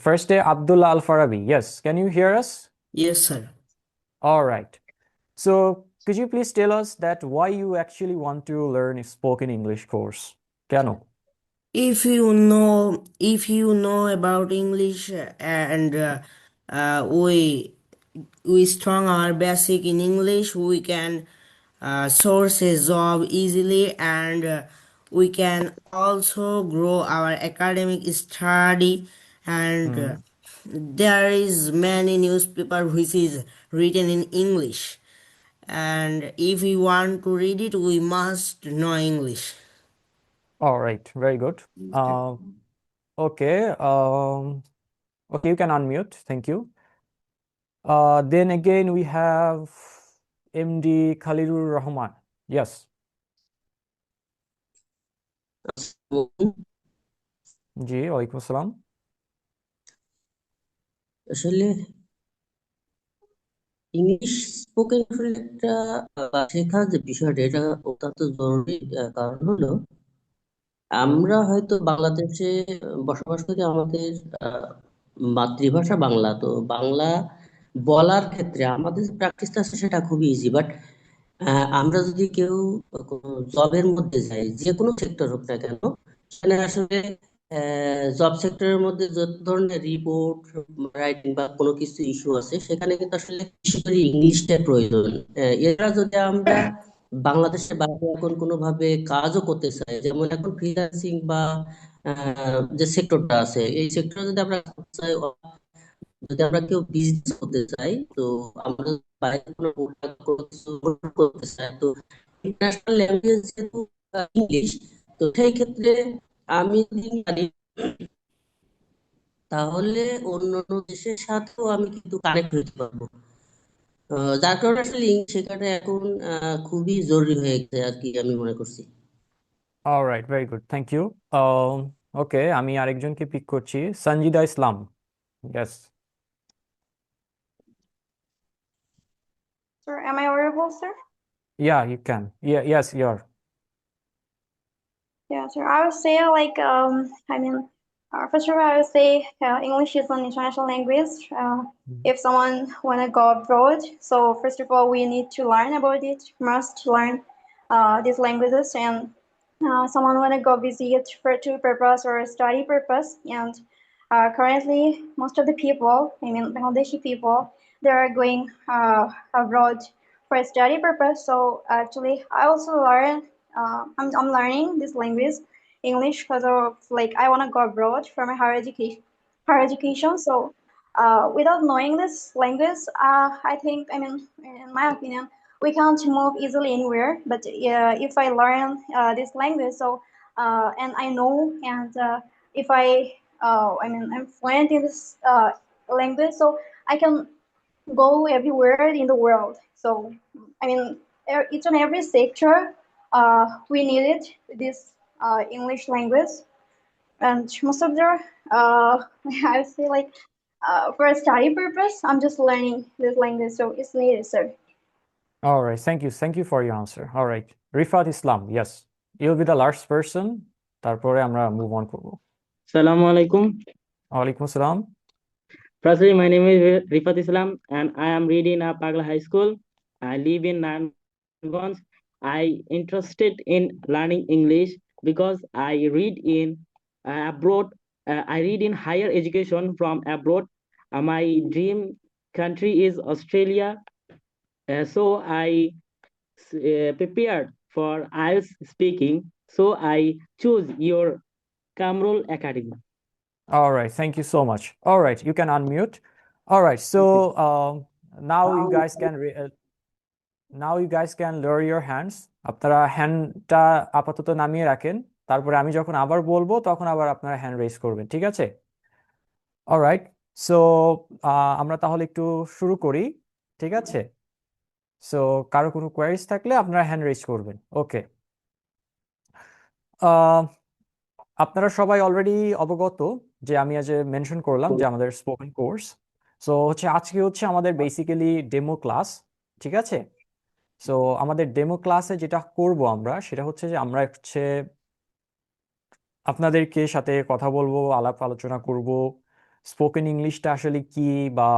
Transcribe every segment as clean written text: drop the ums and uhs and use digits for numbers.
First day, Abdullah Al Farabi. Yes, can you hear us? Yes, sir. All right. So, could you please tell us that why you actually want to learn a spoken English course? কেন? If you know about English and we strong our basic in English, we can source a job easily, and we can also grow our academic study, and Hmm. there is many newspaper which is written in English, and if we want to read it, we must know English. All right. Very good. Uh, okay. Okay, you can unmute. Thank you. Then again, we have MD Khalilur Rahman. Yes. জি, ওয়ালাইকুম আসসালাম। আসলে English spoken আসলে একটা শেখার যে বিষয়টা এটা অত্যন্ত জরুরি। কারণ হলো হুম। আমরা হয়তো বাংলাদেশে বসবাস করি, আমাদের আহ, মাতৃভাষা বাংলা, তো বাংলা বলার ক্ষেত্রে আমাদের যে প্র্যাকটিসটা আছে সেটা খুবই ইজি। বাট আমরা যদি কেউ জবের মধ্যে যাই, যে কোনো সেক্টর হোক না কেন, সেখানে আসলে জব সেক্টরের মধ্যে যত ধরনের রিপোর্ট রাইটিং বা কোনো কিছু ইস্যু আছে, সেখানে কিন্তু আসলে বিশেষ করে ইংলিশটার প্রয়োজন। এরা যদি আমরা বাংলাদেশের বাইরে এখন কোনোভাবে কাজও করতে চাই, যেমন এখন ফ্রিল্যান্সিং বা যে সেক্টরটা আছে, এই সেক্টরে যদি আমরা করতে চাই, যদি আমরা কেউ বিজনেস করতে চাই, তো আমরা বাইরে কোনো প্রোডাক্ট করতে চাই, তো ইন্টারন্যাশনাল ল্যাঙ্গুয়েজ যেহেতু ইংলিশ, তো সেই ক্ষেত্রে আমি যদি পারি, তাহলে অন্যান্য দেশের সাথেও আমি কিন্তু কানেক্ট হতে পারবো। যার কারণে আসলে ইংলিশ শেখাটা এখন খুবই জরুরি হয়ে গেছে আর কি, আমি মনে করছি। All right, very good. Thank you. Okay, আমি আরেকজনকে পিক করছি, সঞ্জিদা ইসলাম। Yes. Sir, am I audible, sir? Yeah, you can. Yeah, yes, you're. Yeah, sir. I would say first of all, I would say English is an international language. Mm. If someone wanna go abroad, so first of all, we need to learn about it. Must learn these languages, and someone wanna go visit for two purpose or study purpose. And currently, most of the people, Bangladeshi people, they are going abroad for study purpose. So actually, I also learn. I'm learning this language, English, because of like I want to go abroad for my higher education. Higher education. So without knowing this language, I think in my opinion, we can't move easily anywhere. But if I learn this language, so and I know, and if I'm fluent in this language, so I can go everywhere in the world. So, I mean, each and every sector, we needed this English language. And most of the, I would say like, for a study purpose, I'm just learning this language, so it's needed, sir. All right, thank you. Thank you for your answer. All right. Rifat Islam, yes. You'll be the last person. তারপরে আমরা move on করব। Assalamu alaikum. ওয়ালাইকুম আসসালাম। Firstly, my name is Rifat Islam and I am reading at Pagla High School. I live in Nangonj. I interested in learning English because I read in abroad. I read in higher education from abroad. My dream country is Australia. So I prepared for IELTS speaking. So I choose your Kamrul Academy. All right, thank you so much. All right, you can unmute. All right, so now you guys can now you guys can lower your hands. আপনারা হ্যান্ডটা আপাতত নামিয়ে রাখেন, তারপরে আমি যখন আবার বলবো তখন আবার আপনারা হ্যান্ড রেজ করবেন, ঠিক আছে? অলরাইট, সো আমরা তাহলে একটু শুরু করি, ঠিক আছে? সো কারো কোনো কোয়ারিজ থাকলে আপনারা হ্যান্ড রেজ করবেন। ওকে, আপনারা সবাই অলরেডি অবগত যে আমি আজ মেনশন করলাম যে আমাদের স্পোকেন কোর্স। সো আজকে আমাদের বেসিক্যালি ডেমো ক্লাস, ঠিক আছে? সো আমাদের ডেমো ক্লাসে যেটা করব আমরা সেটা হচ্ছে যে আমরা আপনাদেরকে সাথে কথা বলবো, আলাপ আলোচনা করব, স্পোকেন ইংলিশটা আসলে কি, বা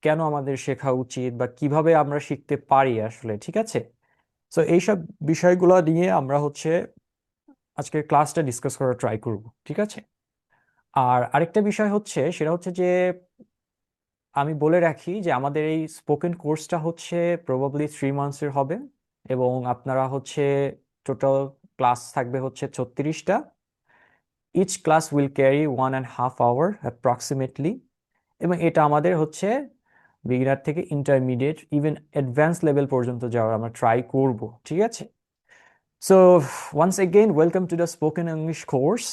কেন আমাদের শেখা উচিত, বা কিভাবে আমরা শিখতে পারি আসলে, ঠিক আছে? সো এইসব বিষয়গুলো নিয়ে আমরা হচ্ছে আজকের ক্লাসটা ডিসকাস করার ট্রাই করব, ঠিক আছে? আর আরেকটা বিষয় হচ্ছে, সেটা হচ্ছে যে আমি বলে রাখি যে আমাদের এই স্পোকেন কোর্সটা হচ্ছে প্রবাবলি 3 মান্থসের হবে, এবং আপনারা হচ্ছে টোটাল ক্লাস থাকবে হচ্ছে 36টা। Each class will carry 1.5 hour approximately, এবং এটা আমাদের হচ্ছে বিগিনার থেকে ইন্টারমিডিয়েট ইভেন অ্যাডভান্স লেভেল পর্যন্ত যাওয়ার আমরা ট্রাই করব, ঠিক আছে? So once again welcome to the spoken English course.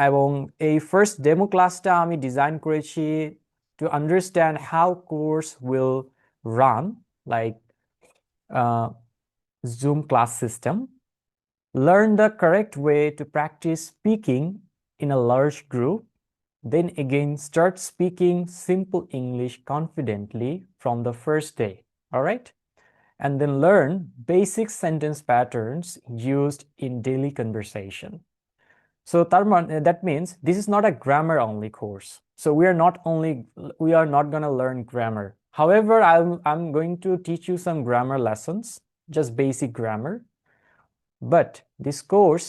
এবং এই ফার্স্ট ডেমো ক্লাসটা আমি ডিজাইন করেছি to understand how course will run, like Zoom class system. Learn the correct way to practice speaking in a large group. Then again, start speaking simple English confidently from the first day. All right? And then learn basic sentence patterns used in daily conversation. So that means this is not a grammar only course. So we are not going to learn grammar. However, I'm going to teach you some grammar lessons, just basic grammar. But this course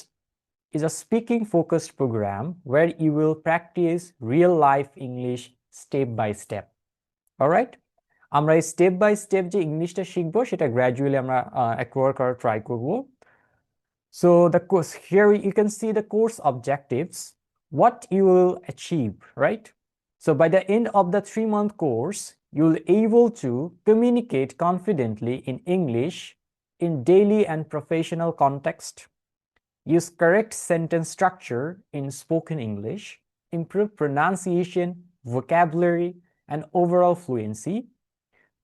is a speaking focused program where you will practice real life English step by step. All right? আমরা এই step by step যে ইংলিশটা শিখবো সেটা gradually আমরা acquire করার try করব। So the course, here you can see the course objectives, what you will achieve, right? So by the end of the 3-month course, you'll able to communicate confidently in English in daily and professional context, use correct sentence structure in spoken English, improve pronunciation, vocabulary, and overall fluency,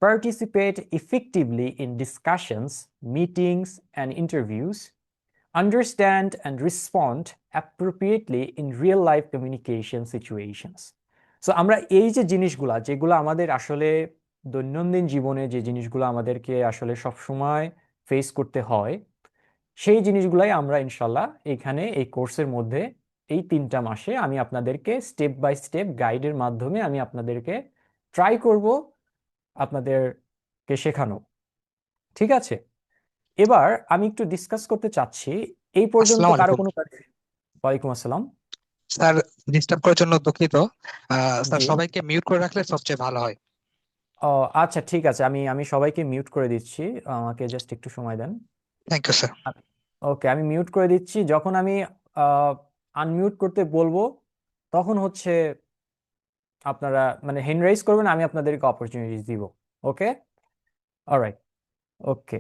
participate effectively in discussions, meetings, and interviews, understand and respond appropriately in real life communication situations. So আমরা এই যে জিনিসগুলা যেগুলো আমাদের আসলে দৈনন্দিন জীবনে যে জিনিসগুলো আমাদেরকে আসলে সব সময় ফেস করতে হয়, সেই জিনিসগুলাই আমরা ইনশাল্লাহ এখানে এই কোর্সের মধ্যে এই 3টা মাসে আমি আপনাদেরকে স্টেপ বাই স্টেপ গাইডের মাধ্যমে আমি আপনাদেরকে ট্রাই করব আপনাদেরকে শেখানো, ঠিক আছে? এবার আমি একটু ডিসকাস করতে চাচ্ছি এই পর্যন্ত আসসালামু কারো আলাইকুম কোনো ওয়ালাইকুম আসসালাম। স্যার, ডিস্টার্ব করার জন্য দুঃখিত। স্যার, জি, সবাইকে মিউট করে রাখলে সবচেয়ে ভালো হয়। ও আচ্ছা, ঠিক আছে, আমি সবাইকে মিউট করে দিচ্ছি, আমাকে জাস্ট একটু সময় দেন। Thank you sir. ওকে, আমি মিউট করে দিচ্ছি। যখন আমি আনমিউট করতে বলবো তখন হচ্ছে আপনারা মানে হ্যান্ড রাইজ করবেন, আমি আপনাদেরকে অপরচুনিটিস দিব। ওকে, alright, okay.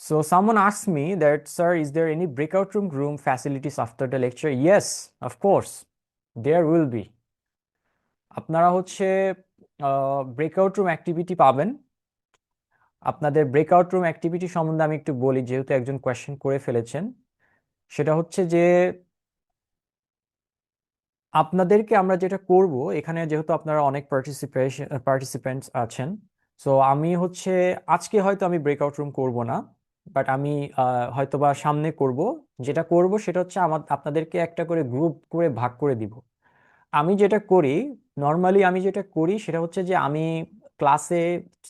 So someone asked me that, sir, is there any breakout room facilities after the lecture? Yes, of course, there will be. আপনারা হচ্ছে ব্রেকআউট রুম অ্যাক্টিভিটি পাবেন। আপনাদের ব্রেকআউট রুম অ্যাক্টিভিটি সম্বন্ধে আমি একটু বলি, যেহেতু একজন কোয়েশ্চেন করে ফেলেছেন। সেটা হচ্ছে যে আপনাদেরকে আমরা যেটা করব এখানে, যেহেতু আপনারা অনেক পার্টিসিপেন্টস আছেন, সো আমি হচ্ছে আজকে হয়তো আমি ব্রেকআউট রুম করব না, বাট আমি হয়তোবা সামনে করব। যেটা করব সেটা হচ্ছে আপনাদেরকে একটা করে গ্রুপ করে ভাগ করে দিব। আমি যেটা করি নর্মালি, আমি যেটা করি সেটা হচ্ছে যে আমি ক্লাসে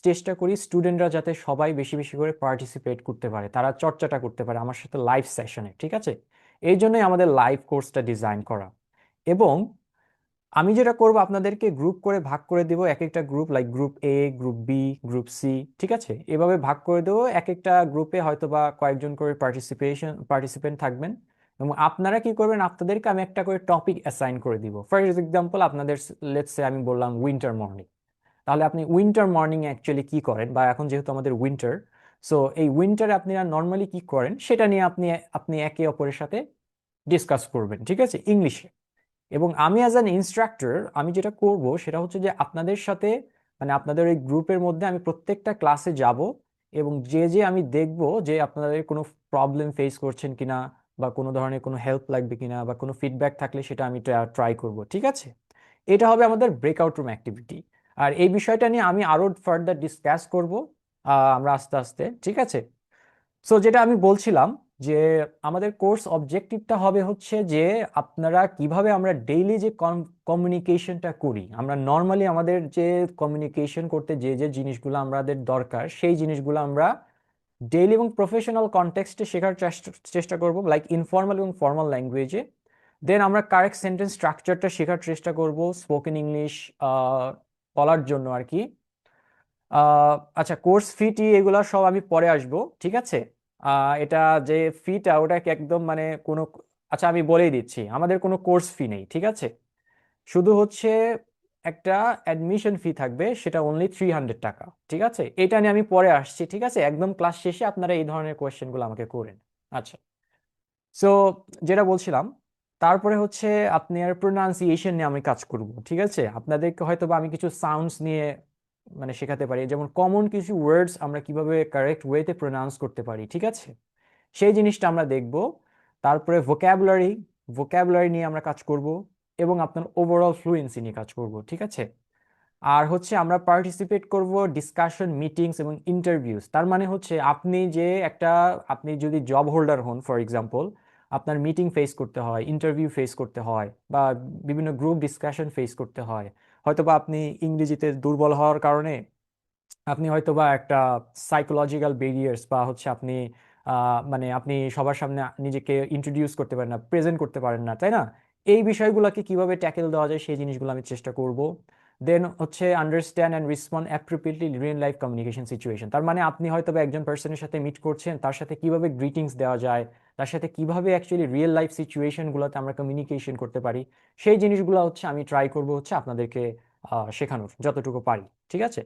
চেষ্টা করি স্টুডেন্টরা যাতে সবাই বেশি বেশি করে পার্টিসিপেট করতে পারে, তারা চর্চাটা করতে পারে আমার সাথে লাইভ সেশনে, ঠিক আছে? এই জন্যই আমাদের লাইভ কোর্সটা ডিজাইন করা। এবং আমি যেটা করব, আপনাদেরকে গ্রুপ করে ভাগ করে দেবো, এক একটা group, like group A, group B, group C, ঠিক আছে? এভাবে ভাগ করে দেবো। এক একটা গ্রুপে হয়তো বা কয়েকজন করে পার্টিসিপেন্ট থাকবেন, এবং আপনারা কি করবেন, আপনাদেরকে আমি একটা করে টপিক অ্যাসাইন করে দিব। ফর এক্সাম্পল, আপনাদের লেটস সে আমি বললাম উইন্টার মর্নিং, তাহলে আপনি উইন্টার মর্নিং অ্যাকচুয়ালি কি করেন, বা এখন যেহেতু আমাদের উইন্টার, সো এই উইন্টারে আপনারা নর্মালি কি করেন সেটা নিয়ে আপনি একে অপরের সাথে ডিসকাস করবেন, ঠিক আছে, ইংলিশে। এবং আমি অ্যাজ অ্যান ইনস্ট্রাক্টর আমি যেটা করব সেটা হচ্ছে যে আপনাদের সাথে মানে আপনাদের এই গ্রুপের মধ্যে আমি প্রত্যেকটা ক্লাসে যাব, এবং যে আমি দেখব যে আপনাদের কোনো প্রবলেম ফেস করছেন কিনা, বা কোনো ধরনের কোনো হেল্প লাগবে কিনা, বা কোনো ফিডব্যাক থাকলে সেটা আমি ট্রাই করব, ঠিক আছে? এটা হবে আমাদের ব্রেকআউট রুম অ্যাক্টিভিটি। আর এই বিষয়টা নিয়ে আমি আরো ফার্দার ডিসকাস করব আমরা আস্তে আস্তে, ঠিক আছে? সো যেটা আমি বলছিলাম যে আমাদের কোর্স অবজেক্টিভটা হবে হচ্ছে যে আপনারা কিভাবে আমরা ডেইলি যে কমিউনিকেশনটা করি, আমরা নর্মালি আমাদের যে কমিউনিকেশন করতে যে যে জিনিসগুলো আমাদের দরকার সেই জিনিসগুলো আমরা ডেইলি এবং প্রফেশনাল কনটেক্সটে শেখার চেষ্টা করব, লাইক ইনফর্মাল এবং ফর্মাল ল্যাঙ্গুয়েজে। দেন আমরা কারেক্ট সেন্টেন্স স্ট্রাকচারটা শেখার চেষ্টা করব স্পোকেন ইংলিশ বলার জন্য আর কি। আচ্ছা, কোর্স ফি এগুলা সব আমি পরে আসবো, ঠিক আছে। এটা যে ফিটা ওটা কি একদম মানে কোনো, আচ্ছা আমি বলেই দিচ্ছি, আমাদের কোনো কোর্স ফি নেই, ঠিক আছে। শুধু হচ্ছে একটা অ্যাডমিশন ফি থাকবে, সেটা অনলি 300 টাকা, ঠিক আছে। এটা নিয়ে আমি পরে আসছি, ঠিক আছে। একদম ক্লাস শেষে আপনারা এই ধরনের কোয়েশ্চেনগুলো আমাকে করেন। আচ্ছা, সো যেটা বলছিলাম, তারপরে হচ্ছে আপনার প্রোনাউন্সিয়েশন নিয়ে আমি কাজ করব, ঠিক আছে। আপনাদেরকে হয়তো বা আমি কিছু সাউন্ডস নিয়ে মানে শেখাতে পারি, যেমন কমন কিছু ওয়ার্ডস আমরা কিভাবে কারেক্ট ওয়েতে প্রোনাউন্স করতে পারি, ঠিক আছে, সেই জিনিসটা আমরা দেখব। তারপরে ভোকাবুলারি নিয়ে আমরা কাজ করব, এবং আপনার ওভারঅল ফ্লুয়েন্সি নিয়ে কাজ করব, ঠিক আছে। আর হচ্ছে আমরা পার্টিসিপেট করব ডিসকাশন, মিটিংস এবং ইন্টারভিউস। তার মানে হচ্ছে আপনি যদি জব হোল্ডার হন ফর এক্সাম্পল, আপনার মিটিং ফেস করতে হয়, ইন্টারভিউ ফেস করতে হয়, বা বিভিন্ন গ্রুপ ডিসকাশন ফেস করতে হয়। হয়তোবা আপনি ইংরেজিতে দুর্বল হওয়ার কারণে আপনি হয়তোবা একটা সাইকোলজিক্যাল ব্যারিয়ার্স বা হচ্ছে আপনি মানে আপনি সবার সামনে নিজেকে ইন্ট্রোডিউস করতে পারেন না, প্রেজেন্ট করতে পারেন না, তাই না। এই বিষয়গুলোকে কিভাবে ট্যাকেল দেওয়া যায় সেই জিনিসগুলো আমি চেষ্টা করব। দেন হচ্ছে understand and respond appropriately real life communication situation. তার মানে আপনি হয়তো একজন পার্সনের সাথে মিট করছেন, তার সাথে কিভাবে গ্রিটিংস দেওয়া যায়, তার সাথে কিভাবে অ্যাকচুয়ালি রিয়েল লাইফ সিচুয়েশনগুলোতে আমরা কমিউনিকেশন করতে পারি, সেই জিনিসগুলো হচ্ছে আমি ট্রাই করব হচ্ছে আপনাদেরকে শেখানোর যতটুকু পারি, ঠিক আছে।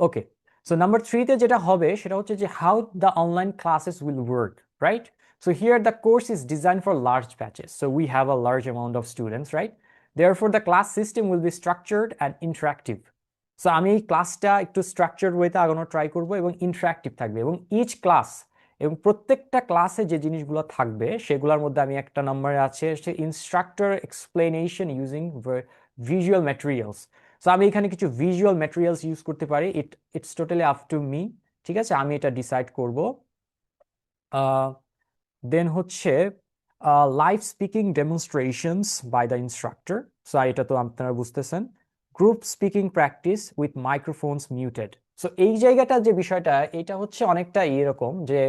ওকে, সো নাম্বার 3-তে যেটা হবে সেটা হচ্ছে যে how the online classes will work, right. So here the course is designed for large batches. So we have a large amount of students, right? Therefore, the class system will be structured and interactive. So আমি এই ক্লাসটা একটু structured ওয়েতে আগানোর try করব, এবং interactive থাকবে, এবং ইচ ক্লাস এবং প্রত্যেকটা ক্লাসে যে জিনিসগুলো থাকবে সেগুলোর মধ্যে আমি একটা নম্বরে আছে instructor explanation using visual materials. So আমি এখানে কিছু ভিজুয়াল ম্যাটেরিয়ালস ইউজ করতে পারি, it's totally up to me, ঠিক আছে, আমি এটা ডিসাইড করব। দেন হচ্ছে live speaking demonstrations by the instructor. So এটা তো আপনারা বুঝতেছেন। Group speaking practice with microphones muted. So এই জায়গাটা যে বিষয়টা, এটা হচ্ছে অনেকটা এরকম যে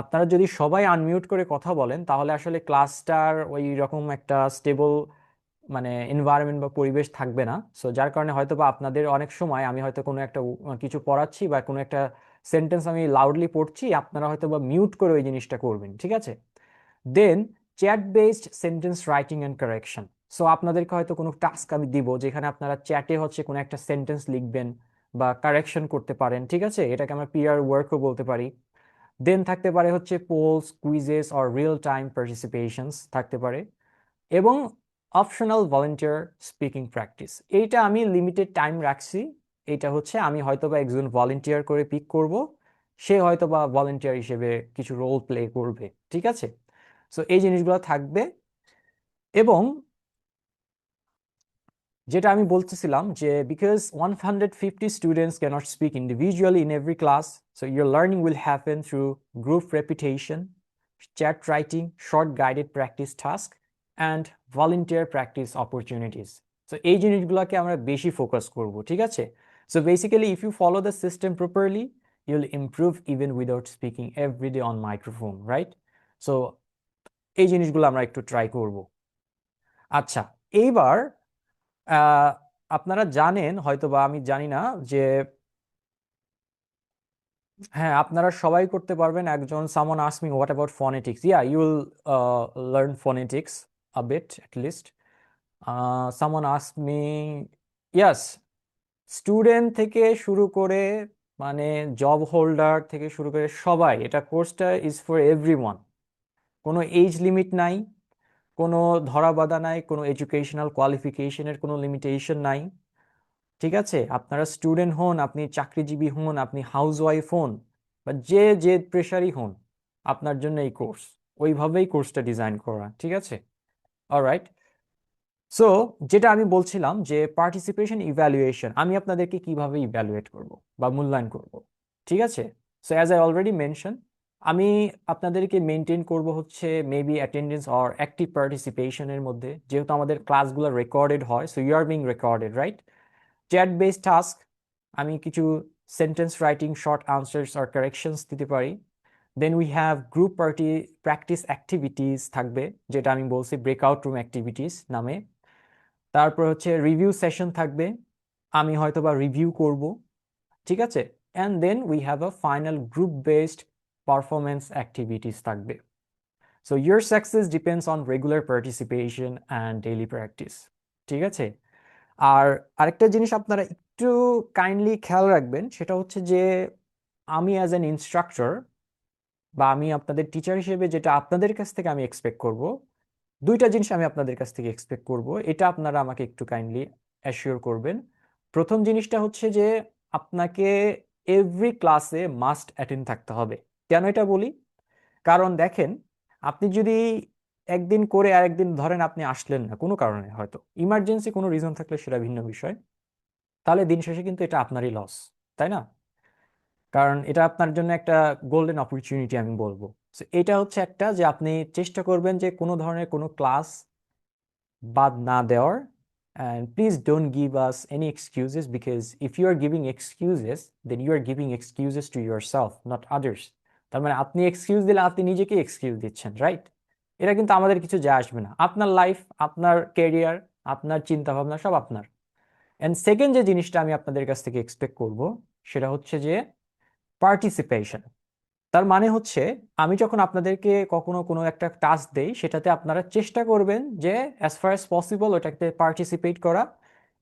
আপনারা যদি সবাই আনমিউট করে কথা বলেন তাহলে আসলে ক্লাসটার ওই রকম একটা স্টেবল মানে এনভায়রনমেন্ট বা পরিবেশ থাকবে না। সো যার কারণে হয়তো বা আপনাদের অনেক সময় আমি হয়তো কোনো একটা কিছু পড়াচ্ছি বা কোনো একটা সেন্টেন্স আমি লাউডলি পড়ছি, আপনারা হয়তো বা মিউট করে ওই জিনিসটা করবেন, ঠিক আছে। Then chat based sentence writing and correction. So আপনাদেরকে হয়তো কোনো টাস্ক আমি দিব যেখানে আপনারা চ্যাটে হচ্ছে কোনো একটা সেন্টেন্স লিখবেন বা কারেকশন করতে পারেন, ঠিক আছে, এটাকে আমরা পিয়ার ওয়ার্কও বলতে পারি। দেন থাকতে পারে হচ্ছে polls, quizzes or real time participations থাকতে পারে, এবং অপশনাল ভলেন্টিয়ার স্পিকিং প্র্যাকটিস। এইটা আমি লিমিটেড টাইম রাখছি। এটা হচ্ছে আমি হয়তোবা একজন ভলেন্টিয়ার করে পিক করব, সে হয়তোবা ভলেন্টিয়ার হিসেবে কিছু রোল প্লে করবে, ঠিক আছে। সো এই জিনিসগুলো থাকবে। এবং যেটা আমি বলতেছিলাম যে because 150 students cannot speak individually in every class, so your learning will happen through group repetition, chat writing, short guided practice task, and volunteer practice opportunities. So এই জিনিসগুলোকে আমরা বেশি ফোকাস করব, ঠিক আছে। So basically if you follow the system properly, you'll improve even without speaking every day on microphone, right? So এই জিনিসগুলো আমরা একটু ট্রাই করব। আচ্ছা, এইবার আপনারা জানেন হয়তো বা আমি জানি না যে হ্যাঁ আপনারা সবাই করতে পারবেন। একজন someone asked me what about phonetics? Yeah, you will learn phonetics a bit at least. Someone asked me, yes, student থেকে শুরু করে মানে জব হোল্ডার থেকে শুরু করে সবাই, এটা কোর্সটা ইজ ফর এভরিওয়ান। কোনো এজ লিমিট নাই, কোনো ধরাবাঁধা নাই, কোনো এডুকেশনাল কোয়ালিফিকেশনের কোনো লিমিটেশন নাই, ঠিক আছে। আপনারা স্টুডেন্ট হন, আপনি চাকরিজীবী হন, আপনি হাউসওয়াইফ হন, বা যে যে প্রেশারই হন, আপনার জন্য এই কোর্স, ওইভাবেই কোর্সটা ডিজাইন করা, ঠিক আছে। অলরাইট, সো যেটা আমি বলছিলাম যে পার্টিসিপেশন ইভ্যালুয়েশন, আমি আপনাদেরকে কিভাবে ইভ্যালুয়েট করব বা মূল্যায়ন করব, ঠিক আছে। So as I already mention, আমি আপনাদেরকে মেনটেন করব হচ্ছে মেবি অ্যাটেন্ডেন্স অর অ্যাক্টিভ পার্টিসিপেশনের মধ্যে, যেহেতু আমাদের ক্লাসগুলো রেকর্ডেড হয়, so you are being recorded, right? Chat based task, আমি কিছু sentence writing, short answers or corrections দিতে পারি। Then we have group party practice activities থাকবে, যেটা আমি বলছি ব্রেকআউট রুম অ্যাক্টিভিটিস নামে। তারপর হচ্ছে রিভিউ সেশন থাকবে, আমি হয়তো বা রিভিউ করব, ঠিক আছে? And then we have a final group based performance activities থাকবে। So your success depends on regular participation and daily practice, ঠিক আছে? আর আরেকটা জিনিস আপনারা একটু কাইন্ডলি খেয়াল রাখবেন, সেটা হচ্ছে যে আমি অ্যাজ অ্যান ইনস্ট্রাক্টর বা আমি আপনাদের টিচার হিসেবে যেটা আপনাদের কাছ থেকে আমি এক্সপেক্ট করব, দুইটা জিনিস আমি আপনাদের কাছ থেকে এক্সপেক্ট করব, এটা আপনারা আমাকে একটু কাইন্ডলি অ্যাসিওর করবেন। প্রথম জিনিসটা হচ্ছে যে আপনাকে এভরি ক্লাসে মাস্ট অ্যাটেন্ড থাকতে হবে। কেন এটা বলি? কারণ দেখেন, আপনি যদি একদিন করে আরেকদিন ধরেন আপনি আসলেন না কোনো কারণে, হয়তো ইমার্জেন্সি কোনো রিজন থাকলে সেটা ভিন্ন বিষয়, তাহলে দিন শেষে কিন্তু এটা আপনারই লস, তাই না? কারণ এটা আপনার জন্য একটা গোল্ডেন অপরচুনিটি আমি বলবো। So, এটা হচ্ছে একটা যে আপনি চেষ্টা করবেন যে কোনো ধরনের কোনো ক্লাস বাদ না দেওয়ার। And please don't give us any excuses, because if you are giving excuses, then you are giving excuses to yourself, not others. তার মানে আপনি এক্সকিউজ দিলে আপনি নিজেকে এক্সকিউজ দিচ্ছেন, রাইট? এটা কিন্তু আমাদের কিছু যায় আসবে না। আপনার লাইফ, আপনার ক্যারিয়ার, আপনার চিন্তা ভাবনা সব আপনার। এন্ড সেকেন্ড যে জিনিসটা আমি আপনাদের কাছ থেকে এক্সপেক্ট করব, সেটা হচ্ছে যে পার্টিসিপেশন। তার মানে হচ্ছে আমি যখন আপনাদেরকে কখনো কোনো একটা টাস্ক দেই, সেটাতে আপনারা চেষ্টা করবেন যে অ্যাজ ফার অ্যাজ পসিবল ওটাতে পার্টিসিপেট করা।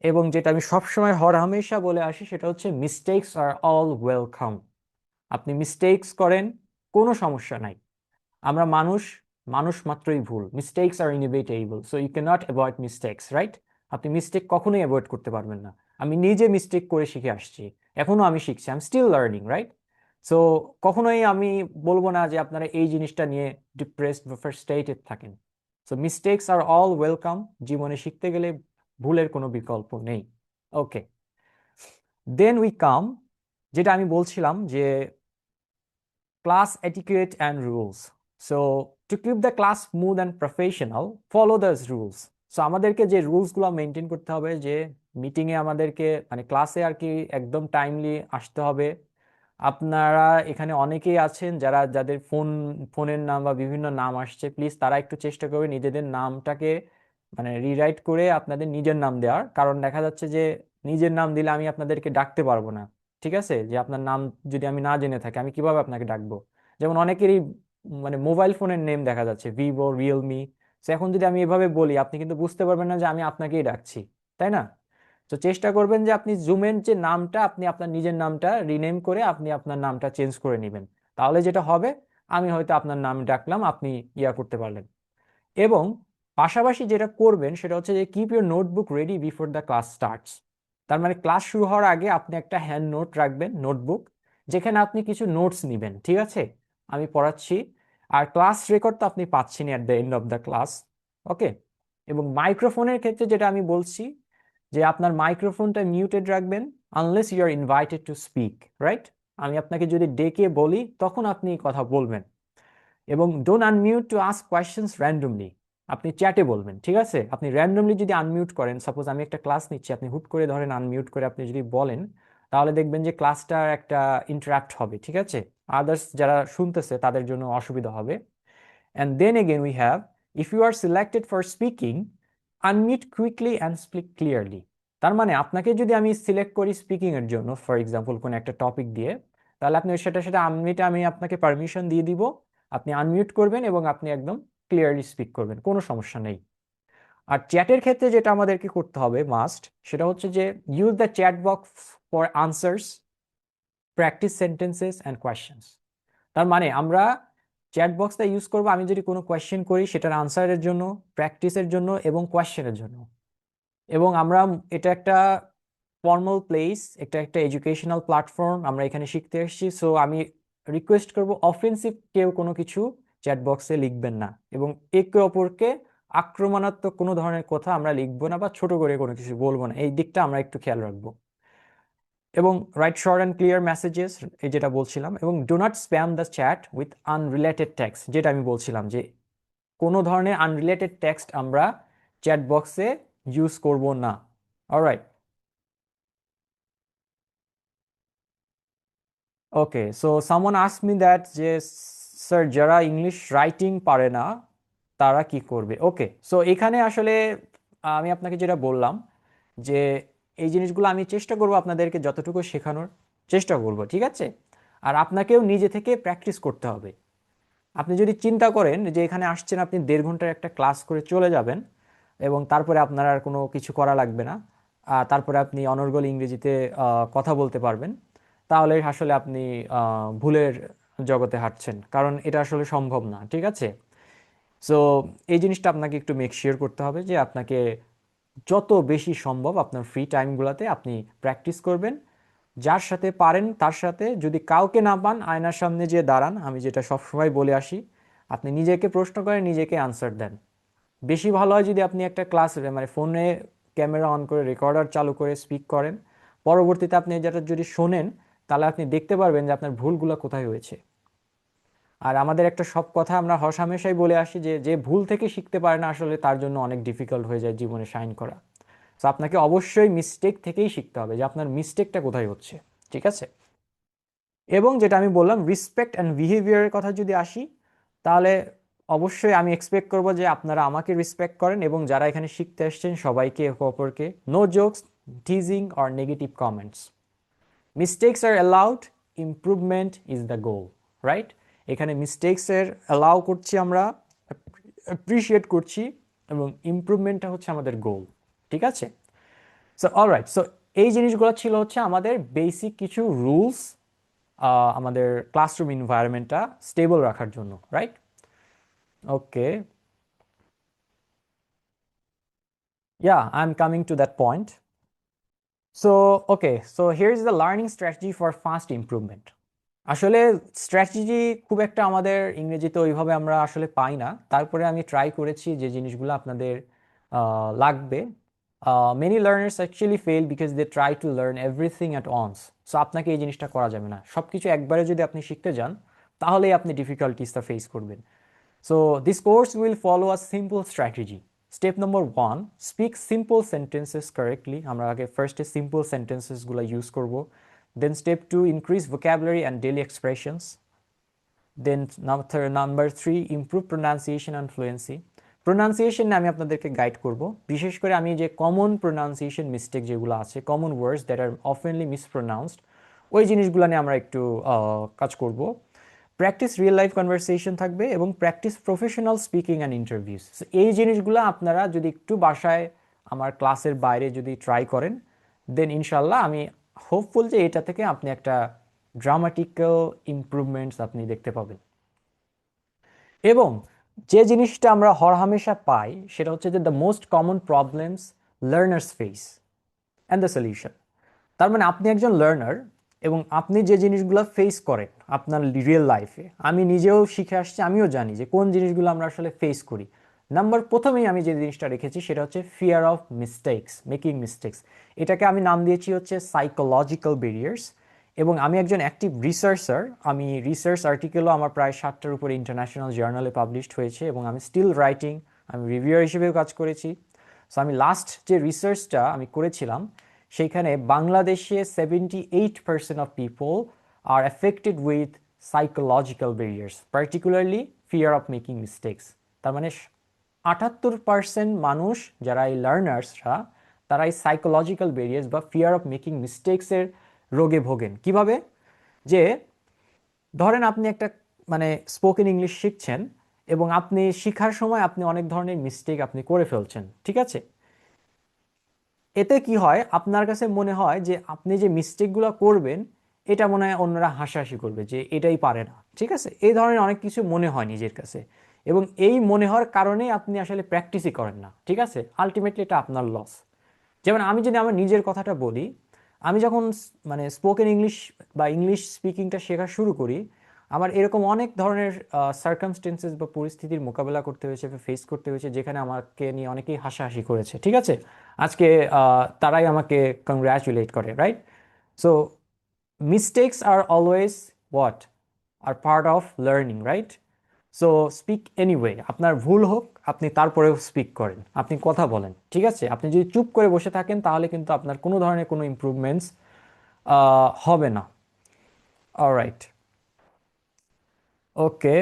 এবং যেটা আমি সবসময় হরহামেশা বলে আসি, সেটা হচ্ছে মিস্টেকস আর অল ওয়েলকাম। আপনি মিস্টেকস করেন, কোনো সমস্যা নাই। আমরা মানুষ, মানুষ মাত্রই ভুল। Mistakes are inevitable, so you can not avoid mistakes, right? আপনি মিস্টেক কখনোই অ্যাভয়েড করতে পারবেন না। আমি নিজে মিস্টেক করে শিখে আসছি, এখনো আমি শিখছি, I am still learning, right? So কখনোই আমি বলবো না যে আপনারা এই জিনিসটা নিয়ে ডিপ্রেসড বা ফ্রাস্ট্রেটেড থাকেন। So mistakes are all welcome. জীবনে শিখতে গেলে ভুলের কোনো বিকল্প নেই। ওকে, দেন উই কাম, যেটা আমি বলছিলাম যে class etiquette and rules. So to keep the class smooth and professional, follow those rules. So আমাদেরকে যে রুলসগুলো মেনটেন করতে হবে, যে মিটিং এ আমাদেরকে মানে ক্লাসে আর কি একদম টাইমলি আসতে হবে। আপনারা এখানে অনেকেই আছেন যারা যাদের ফোনের নাম বা বিভিন্ন নাম আসছে, প্লিজ তারা একটু চেষ্টা করবে নিজেদের নামটাকে মানে রিরাইট করে আপনাদের নিজের নাম দেওয়ার। কারণ দেখা যাচ্ছে যে নিজের নাম দিলে আমি আপনাদেরকে ডাকতে পারবো না, ঠিক আছে? যে আপনার নাম যদি আমি না জেনে থাকি, আমি কিভাবে আপনাকে ডাকবো? যেমন অনেকেরই মানে মোবাইল ফোনের নেম দেখা যাচ্ছে ভিভো, রিয়েলমি। তো এখন যদি আমি এভাবে বলি, আপনি কিন্তু বুঝতে পারবেন না যে আমি আপনাকেই ডাকছি, তাই না? তো চেষ্টা করবেন যে আপনি জুমের যে নামটা, আপনি আপনার নিজের নামটা রিনেম করে আপনি আপনার নামটা চেঞ্জ করে নেবেন। তাহলে যেটা হবে, আমি হয়তো আপনার নাম ডাকলাম, আপনি ইয়া করতে পারলেন। এবং পাশাপাশি যেটা করবেন সেটা হচ্ছে যে keep your notebook ready before the class starts. তার মানে ক্লাস শুরু হওয়ার আগে আপনি একটা হ্যান্ড নোট রাখবেন, নোটবুক, যেখানে আপনি কিছু নোটস নেবেন, ঠিক আছে? আমি পড়াচ্ছি, আর ক্লাস রেকর্ড তো আপনি পাচ্ছেন at the end of the class, okay? এবং মাইক্রোফোনের ক্ষেত্রে যেটা আমি বলছি, যে আপনার মাইক্রোফোনটা মিউটেড রাখবেন unless you are invited to speak, right? আমি আপনাকে যদি ডেকে বলি তখন আপনি কথা বলবেন। এবং don't unmute to ask questions randomly. আপনি চ্যাটে বলবেন, ঠিক আছে? আপনি র্যান্ডমলি যদি আনমিউট করেন, সাপোজ আমি একটা ক্লাস নিচ্ছি, আপনি হুট করে ধরেন আনমিউট করে আপনি যদি বলেন, তাহলে দেখবেন যে ক্লাসটার একটা ইন্টারাপ্ট হবে, ঠিক আছে? আদার্স যারা শুনতেছে তাদের জন্য অসুবিধা হবে। And then again we have, if you are selected for speaking, unmute quickly and speak clearly. তার মানে আপনাকে যদি আমি সিলেক্ট করি স্পিকিং এর জন্য, ফর এক্সাম্পল কোনো একটা টপিক দিয়ে, তাহলে আপনি সেটা আনমিউটে আমি আপনাকে পারমিশন দিয়ে দিব, আপনি আনমিউট করবেন এবং আপনি একদম ক্লিয়ারলি স্পিক করবেন, কোনো সমস্যা নেই। আর চ্যাটের ক্ষেত্রে যেটা আমাদেরকে করতে হবে মাস্ট, সেটা হচ্ছে যে use the chat box for answers, practice sentences and questions. তার মানে আমরা চ্যাট বক্সটা ইউজ করবো আমি যদি কোনো কোয়েশ্চেন করি সেটার আনসারের জন্য, প্র্যাকটিসের জন্য এবং কোয়েশ্চেনের জন্য। এবং আমরা এটা একটা ফর্মাল প্লেস, একটা একটা এডুকেশনাল প্ল্যাটফর্ম, আমরা এখানে শিখতে এসেছি। সো আমি রিকোয়েস্ট করব অফেন্সিভ কেউ কোনো কিছু চ্যাট বক্সে লিখবেন না, এবং একে অপরকে আক্রমণাত্মক কোনো ধরনের কথা আমরা লিখবো না বা ছোট করে কোনো কিছু বলবো না। এই দিকটা আমরা একটু খেয়াল রাখবো। এবং right short and clear messages, এই যেটা বলছিলাম, এবং do not spam the chat with unrelated text, যেটা আমি বলছিলাম যে কোনো ধরনের আনরিলেটেড টেক্সট আমরা চ্যাট বক্সে ইউজ করব না। Alright, okay, so someone ask me that যে স্যার যারা ইংলিশ রাইটিং পারে না তারা কি করবে? ওকে, সো এখানে আসলে আমি আপনাকে যেটা বললাম যে এই জিনিসগুলো আমি চেষ্টা করব আপনাদেরকে যতটুকু শেখানোর চেষ্টা করব, ঠিক আছে? আর আপনাকেও নিজে থেকে প্র্যাকটিস করতে হবে। আপনি যদি চিন্তা করেন যে এখানে আসছেন, আপনি 1.5 ঘন্টার একটা ক্লাস করে চলে যাবেন এবং তারপরে আপনার আর কোনো কিছু করা লাগবে না, তারপরে আপনি অনর্গল ইংরেজিতে কথা বলতে পারবেন, তাহলে আসলে আপনি ভুলের জগতে হাঁটছেন, কারণ এটা আসলে সম্ভব না, ঠিক আছে? সো এই জিনিসটা আপনাকে একটু মেক শিওর করতে হবে যে আপনাকে যত বেশি সম্ভব আপনার ফ্রি টাইমগুলোতে আপনি প্র্যাকটিস করবেন, যার সাথে পারেন তার সাথে। যদি কাউকে না পান, আয়নার সামনে যেয়ে দাঁড়ান, আমি যেটা সবসময় বলে আসি, আপনি নিজেকে প্রশ্ন করেন, নিজেকে আনসার দেন। বেশি ভালো হয় যদি আপনি একটা ক্লাস মানে ফোনে ক্যামেরা অন করে রেকর্ডার চালু করে স্পিক করেন, পরবর্তীতে আপনি যেটা যদি শোনেন তাহলে আপনি দেখতে পারবেন যে আপনার ভুলগুলো কোথায় হয়েছে। আর আমাদের একটা সব কথা আমরা হমেশাই বলে আসি যে যে ভুল থেকে শিখতে পারে না আসলে তার জন্য অনেক ডিফিকাল্ট হয়ে যায় জীবনে শাইন করা। তো আপনাকে অবশ্যই মিস্টেক থেকেই শিখতে হবে যে আপনার মিস্টেকটা কোথায় হচ্ছে, ঠিক আছে? এবং যেটা আমি বললাম রেসপেক্ট অ্যান্ড বিহেভিয়ারের কথা যদি আসি, তাহলে অবশ্যই আমি এক্সপেক্ট করব যে আপনারা আমাকে রেসপেক্ট করেন এবং যারা এখানে শিখতে আসছেন সবাইকে একে অপরকে no jokes, teasing or negative comments. Mistakes are allowed, improvement is the goal, right? এখানে মিস্টেকসের অ্যালাউ করছি আমরা, অ্যাপ্রিসিয়েট করছি, এবং ইমপ্রুভমেন্টটা হচ্ছে আমাদের গোল, ঠিক আছে? সো অলরাইট, সো এই জিনিসগুলো ছিল হচ্ছে আমাদের বেসিক কিছু রুলস আমাদের ক্লাসরুম এনভায়রনমেন্টটা স্টেবল রাখার জন্য, right? Okay, yeah, I'm coming to that point. So okay, so here is the learning strategy for fast improvement. আসলে স্ট্র্যাটেজি খুব একটা আমাদের ইংরেজিতে ওইভাবে আমরা আসলে পাই না, তারপরে আমি ট্রাই করেছি যে জিনিসগুলো আপনাদের লাগবে। Many learners actually fail because they try to learn everything at once. So আপনাকে এই জিনিসটা করা যাবে না, সব কিছু একবারে যদি আপনি শিখতে যান তাহলেই আপনি ডিফিকাল্টিসটা ফেস করবেন। So this course will follow a simple strategy. Step number 1, speak simple sentences correctly. আমরা আগে ফার্স্টে সিম্পল সেন্টেন্সেস গুলো ইউজ করব। Then step 2, increase vocabulary and daily expressions. Then number 3, improve pronunciation and fluency. Pronunciation আমি আপনাদেরকে guide করব, বিশেষ করে আমি যে কমন প্রোনাউন্সিয়েশন মিস্টেক যেগুলো আছে, কমন ওয়ার্ডস দ্যাট আর অফেনলি মিসপ্রোনাউন্সড, ওই জিনিসগুলো নিয়ে আমরা একটু কাজ করব। প্র্যাকটিস রিয়েল লাইফ কনভারসেশন থাকবে এবং practice professional speaking and interviews. এই জিনিসগুলো আপনারা যদি একটু বাসায় আমার ক্লাসের বাইরে যদি ট্রাই করেন, দেন ইনশাল্লাহ আমি হোপফুল যে এটা থেকে আপনি একটা ড্রামাটিক্যাল ইমপ্রুভমেন্টস আপনি দেখতে পাবেন। এবং যে জিনিসটা আমরা হরহামেশা পাই সেটা হচ্ছে যে the most common problems learners face and the solution. তার মানে আপনি একজন লার্নার এবং আপনি যে জিনিসগুলো ফেস করেন আপনার রিয়েল লাইফে, আমি নিজেও শিখে আসছি, আমিও জানি যে কোন জিনিসগুলো আমরা আসলে ফেস করি। প্রথমেই আমি যে জিনিসটা রেখেছি সেটা হচ্ছে fear of mistakes, making mistakes. এটাকে আমি নাম দিয়েছি হচ্ছে সাইকোলজিক্যাল ব্যারিয়ার্স। এবং আমি একজন অ্যাক্টিভ রিসার্চার, আমি রিসার্চ আর্টিকেলও আমার প্রায় 60টার উপরে ইন্টারন্যাশনাল জার্নালে পাবলিশড হয়েছে এবং আমি স্টিল রাইটিং, আমি রিভিউয়ার হিসেবেও কাজ করেছি। সো আমি লাস্ট যে রিসার্চটা আমি করেছিলাম সেইখানে বাংলাদেশে 78% of people are affected with psychological barriers, particularly fear of making mistakes. তার মানে 78% মানুষ যারা এই লার্নার্সরা তারা এই সাইকোলজিক্যাল ব্যারিয়ার্স বা ফিয়ার অফ মেকিং মিস্টেকসের রোগে ভোগেন। কিভাবে? যে ধরেন আপনি একটা মানে স্পোকেন ইংলিশ শিখছেন এবং আপনি শেখার সময় আপনি অনেক ধরনের মিস্টেক আপনি করে ফেলছেন, ঠিক আছে? এতে কি হয়, আপনার কাছে মনে হয় যে আপনি যে মিস্টেকগুলো করবেন এটা মনে হয় অন্যরা হাসাহাসি করবে যে এটাই পারে না, ঠিক আছে? এই ধরনের অনেক কিছু মনে হয় নিজের কাছে, এবং এই মনে হওয়ার কারণেই আপনি আসলে প্র্যাকটিসই করেন না, ঠিক আছে? আলটিমেটলি এটা আপনার লস। যেমন আমি যদি আমার নিজের কথাটা বলি, আমি যখন মানে স্পোকেন ইংলিশ বা ইংলিশ স্পিকিংটা শেখা শুরু করি, আমার এরকম অনেক ধরনের সার্কামস্টেন্সেস বা পরিস্থিতির মোকাবেলা করতে হয়েছে, ফেস করতে হয়েছে, যেখানে আমাকে নিয়ে অনেকেই হাসাহাসি করেছে, ঠিক আছে? আজকে তারাই আমাকে কংগ্রাচুলেট করে, right? So mistakes are always what? Are part of learning, right? So speak anyway, আপনার ভুল হোক আপনি তারপরেও স্পিক করেন, আপনি কথা বলেন, ঠিক আছে? আপনি যদি চুপ করে বসে থাকেন তাহলে কিন্তু আপনার কোনো ধরনের কোনো ইমপ্রুভমেন্টস হবে না। Alright, okay,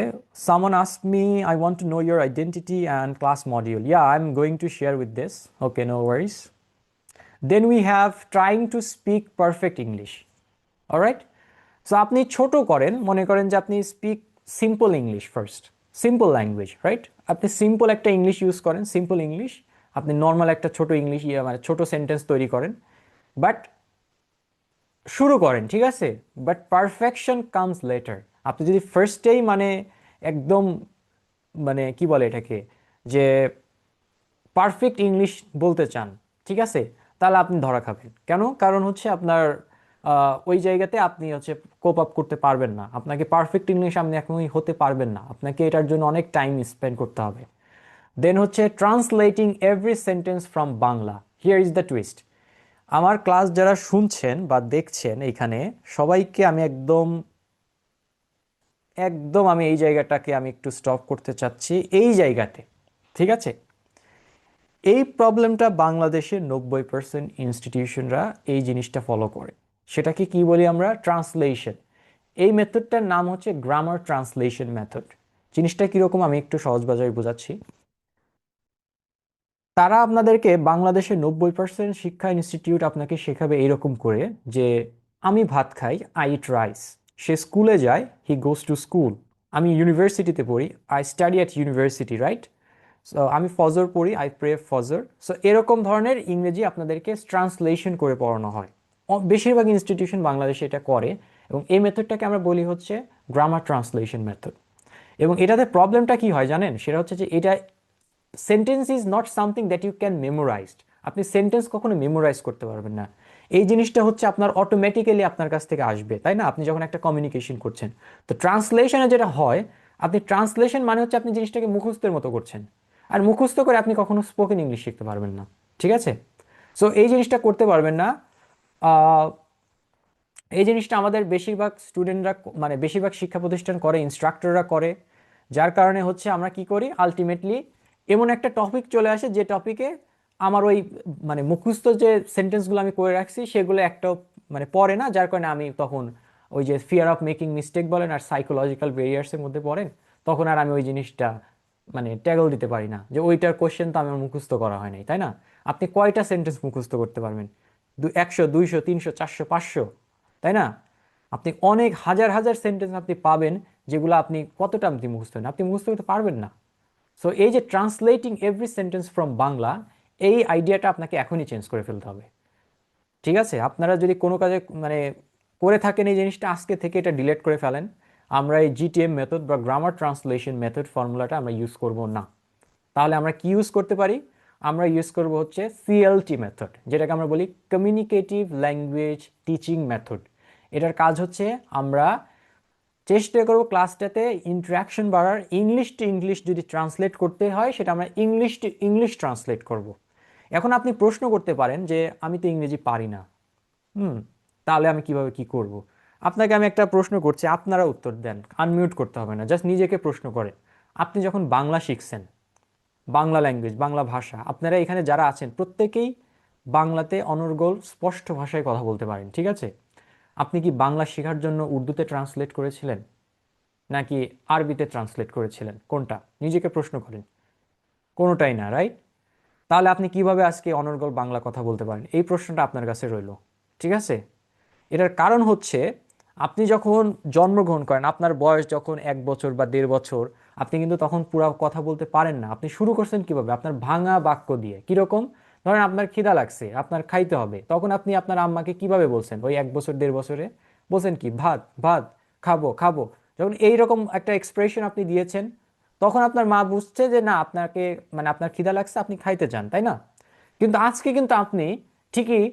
someone asked me, I want to know your identity and class module. Yeah, I'm going to share with this. Okay, no worries. Then we have trying to speak perfect English. Alright, so আপনি ছোট করেন, মনে করেন যে আপনি speak simple English first, simple language, right? আপনি simple একটা English use করেন, সিম্পল ইংলিশ, আপনি নর্মাল একটা ছোট ইংলিশ মানে ছোট সেন্টেন্স তৈরি করেন, বাট শুরু করেন, ঠিক আছে? But perfection comes letter. আপনি যদি ফার্স্টেই মানে একদম মানে কি বলে এটাকে, যে পারফেক্ট ইংলিশ বলতে চান, ঠিক আছে, তাহলে আপনি ধরা খাবেন। কেন? কারণ হচ্ছে আপনার ওই জায়গাতে আপনি হচ্ছে কোপ আপ করতে পারবেন না, আপনাকে পারফেক্ট ইংলিশ আপনি এখনই হতে পারবেন না, আপনাকে এটার জন্য অনেক টাইম স্পেন্ড করতে হবে। দেন হচ্ছে translating every sentence from Bangla. Here is the twist. আমার ক্লাস যারা শুনছেন বা দেখছেন এখানে সবাইকে আমি একদম একদম আমি এই জায়গাটাকে আমি একটু স্টপ করতে চাচ্ছি, এই জায়গাতে, ঠিক আছে? এই প্রবলেমটা বাংলাদেশের 90% ইনস্টিটিউশনরা এই জিনিসটা ফলো করে। সেটাকে কি বলি আমরা? ট্রান্সলেশন। এই মেথডটার নাম হচ্ছে গ্রামার ট্রান্সলেশন মেথড। জিনিসটা কীরকম আমি একটু সহজ ভাষায় বোঝাচ্ছি। তারা আপনাদেরকে বাংলাদেশের 90% শিক্ষা ইনস্টিটিউট আপনাকে শেখাবে এইরকম করে যে আমি ভাত খাই, আই ইট রাইস। সে স্কুলে যায়, হি গোজ টু স্কুল। আমি ইউনিভার্সিটিতে পড়ি, I study at university, right? So আমি ফজর পড়ি, আই প্রে ফজর। সো এরকম ধরনের ইংরেজি আপনাদেরকে ট্রান্সলেশন করে পড়ানো হয়। বেশিরভাগ ইনস্টিটিউশন বাংলাদেশে এটা করে, এবং এই মেথডটাকে আমরা বলি হচ্ছে গ্রামার ট্রান্সলেশন মেথড। এবং এটাতে প্রবলেমটা কি হয় জানেন? সেটা হচ্ছে যে এটা sentence is not something that you can memorized. আপনি সেন্টেন্স কখনো মেমোরাইজ করতে পারবেন না। এই জিনিসটা হচ্ছে আপনার অটোমেটিক্যালি আপনার কাছ থেকে আসবে, তাই না? আপনি যখন একটা কমিউনিকেশন করছেন, তো ট্রান্সলেশনে যেটা হয়, আপনি ট্রান্সলেশন মানে হচ্ছে আপনি জিনিসটাকে মুখস্থের মতো করছেন, আর মুখস্থ করে আপনি কখনো স্পোকেন ইংলিশ শিখতে পারবেন না, ঠিক আছে? সো এই জিনিসটা করতে পারবেন না। এই জিনিসটা আমাদের বেশিরভাগ স্টুডেন্টরা মানে বেশিরভাগ শিক্ষা প্রতিষ্ঠান করে, ইনস্ট্রাক্টররা করে, যার কারণে হচ্ছে আমরা কি করি, আলটিমেটলি এমন একটা টপিক চলে আসে যে টপিকে আমার ওই মানে মুখস্থ যে সেন্টেন্সগুলো আমি করে রাখছি সেগুলো একটাও মানে পড়ে না, যার কারণে আমি তখন ওই যে ফিয়ার অফ মেকিং মিস্টেক বলেন আর সাইকোলজিক্যাল ব্যারিয়ার্সের মধ্যে পড়েন, তখন আর আমি ওই জিনিসটা মানে ট্যাগল দিতে পারি না যে ওইটার কোশ্চেন তো আমার মুখস্থ করা হয় নাই, তাই না? আপনি কয়টা সেন্টেন্স মুখস্থ করতে পারবেন? 100, 200, 300, 400, 500, তাই না? আপনি অনেক হাজার হাজার সেন্টেন্স আপনি পাবেন যেগুলো আপনি কতটা আপনি মুখস্থ করেন, আপনি মুখস্থ করতে পারবেন না। সো এই যে translating every sentence from Bangla, এই আইডিয়াটা আপনাকে এখনই চেঞ্জ করে ফেলতে হবে, ঠিক আছে? আপনারা যদি কোনো কাজে মানে করে থাকেন এই জিনিসটা, আজকে থেকে এটা ডিলিট করে ফেলেন। আমরা এই জিটিএম মেথড বা গ্রামার ট্রান্সলেশন মেথড ফর্মুলাটা আমরা ইউজ করব না। তাহলে আমরা কি ইউজ করতে পারি? আমরা ইউজ করব হচ্ছে সিএলটি মেথড, যেটাকে আমরা বলি কমিউনিকেটিভ ল্যাঙ্গুয়েজ টিচিং মেথড। এটার কাজ হচ্ছে আমরা চেষ্টা করব ক্লাসটাতে ইন্টারাকশন বাড়ার, ইংলিশ টু ইংলিশ যদি ট্রান্সলেট করতে হয় সেটা আমরা ইংলিশ টু ইংলিশ ট্রান্সলেট করব। এখন আপনি প্রশ্ন করতে পারেন যে আমি তো ইংরেজি পারি না, তাহলে আমি কিভাবে কি করব? আপনাকে আমি একটা প্রশ্ন করছি, আপনারা উত্তর দেন, আনমিউট করতে হবে না, জাস্ট নিজেকে প্রশ্ন করেন। আপনি যখন বাংলা শিখছেন, বাংলা ল্যাঙ্গুয়েজ, বাংলা ভাষা, আপনারা এখানে যারা আছেন প্রত্যেকেই বাংলাতে অনর্গল স্পষ্ট ভাষায় কথা বলতে পারেন, ঠিক আছে? আপনি কি বাংলা শেখার জন্য উর্দুতে ট্রান্সলেট করেছিলেন নাকি আরবিতে ট্রান্সলেট করেছিলেন? কোনটা? নিজেকে প্রশ্ন করেন। কোনোটাই না, রাইট? তাহলে আপনি কিভাবে আজকে অনর্গল বাংলা কথা বলতে পারেন? এই প্রশ্নটা আপনার কাছে রইল, ঠিক আছে? এটার কারণ হচ্ছে আপনি যখন জন্মগ্রহণ করেন, আপনার বয়স যখন 1 বছর বা 1.5 বছর, আপনি কিন্তু তখন পুরো কথা বলতে পারেন না। আপনি শুরু করছেন কিভাবে? আপনার ভাঙা বাক্য দিয়ে। কিরকম? ধরেন আপনার খিদা লাগছে, আপনার খাইতে হবে, তখন আপনি আপনার আম্মাকে কিভাবে বলছেন? ওই 1 বছর 1.5 বছরে বলছেন কি? ভাত ভাত, খাবো খাবো। যখন এইরকম একটা এক্সপ্রেশন আপনি দিয়েছেন, তখন আপনার মা বুঝছে যে না, আপনাকে মানে আপনার খিদা লাগছে, আপনি খাইতে চান, তাই না? কিন্তু আজকে কিন্তু আপনি ঠিকই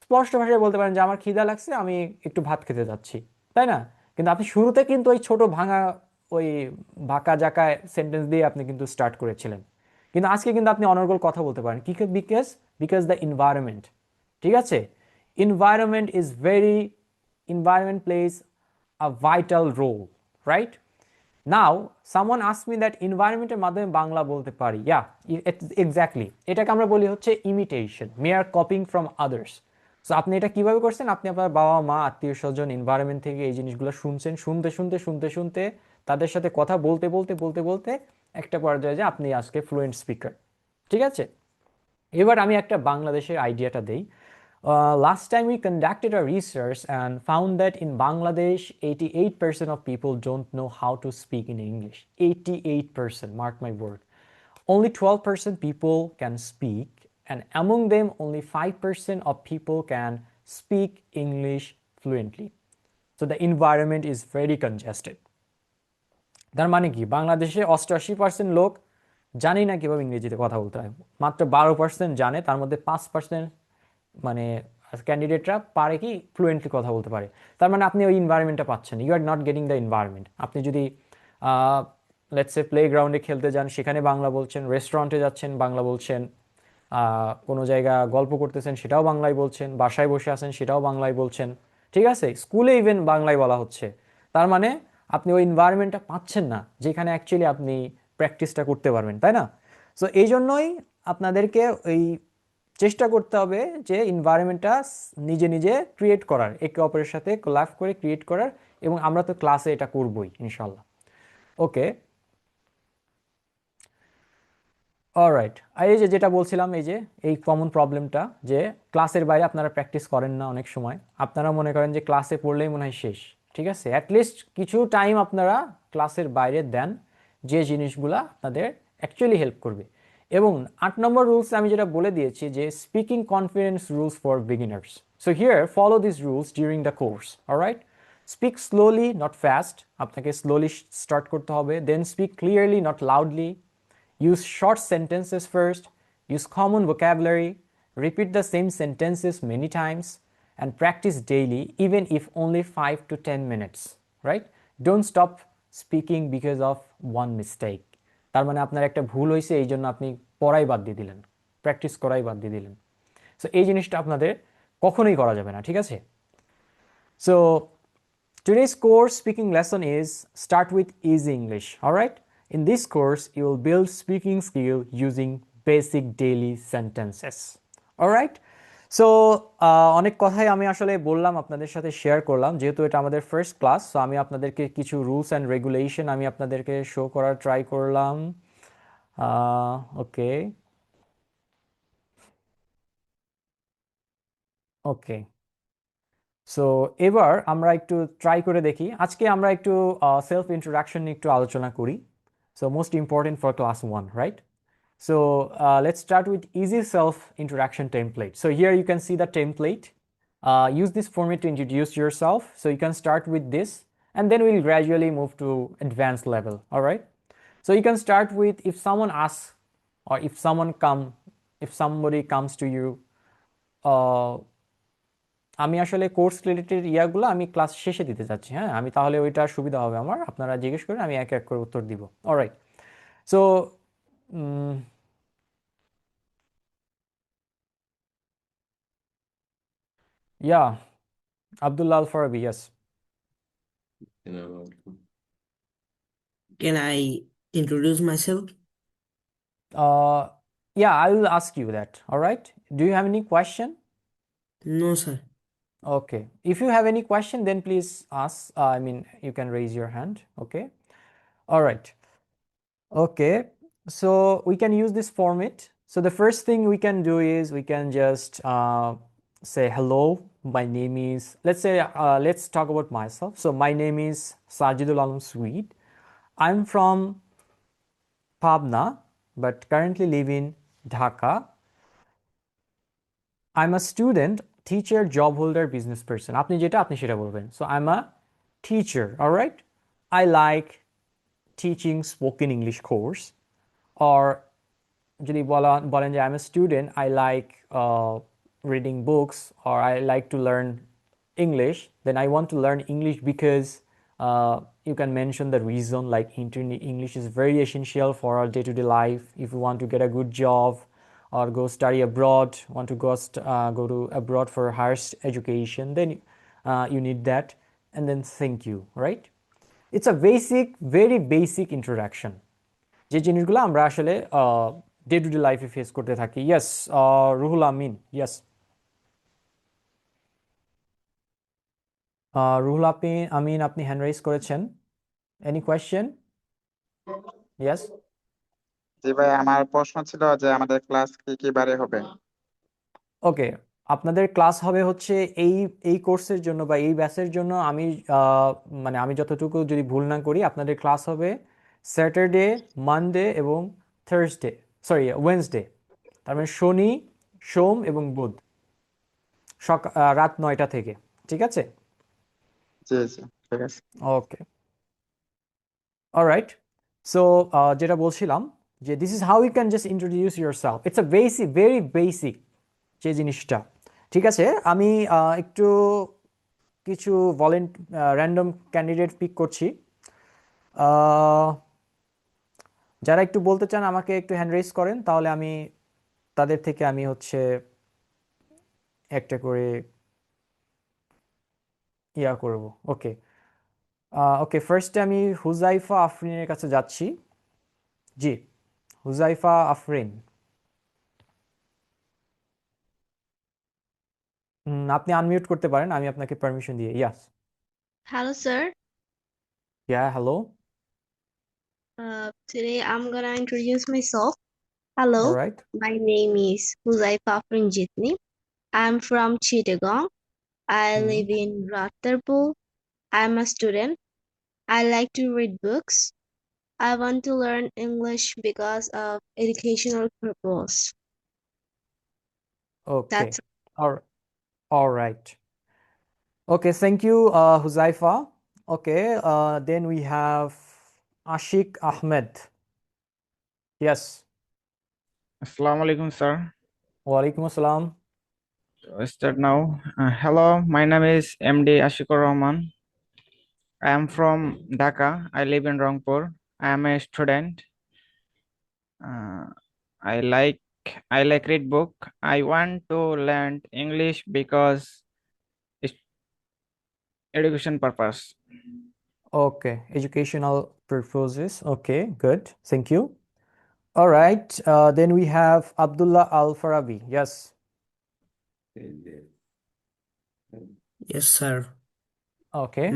স্পষ্ট ভাষায় বলতে পারেন যে আমার খিদা লাগছে, আমি একটু ভাত খেতে যাচ্ছি, তাই না? কিন্তু আপনি শুরুতে কিন্তু ওই ছোট ভাঙা ওই ভাকা জাকা সেন্টেন্স দিয়ে আপনি কিন্তু স্টার্ট করেছিলেন। কিন্তু আজকে কিন্তু আপনি অনর্গল কথা বলতে পারেন কি? বিকজ বিকজ দ্য এনভায়রনমেন্ট, ঠিক আছে? environment plays a vital role, right? Now someone asked me that environmenটের মাধ্যমে বাংলা বলতে পারি, এক্স্যাক্টলি এটাকে আমরা বলি হচ্ছে imitation, mere copying from others. So আপনি এটা কিভাবে করছেন, আপনি আপনার বাবা মা আত্মীয় স্বজন এনভায়রনমেন্ট থেকে এই জিনিসগুলো শুনছেন, শুনতে তাদের সাথে কথা বলতে একটা পর্যায়ে যে আপনি আজকে ফ্লুয়েন্ট স্পিকার। ঠিক আছে, এবার আমি একটা বাংলাদেশের আইডিয়াটা দেই। Last time we conducted a research and found that in Bangladesh, 88% of people don't know how to speak in English. 88%, mark my word. Only 12% people can speak, and among them, only 5% of people can speak English fluently. So the environment is very congested. তার মানে কি, বাংলাদেশে 88% লোক জানি না কিভাবে ইংরেজিতে কথা বলতে হয়, মাত্র 12% জানে, তার মধ্যে 5% মানে ক্যান্ডিডেটরা পারে কি ফ্লুয়েন্টলি কথা বলতে পারে। তার মানে আপনি ওই এনভায়রনমেন্টটা পাচ্ছেন, you are not getting the environment. আপনি যদি লেটস সে প্লেগ্রাউন্ডে খেলতে যান, সেখানে বাংলা বলছেন, রেস্টুরেন্টে যাচ্ছেন বাংলা বলছেন, কোনো জায়গা গল্প করতেছেন সেটাও বাংলায় বলছেন, বাসায় বসে আছেন সেটাও বাংলায় বলছেন, ঠিক আছে, স্কুলে ইভেন বাংলায় বলা হচ্ছে। তার মানে আপনি ওই এনভায়রনমেন্টটা পাচ্ছেন না যেখানে অ্যাকচুয়ালি আপনি প্র্যাকটিসটা করতে পারবেন, তাই না? সো এই জন্যই আপনাদেরকে ওই চেষ্টা করতে হবে যে এনভায়রনমেন্টটা নিজে নিজে ক্রিয়েট করার, একে অপরের সাথে কোলাব করে ক্রিয়েট করার, এবং আমরা তো ক্লাসে এটা করবই ইনশাল্লাহ। ওকে, অলরাইট। এই যে যেটা বলছিলাম, এই যে এই কমন প্রবলেমটা, যে ক্লাসের বাইরে আপনারা প্র্যাকটিস করেন না, অনেক সময় আপনারা মনে করেন যে ক্লাসে পড়লেই মনে হয় শেষ। ঠিক আছে, অ্যাটলিস্ট কিছু টাইম আপনারা ক্লাসের বাইরে দেন, যে জিনিসগুলো আপনাদের অ্যাকচুয়ালি হেল্প করবে। এবং 8 নম্বর রুলস আমি যেটা বলে দিয়েছি, যে speaking confidence rules for beginners. So here follow this rules during the course, alright? Speak slowly, not fast, আপনাকে স্লোলি স্টার্ট করতে হবে। Then speak clearly, not loudly. Use short sentences first, use common vocabulary, repeat the same sentences many times, and practice daily, even if only 5 to 10 minutes, right? Don't stop speaking because of one mistake. তার মানে আপনার একটা ভুল হয়েছে, এই জন্য আপনি পড়াই বাদ দিয়ে দিলেন, প্র্যাকটিস করাই বাদ দিয়ে দিলেন। সো এই জিনিসটা আপনাদের কখনোই করা যাবে না, ঠিক আছে? So today's course speaking lesson is start with easy English, all right? In this course, you will build speaking skill using basic daily sentences. All right? So, অনেক কথাই আমি আসলে বললাম, আপনাদের সাথে শেয়ার করলাম, যেহেতু এটা আমাদের ফার্স্ট ক্লাস। সো আমি আপনাদেরকে কিছু রুলস অ্যান্ড রেগুলেশন আমি আপনাদেরকে শো করার ট্রাই করলাম। ওকে ওকে সো এবার আমরা একটু ট্রাই করে দেখি। আজকে আমরা একটু সেলফ ইন্ট্রোডাকশন নিয়ে একটু আলোচনা করি। So most important for class 1, right? So let's start with easy self-introduction template. So here you can see the template. Use this format to introduce yourself. So you can start with this, and then we'll gradually move to advanced level, all right? So you can start with, if someone asks, or if somebody comes to you, আমি আসলে course related ইয়াগুলো আমি class শেষে দিতে চাচ্ছি, হ্যাঁ, আমি তাহলে ওইটা সুবিধা হবে আমার, আপনারা জিজ্ঞেস করেন, আমি এক এক করে উত্তর দিব, alright? So yeah, Abdullah Al Farabi, yes. Can I introduce myself? Yeah, I will ask you that, all right? Do you have any question? No, sir. Okay, if you have any question, then please ask. I mean, you can raise your hand. Okay, all right. Okay, so we can use this format. So the first thing we can do is we can just say hello, my name is, let's talk about myself. So my name is Sajidul Alam Sweet. I'm from Pabna, but currently live in Dhaka. I'm a student, teacher, job holder, business person. আপনি যেটা আপনি সেটা বলবেন। So I'm a teacher, all right? I like teaching spoken English course. Or যদি বলেন যে I'm a student, I like reading books, or I like to learn English, then I want to learn English because you can mention the reason, like English is very essential for our day-to-day life if you want to get a good job, or go study abroad, want to go to abroad for higher education, then you need that, and then thank you, right? It's a basic, very basic introduction, যে জিনিসগুলো আমরা আসলে day to day লাইফে face করতে থাকি। Yes, Ruhul Amin, yes. Ruhul Amin, আপনি hand rise করেছেন। Any question? Yes. জি ভাই, আমার প্রশ্ন ছিল যে আমাদের ক্লাস কি কি বারে হবে? ওকে, আপনাদের ক্লাস হবে হচ্ছে এই এই কোর্সের জন্য বা এই ব্যাচের জন্য আমি মানে আমি যতটুকু যদি ভুল না করি, আপনাদের ক্লাস হবে স্যাটারডে, মানডে এবং থার্সডে, সরি ওয়েডনেসডে। তার মানে শনি, সোম এবং বুধ, রাত 9টা থেকে। ঠিক আছে? জি জি, ঠিক আছে। ওকে, অলরাইট। সো যেটা বলছিলাম যে this is how you can just introduce yourself. It's a basic, very basic যে জিনিসটা। ঠিক আছে, আমি একটু কিছু র্যান্ডম ক্যান্ডিডেট পিক করছি। যারা একটু বলতে চান আমাকে একটু হ্যান্ড রেজ করেন, তাহলে আমি তাদের থেকে আমি হচ্ছে একটা করে ইয়া করব। ওকে, ওকে, ফার্স্টে আমি হুজাইফা আফরিনের কাছে যাচ্ছি। জি, হুজাইফা আফরিন, আপনি আনমিউট করতে পারেন, আমি আপনাকে পারমিশন দিয়ে। ইয়াস। Hello, sir. Yeah, hello. Today I'm gonna introduce myself. Hello, alright. my name is Huzaifa Jitni. I'm from Chittagong. I live in Rattarpur. I'm a student. I like to read books. I want to learn English because of educational purpose. Okay, That's alright. Okay, thank you, Huzaifa. Okay, then we have Ashik Ahmed. Yes. Assalamu alaikum, sir. Walaikum assalam. I start now. Hello, my name is MD Ashikur Rahman. I am from Dhaka. I live in Rangpur. I am a student. Uh, I like I like read book. I want to learn English because it's education purpose. Okay, educational purposes. Okay, good. Thank you. All right, then we have Abdullah Al Farabi. Yes. Yes, sir. Okay.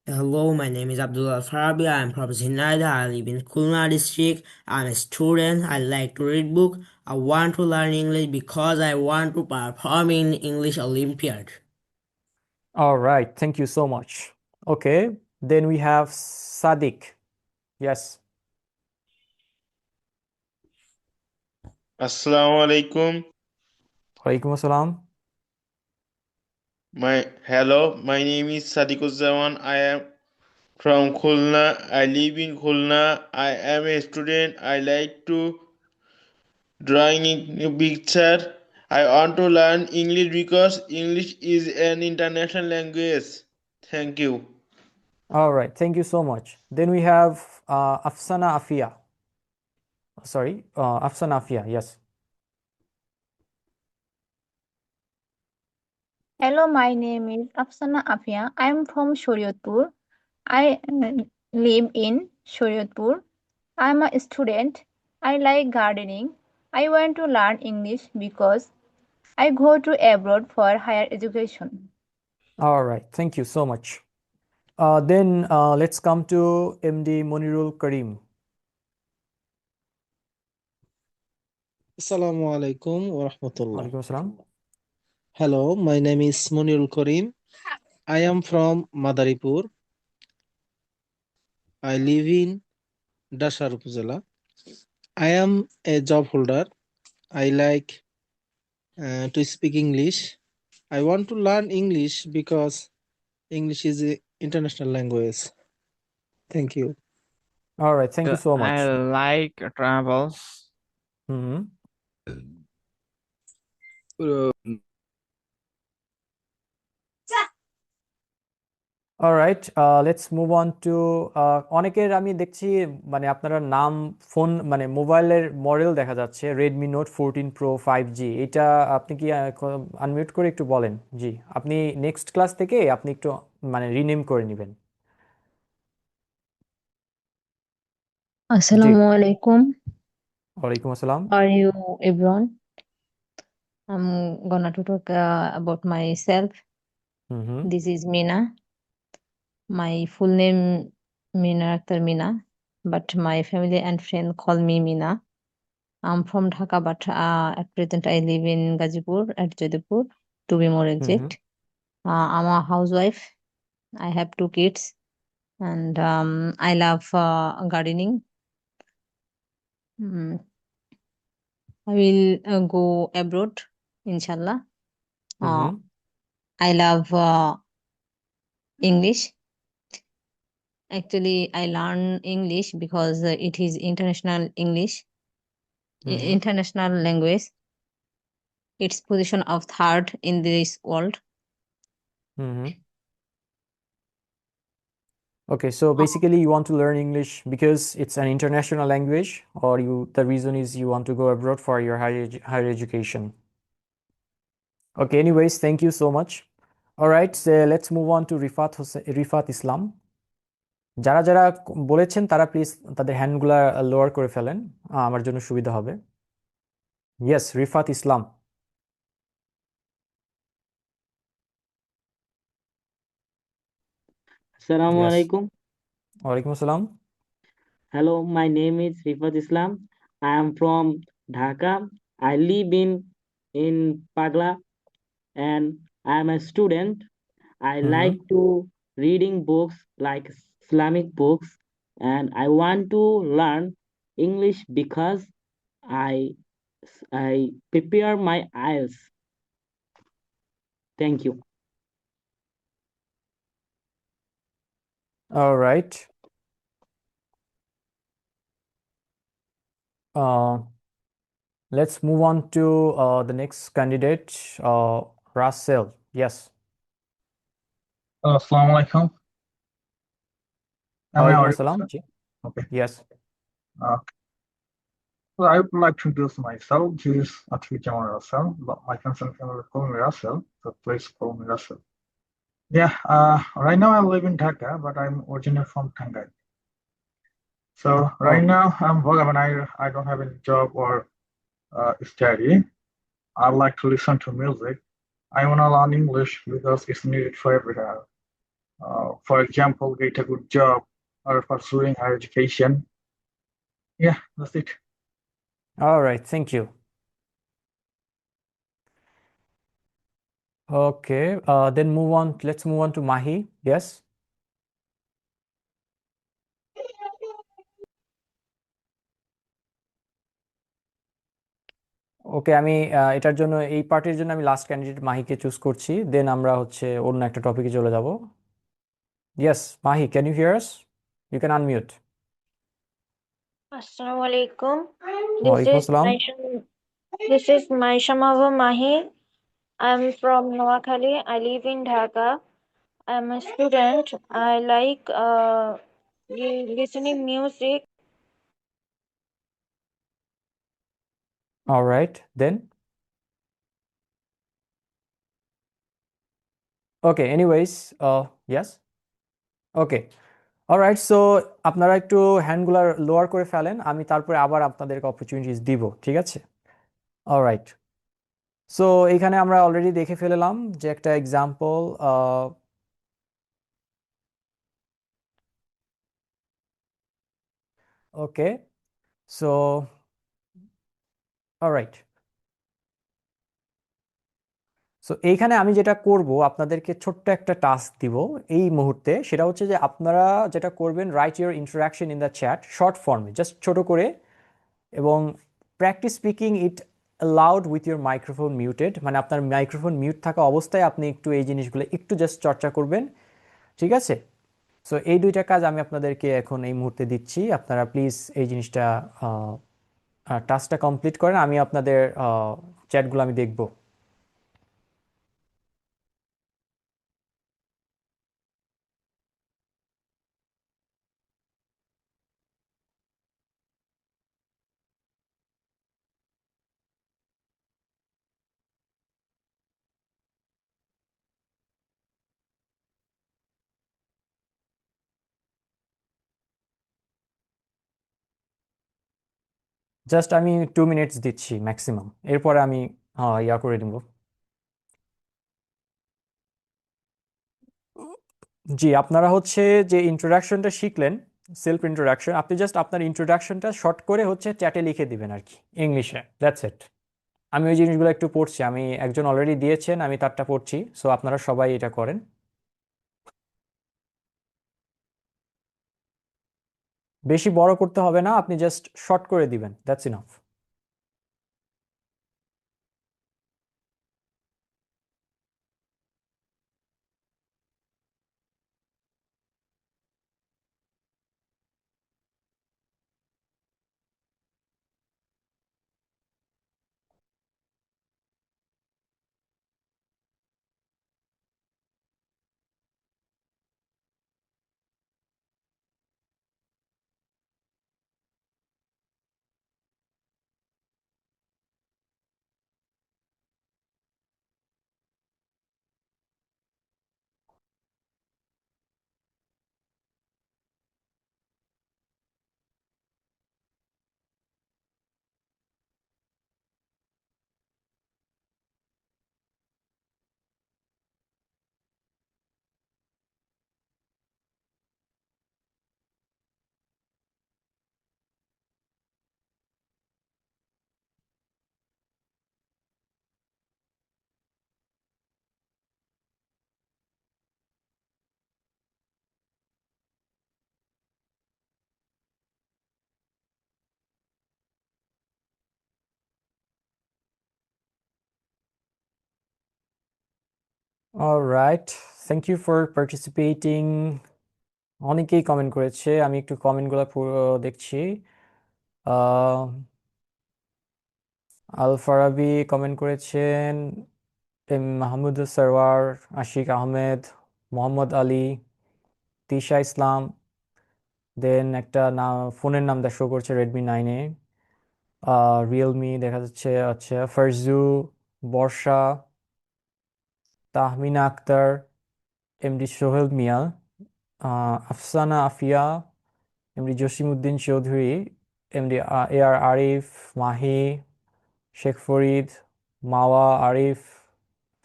Hello, my name is Abdullah Farabi. I'm from Zinaida. I live in Khulna district. I'm a student. I like to read book. I want to learn English because I want to perform in English Olympiad. All right, thank you so much. Okay, then we have Sadiq. Yes. Assalamu alaikum. Walaikum assalam. Hello, my name is Sadiquzzaman. I am from Khulna. I live in Khulna. I am a student. I like to drawing a picture. I want to learn English because English is an international language. Thank you. All right, thank you so much. Then we have Afsana Afia. Sorry, Afsana Afia. Yes. Hello, my name is Afsana Afia. I am from Shariatpur. I live in Shariatpur. I am a student. I like gardening. I want to learn English because I go to abroad for higher education. All right, thank you so much. Then let's come to MD Monirul Karim. Assalamu alaikum wa rahmatullah. Walaikum assalam. Hello, my name is Munirul Karim. I am from Madaripur. I live in Dashar Upazila. I am a job holder. I like to speak English. I want to learn English because English is an international language. Thank you. All right, thank you so much. I like travels. Alright, let's move on to অনেকের আমি দেখছি মানে আপনারা নাম phone মানে মোবাইলের model দেখা যাচ্ছে রেডমি নোট 14 প্রো 5G। এটা আপনি কি আনমিউট করে একটু বলেন? জি, আপনি নেক্সট ক্লাস থেকে আপনি একটু মানে রিনেম করে নেবেন। জি, Assalamu alaikum. ওয়ালাইকুম আসসালাম। Are you everyone? I'm gonna to talk about myself. Hmm. This is Mina. My full name Mina Akhtar Mina, but my family and friends call me Mina. I'm from Dhaka, but at present I live in Gazipur at Jodhpur, to be more hmm exact. I'm a housewife. I have 2 kids, and I love gardening. Mm, I will go abroad, inshallah. Hmm I love English. Actually, I learn English because it is international English, hmm international language. Its position of third in this world. Hmm Okay, so basically you want to learn English because it's an international language, or the reason is you want to go abroad for your higher education. Okay, anyways, thank you so much. All right, so let's move on to Rifat Islam. যারা যারা বলেছেন তারা please তাদের হ্যান্ডগুলা lower করে ফেলেন, আমার জন্য সুবিধা হবে। ইয়েস, রিফাত ইসলাম। Assalamu yes, alaikum. ওয়ালাইকুম আসসালাম। Hello, my name is Rifat Islam. I am from Dhaka. I live in Pagla, and I am a student. I hmm like to reading books like Islamic books, and I want to learn English because I prepare my IELTS. Thank you. All right. Let's move on to the next candidate, Russell. Yes. Assalamu alaikum. Am I Walaikum audible, assalam. sir? Ji. Okay. Yes. So I would like to introduce myself. This is Atri Jamal Russell, but my concern family call me Russell, so please call me Russell. Yeah, right now I live in Dhaka, but I'm originally from Tangai. So right now I'm working, when I don't have any job or study. I like to listen to music. I want to learn English because it's needed for everywhere. For example, get a good job or pursuing higher education. Yeah, that's it. All right. Thank you. Okay. Then move on. Let's move on to Mahi. Yes. ওকে, আমি এটার জন্য এই পার্টির জন্য আমি last candidate মাহিকে choose করছি, দেন আমরা হচ্ছে অন্য একটা টপিকে চলে যাব। Yes, Mahi, can you hear us? You can unmute. Assalamu alaikum. ওয়ালাইকুম আসসালাম। This is Maisha Mahbub Mahi. I'm from Noakhali. I live in Dhaka. I'm a student. I like listening music. All right, then. Okay, anyways, yes. Okay. Alright, so আপনারা একটু হ্যান্ডগুলা lower করে ফেলেন, আমি তারপরে আবার আপনাদেরকে অপরচুনিটিস দিব, ঠিক আছে? অলরাইট, সো এইখানে আমরা অলরেডি দেখে ফেললাম যে একটা এক্সাম্পল। ওকে, সো অলরাইট, সো এইখানে আমি যেটা করব আপনাদেরকে ছোট্ট একটা টাস্ক দিব এই মুহূর্তে, সেটা হচ্ছে যে আপনারা যেটা করবেন, right your interaction in the chat short ফর্মে, জাস্ট ছোট করে, এবং practice speaking it loud with your microphone muted, মানে আপনার মাইক্রোফোন মিউট থাকা অবস্থায় আপনি একটু এই জিনিসগুলো একটু জাস্ট চর্চা করবেন, ঠিক আছে? সো এই দুইটা কাজ আমি আপনাদেরকে এখন এই মুহূর্তে দিচ্ছি, আপনারা প্লিজ এই জিনিসটা টাস্কটা কমপ্লিট করেন, আমি আপনাদের চ্যাটগুলো আমি দেখব। জাস্ট আমি 2 মিনিটস দিচ্ছি ম্যাক্সিমাম, এরপরে আমি ইয়া করে দিব। জি, আপনারা হচ্ছে যে ইন্ট্রোডাকশনটা শিখলেন, সেলফ ইন্ট্রোডাকশন, আপনি জাস্ট আপনার ইন্ট্রোডাকশনটা শর্ট করে হচ্ছে চ্যাটে লিখে দিবেন আর কি, ইংলিশে। That's it. আমি ওই জিনিসগুলো একটু পড়ছি, আমি একজন অলরেডি দিয়েছেন, আমি তারটা পড়ছি, সো আপনারা সবাই এটা করেন। বেশি বড় করতে হবে না, আপনি জাস্ট শর্ট করে দিবেন, that's enough. Alright, thank you for participating. অনেকেই কমেন্ট করেছে, আমি একটু কমেন্টগুলো পুরো দেখছি। আল ফারাবি কমেন্ট করেছেন, মাহমুদ সরওয়ার, আশিক আহমেদ, মোহাম্মদ আলী, তিশা ইসলাম, দেন একটা নাম, ফোনের নাম শো করছে রেডমি 9A, রিয়েলমি দেখা যাচ্ছে, আচ্ছা, Farju, Barsha, Tahmina Akter, MD Sohel Mia, Afsana Afia, MD Jasimuddin Chowdhury, MD AR Arif, Mahi, Sheikh Farid, Mawa Arif,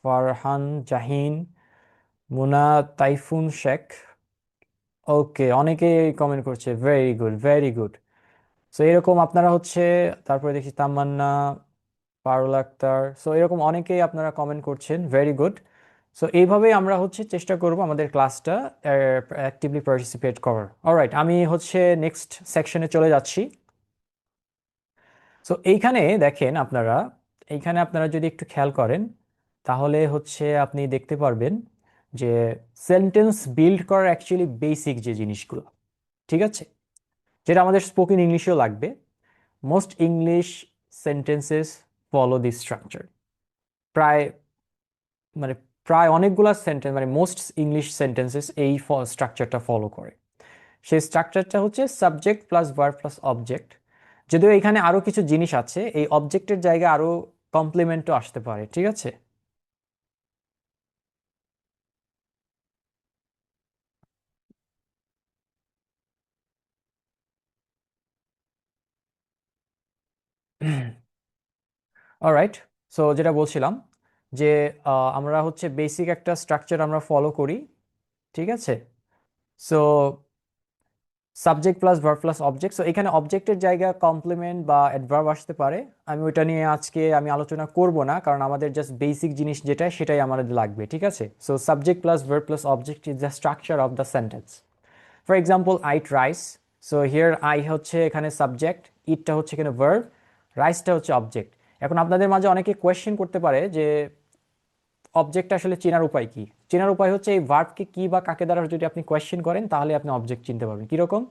Farhan Jahin, Muna Taifun Sheikh. Okay, অনেকেই কমেন্ট করছে, very good, very good. So এরকম আপনারা হচ্ছে, তারপরে দেখি তামান্না, পারুল আক্তার, সো এরকম অনেকেই আপনারা কমেন্ট করছেন, ভেরি গুড। সো এইভাবেই আমরা হচ্ছে চেষ্টা করব আমাদের ক্লাসটা অ্যাক্টিভলি পার্টিসিপেট করার। অলরাইট, আমি হচ্ছে নেক্সট সেকশনে চলে যাচ্ছি। সো এইখানে দেখেন আপনারা, এইখানে আপনারা যদি একটু খেয়াল করেন তাহলে হচ্ছে আপনি দেখতে পারবেন যে সেন্টেন্স বিল্ড করার অ্যাকচুয়ালি বেসিক যে জিনিসগুলো, ঠিক আছে, যেটা আমাদের স্পোকেন ইংলিশেও লাগবে। Most English sentences follow this structure. প্রায় মানে প্রায় অনেকগুলো সেন্টেন্স, মানে মোস্ট ইংলিশ সেন্টেন্সেস এই স্ট্রাকচারটা ফলো করে। সেই স্ট্রাকচারটা হচ্ছে subject plus verb plus object. যদিও এখানে আরো কিছু জিনিস আছে, এই অবজেক্টের জায়গায় আরো কমপ্লিমেন্টও আসতে পারে, ঠিক আছে। অলরাইট, সো যেটা বলছিলাম যে আমরা হচ্ছে বেসিক একটা স্ট্রাকচার আমরা ফলো করি, ঠিক আছে। So subject plus verb plus object, so এখানে অবজেক্টের জায়গায় কমপ্লিমেন্ট বা অ্যাডভার্ব আসতে পারে। আমি ওইটা নিয়ে আজকে আমি আলোচনা করব না, কারণ আমাদের জাস্ট বেসিক জিনিস যেটা সেটাই আমাদের লাগবে, ঠিক আছে। So subject plus verb plus object is the structure of the sentence. For example, I eat rice, so here I হচ্ছে এখানে সাবজেক্ট, ইটটা হচ্ছে এখানে ভার্ব, রাইসটা হচ্ছে অবজেক্ট। এখন আপনাদের মাঝে অনেকে কোয়েশ্চেন করতে পারে যে অবজেক্ট আসলে চেনার উপায় কি। চেনার উপায় হচ্ছে এই ভার্বকে কি বা কাকে দ্বারা যদি আপনি কোয়েশ্চেন করেন তাহলে আপনি অবজেক্ট চিনতে পারবেন। কীরকম?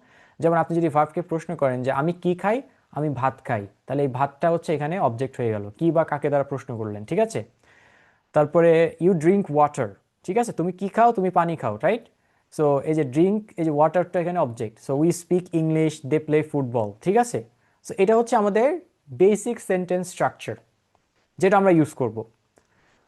যেমন আপনি যদি ভার্বকে প্রশ্ন করেন যে আমি কি খাই, আমি ভাত খাই, তাহলে এই ভাতটা হচ্ছে এখানে অবজেক্ট হয়ে গেল, কি বা কাকে দ্বারা প্রশ্ন করলেন, ঠিক আছে। তারপরে ইউ ড্রিঙ্ক ওয়াটার, ঠিক আছে, তুমি কি খাও, তুমি পানি খাও, রাইট। সো এই যে ড্রিঙ্ক, এই যে ওয়াটারটা এখানে object. So we speak English, they play football, ঠিক আছে। সো এটা হচ্ছে আমাদের বেসিক সেন্টেন্স স্ট্রাকচার যেটা আমরা ইউজ করব।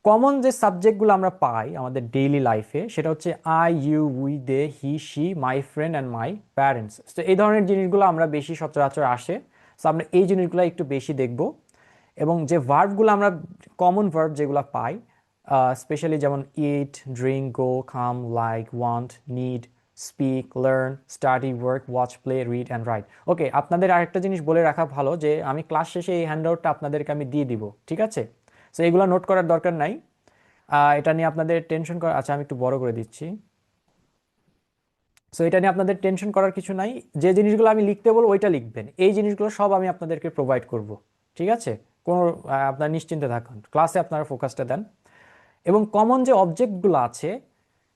কমন যে সাবজেক্টগুলো আমরা পাই আমাদের ডেইলি লাইফে সেটা হচ্ছে I, you, we, they, he, she, my friend and my parents. তো এই ধরনের জিনিসগুলো আমরা বেশি সচরাচর আসে। সো আমরা এই জিনিসগুলো একটু বেশি দেখব এবং যে ভার্বগুলো আমরা কমন ভার্ব যেগুলো পাই স্পেশালি যেমন eat, drink, go, come, like, want, need, speak, learn, study, work, watch, play, read and write. Okay, আপনাদের আরেকটা জিনিস বলে রাখা ভালো যে আমি ক্লাস শেষে এই হ্যান্ডআউটটা আপনাদেরকে আমি দিয়ে দিব, ঠিক আছে? সো এগুলো নোট করার দরকার নাই, এটা নিয়ে আপনাদের টেনশন করা, আচ্ছা আমি একটু বড় করে দিচ্ছি। সো এটা নিয়ে আপনাদের টেনশন করার কিছু নাই, যে জিনিসগুলো আমি লিখতে বলবো ওইটা লিখবেন, এই জিনিসগুলো সব আমি আপনাদেরকে প্রোভাইড করব, ঠিক আছে? কোনো আপনারা নিশ্চিন্তে থাকুন, ক্লাসে আপনারা ফোকাসটা দেন। এবং কমন যে অবজেক্টগুলো আছে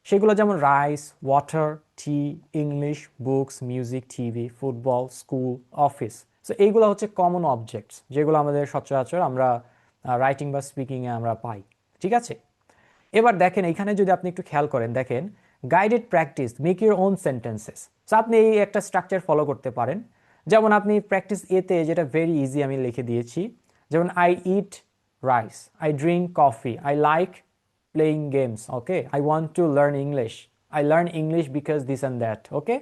সেগুলো যেমন rice, water, tea, English, books, music, TV, football, school, office. So এইগুলো হচ্ছে কমন অবজেক্টস যেগুলো আমাদের সচরাচর আমরা রাইটিং বা স্পিকিংয়ে আমরা পাই, ঠিক আছে? এবার দেখেন এখানে যদি আপনি একটু খেয়াল করেন, দেখেন guided practice, make your own sentences. So আপনি এই একটা স্ট্রাকচার ফলো করতে পারেন। যেমন আপনি প্র্যাকটিস এতে যেটা ভেরি ইজি আমি লিখে দিয়েছি, যেমন I eat rice, I drink coffee, I like playing games, okay, I want to learn English, I learn English because this and that, okay.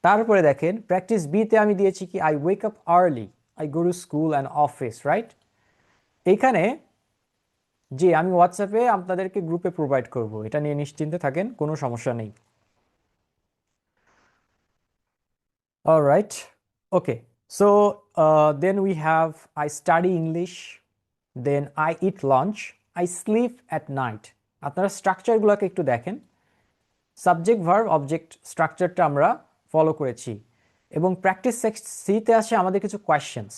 তারপরে দেখেন প্র্যাকটিস বিতে আমি দিয়েছি কি I wake up early, I go to school and office, right? এইখানে জি আমি হোয়াটসঅ্যাপে আপনাদেরকে গ্রুপে প্রোভাইড করব, এটা নিয়ে নিশ্চিন্তে থাকেন, কোনো সমস্যা নেই। Alright, okay. So then we have I study English, then I eat lunch, I sleep at night. আপনারা স্ট্রাকচারগুলোকে একটু দেখেন, সাবজেক্ট ভার্ব অবজেক্ট স্ট্রাকচারটা আমরা ফলো করেছি। এবং প্র্যাকটিস সিতে আসে আমাদের কিছু কোয়েশ্চেন্স,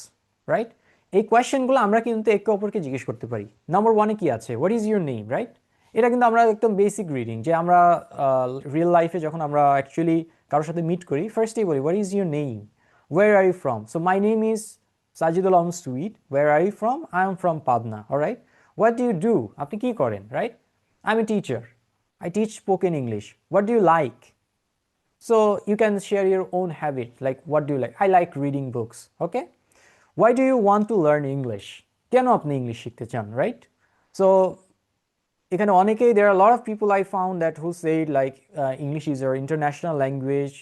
রাইট? এই কোয়েশ্চেনগুলো আমরা কিন্তু একে অপরকে জিজ্ঞেস করতে পারি। নাম্বার ওয়ানে কি আছে, what is your name, right? এটা কিন্তু আমরা একদম বেসিক রিডিং, যে আমরা রিয়েল লাইফে যখন আমরা অ্যাকচুয়ালি কারোর সাথে মিট করি ফার্স্টেই বলি what is your name, where are you from? So my name is Sajidul Alam Sweet, where are you from? I am from Pabna, alright. What do you do, আপনি কি করেন, right? I am a teacher, I teach spoken English. What do you like? So you can share your own habit, like what do you like? I like reading books, okay? Why do you want to learn English? কেন আপনি English শিখতে চান, right? So এখানে অনেকেই, there are a lot of people I found that who said like English is our international language.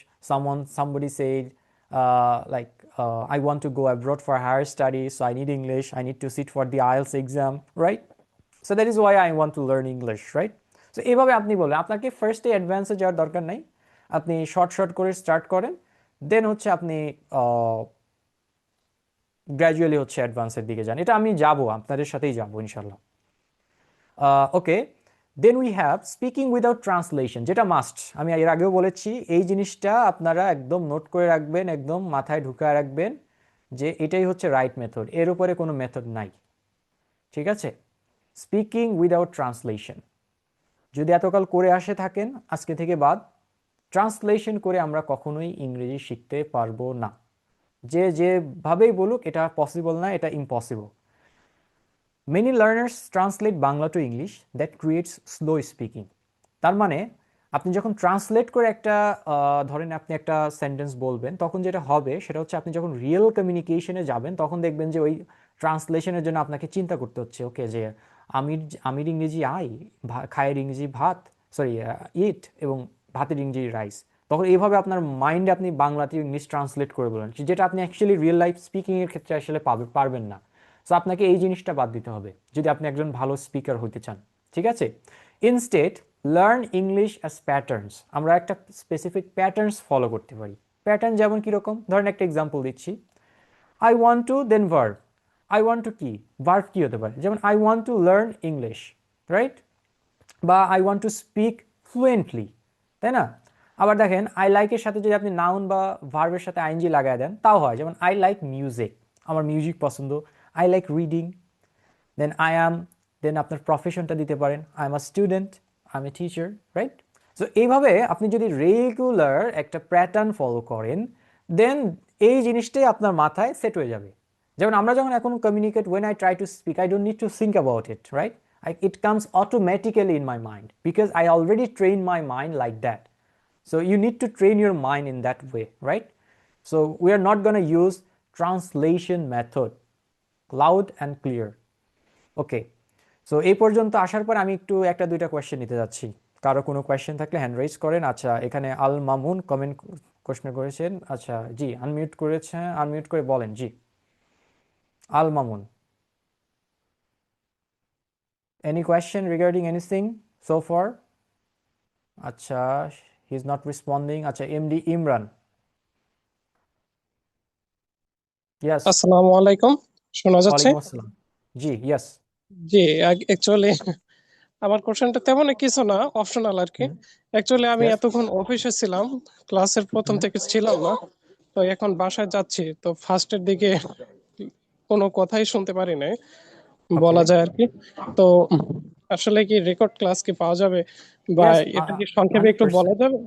Somebody said I want to go abroad for higher studies, so I need English. I need to sit for the IELTS exam, right? So that is why I want to learn English, right? So এইভাবে আপনি বলবেন, আপনাকে ফার্স্টে অ্যাডভান্সে যাওয়ার দরকার নেই, আপনি short করে স্টার্ট করেন, দেন হচ্ছে আপনি গ্র্যাজুয়ালি হচ্ছে অ্যাডভান্সের দিকে যান। এটা আমি যাব, আপনাদের সাথেই যাব ইনশাল্লাহ। Okay, then we have speaking without translation, যেটা মাস্ট, আমি এর আগেও বলেছি, এই জিনিসটা আপনারা একদম নোট করে রাখবেন, একদম মাথায় ঢুকায় রাখবেন যে এটাই হচ্ছে রাইট মেথড, এর উপরে কোনো মেথড নাই, ঠিক আছে? স্পিকিং উইদাউট ট্রান্সলেশন যদি এতকাল করে আসে থাকেন, আজকে থেকে বাদ, ট্রান্সলেশন করে আমরা কখনোই ইংরেজি শিখতে পারবো না। যেভাবেই বলুক এটা পসিবল না, এটা impossible. Many learners translate Bangla to English, that creates slow speaking. তার মানে আপনি যখন ট্রান্সলেট করে একটা ধরেন আপনি একটা সেন্টেন্স বলবেন, তখন যেটা হবে সেটা হচ্ছে আপনি যখন রিয়েল কমিউনিকেশনে যাবেন তখন দেখবেন যে ওই ট্রান্সলেশনের জন্য আপনাকে চিন্তা করতে হচ্ছে, ওকে, যে আমির ইংরেজি আই, খায়ের ইংরেজি ভাত, সরি ইট, এবং ভাতের ইংরেজি রাইস। তখন এইভাবে আপনার মাইন্ডে আপনি বাংলাতে ইংলিশ ট্রান্সলেট করে বলেন, যেটা আপনি অ্যাকচুয়ালি রিয়েল লাইফ স্পিকিংয়ের ক্ষেত্রে আসলে পারবেন না। সো আপনাকে এই জিনিসটা বাদ দিতে হবে যদি আপনি একজন ভালো স্পিকার হতে চান, ঠিক আছে? Instead learn English as patterns, আমরা একটা স্পেসিফিক প্যাটার্নস ফলো করতে পারি। প্যাটার্ন যেমন কীরকম, ধরেন একটা এক্সাম্পল দিচ্ছি, I want to, then verb. I want to কি, ভার্ব কি হতে পারে, যেমন I want to learn English, right? বা I want to speak fluently, তাই না? আবার দেখেন আই লাইকের সাথে যদি আপনি নাউন বা ভার্বের সাথে আইএনজি লাগায় দেন তাও হয়, যেমন আই লাইক মিউজিক, আমার মিউজিক পছন্দ, I like reading, then I am, then আপনার প্রফেশনটা দিতে পারেন, I am a student, I am a teacher, right? So এইভাবে আপনি যদি রেগুলার একটা প্যাটার্ন ফলো করেন, দেন এই জিনিসটাই আপনার মাথায় সেট হয়ে যাবে। যেমন আমরা যখন এখন communicate, when I try to speak, I don't need to think about it, right? It comes automatically in my mind because I already trained my mind like that. So you need to train your mind in that way, right? So we are not going to use translation method, loud and clear. Okay, so এই পর্যন্ত আসার পর আমি একটু একটা দুইটা question নিতে যাচ্ছি। কারো কোনো কোয়েশ্চেন থাকলে হ্যান্ড রাইজ করেন। আচ্ছা, এখানে আল মামুন কমেন্ট প্রশ্ন করেছেন। আচ্ছা জি, আনমিউট করেছে, আনমিউট করে বলেন জি। Al Mamun. Any question regarding anything so far? Acha, he's not responding. Acha, MD Imran. Yes. আসসালামু আলাইকুম, শোনা যাচ্ছে? Walaikum assalam. Ji, yes. জি, অ্যাকচুয়ালি আমার কোশ্চেনটা তেমন কিছু না, অপশনাল আর কি। অ্যাকচুয়ালি আমি Yes. এতক্ষণ অফিসে ছিলাম, ক্লাসের প্রথম থেকে ছিলাম না, তো এখন বাসায় যাচ্ছি, তো ফার্স্টের দিকে কোনো কথাই শুনতে পারি নাই বলা Okay. যায় আর কি। তো আসলে কি রেকর্ড ক্লাস কি পাওয়া যাবে, বা Yes, এটা কি সংক্ষেপে একটু 100%. বলা যাবে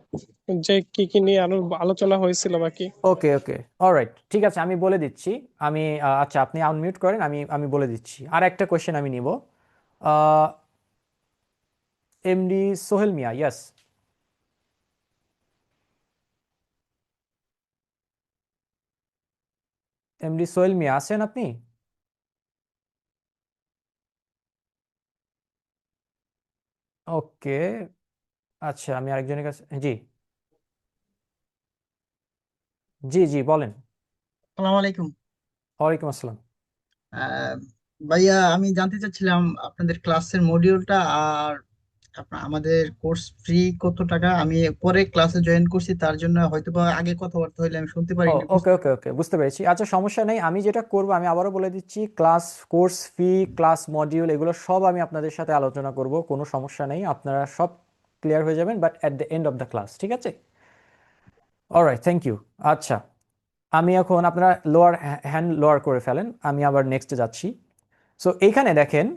যে কি কি নিয়ে আলোচনা হয়েছিল বা কি? ওকে ওকে, অলরাইট, ঠিক আছে, আমি বলে দিচ্ছি। আমি আচ্ছা, আপনি আনমিউট করেন, আমি বলে দিচ্ছি। আর একটা কোশ্চেন আমি নিব। এমডি সোহেল মিয়া, ইয়েস। এমডি সোহেল মিয়া আছেন আপনি? ওকে, আচ্ছা, আমি আরেকজনের কাছে, জি জি জি বলেন। আসসালামু আলাইকুম। ওয়ালাইকুম আসসালাম। ভাইয়া, আমি জানতে চাচ্ছিলাম আপনাদের ক্লাসের মডিউলটা আর আমাদের কোর্স ফ্রি কত টাকা। আমি পরে ক্লাসে জয়েন করছি, তার জন্য হয়তো বা আগে কথাবার্তা হইলে আমি শুনতে ও পারিনি। ওকে ওকে ওকে, বুঝতে পেরেছি। আচ্ছা, সমস্যা নেই, আমি যেটা করব আমি আবারও বলে দিচ্ছি। Class course fee, class module, এগুলো সব আমি আপনাদের সাথে আলোচনা করব, কোনো সমস্যা নেই, আপনারা সব ক্লিয়ার হয়ে যাবেন but at the end of the class, ঠিক আছে? Alright, thank you. আচ্ছা, আমি এখন, আপনারা হ্যান্ড লোয়ার করে ফেলেন, আমি আবার নেক্সটে যাচ্ছি। সো এইখানে দেখেন,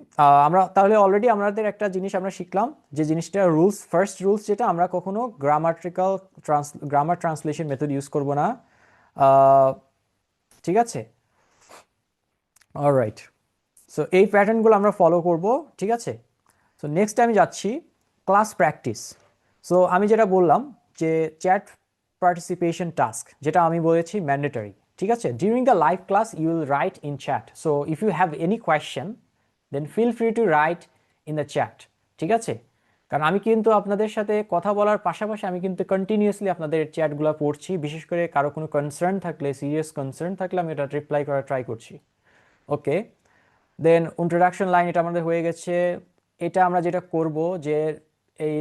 আমরা তাহলে অলরেডি আমাদের একটা জিনিস আমরা শিখলাম, যে জিনিসটা রুলস, ফার্স্ট রুলস যেটা, আমরা কখনো গ্রামার ট্রান্সলেশন মেথড ইউজ করব না, ঠিক আছে? অলরাইট, সো এই প্যাটার্নগুলো আমরা ফলো করব, ঠিক আছে? সো নেক্সট আমি যাচ্ছি ক্লাস প্র্যাকটিস। সো আমি যেটা বললাম যে চ্যাট পার্টিসিপেশন টাস্ক, যেটা আমি বলেছি ম্যান্ডেটরি, ঠিক আছে? During the live class you will write in chat. So if you have any question then feel free to write in the chat, ঠিক আছে? কারণ আমি কিন্তু আপনাদের সাথে কথা বলার পাশাপাশি আমি কিন্তু কন্টিনিউয়াসলি আপনাদের চ্যাটগুলো পড়ছি, বিশেষ করে কারো কোনো কনসার্ন থাকলে, সিরিয়াস কনসার্ন থাকলে আমি এটা রিপ্লাই করার ট্রাই করছি। ওকে, দেন ইন্ট্রোডাকশন লাইন, এটা আমাদের হয়ে গেছে। এটা আমরা যেটা করব যে এই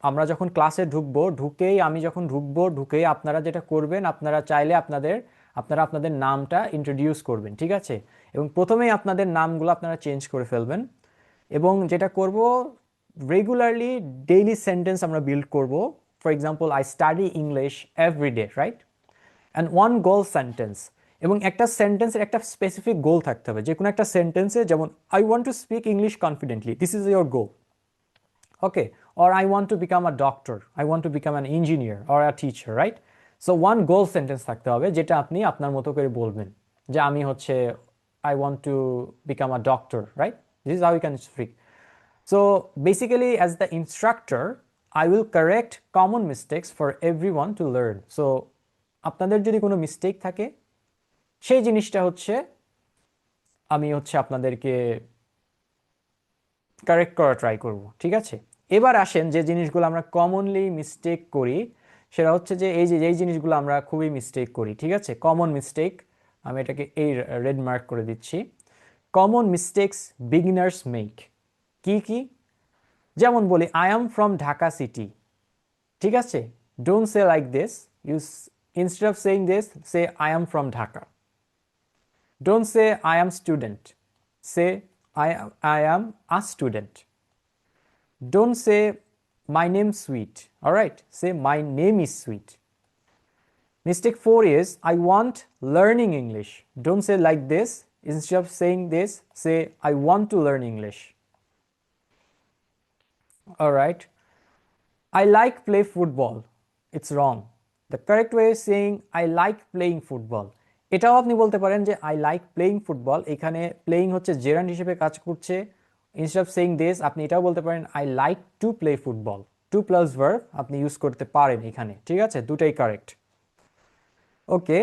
আমরা যখন ক্লাসে আমি যখন ঢুকেই আপনারা যেটা করবেন, আপনারা চাইলে আপনারা আপনাদের নামটা ইন্ট্রোডিউস করবেন, ঠিক আছে? এবং প্রথমেই আপনাদের নামগুলো আপনারা চেঞ্জ করে ফেলবেন। এবং যেটা করব, রেগুলারলি ডেইলি সেন্টেন্স আমরা বিল্ড করব। For example, I study English everyday, right? And one goal sentence, এবং একটা সেন্টেন্সের একটা স্পেসিফিক গোল থাকতে হবে। যে কোনো একটা সেন্টেন্সে, যেমন I want to speak English confidently, this is your goal, okay? Or I want to become a doctor, I want to become an engineer or a teacher, right? So one goal sentence থাকতে হবে, যেটা আপনি আপনার মতো করে বলবেন, যে আমি হচ্ছে I want to become a doctor, right? This is how you can speak. So basically, as the instructor, I will correct common mistakes for everyone to learn. So আপনাদের যদি কোনো মিস্টেক থাকে, সেই জিনিসটা হচ্ছে আমি আপনাদেরকে কারেক্ট করা ট্রাই করব, ঠিক আছে? এবার আসেন, যে জিনিসগুলো আমরা কমনলি মিস্টেক করি, সেটা হচ্ছে যে এই জিনিসগুলো আমরা খুবই মিস্টেক করি, ঠিক আছে? কমন মিস্টেক, আমি এটাকে এই রেড মার্ক করে দিচ্ছি। কমন মিস্টেকস বিগিনার্স মেক, কি কি? যেমন বলি, I am from Dhaka city, ঠিক আছে? Don't say like this, instead of saying this, say I am from Dhaka. Don't say I am student, say I am a student. Don't say my name sweet, all right? Say my name is sweet. Mistake 4 is I want learning English. Don't say like this, instead of saying this, say I want to learn English. All right, I like play football. It's wrong. The correct way is saying I like playing football. এটাও আপনি বলতে পারেন যে I like playing football, এখানে playing হচ্ছে gerund হিসেবে কাজ করছে। Instead of saying this, আপনি এটাও বলতে পারেন I like to play football. To plus verb আপনি ইউজ করতে পারেন এখানে, ঠিক আছে? দুটাই কারেক্ট। ওকে,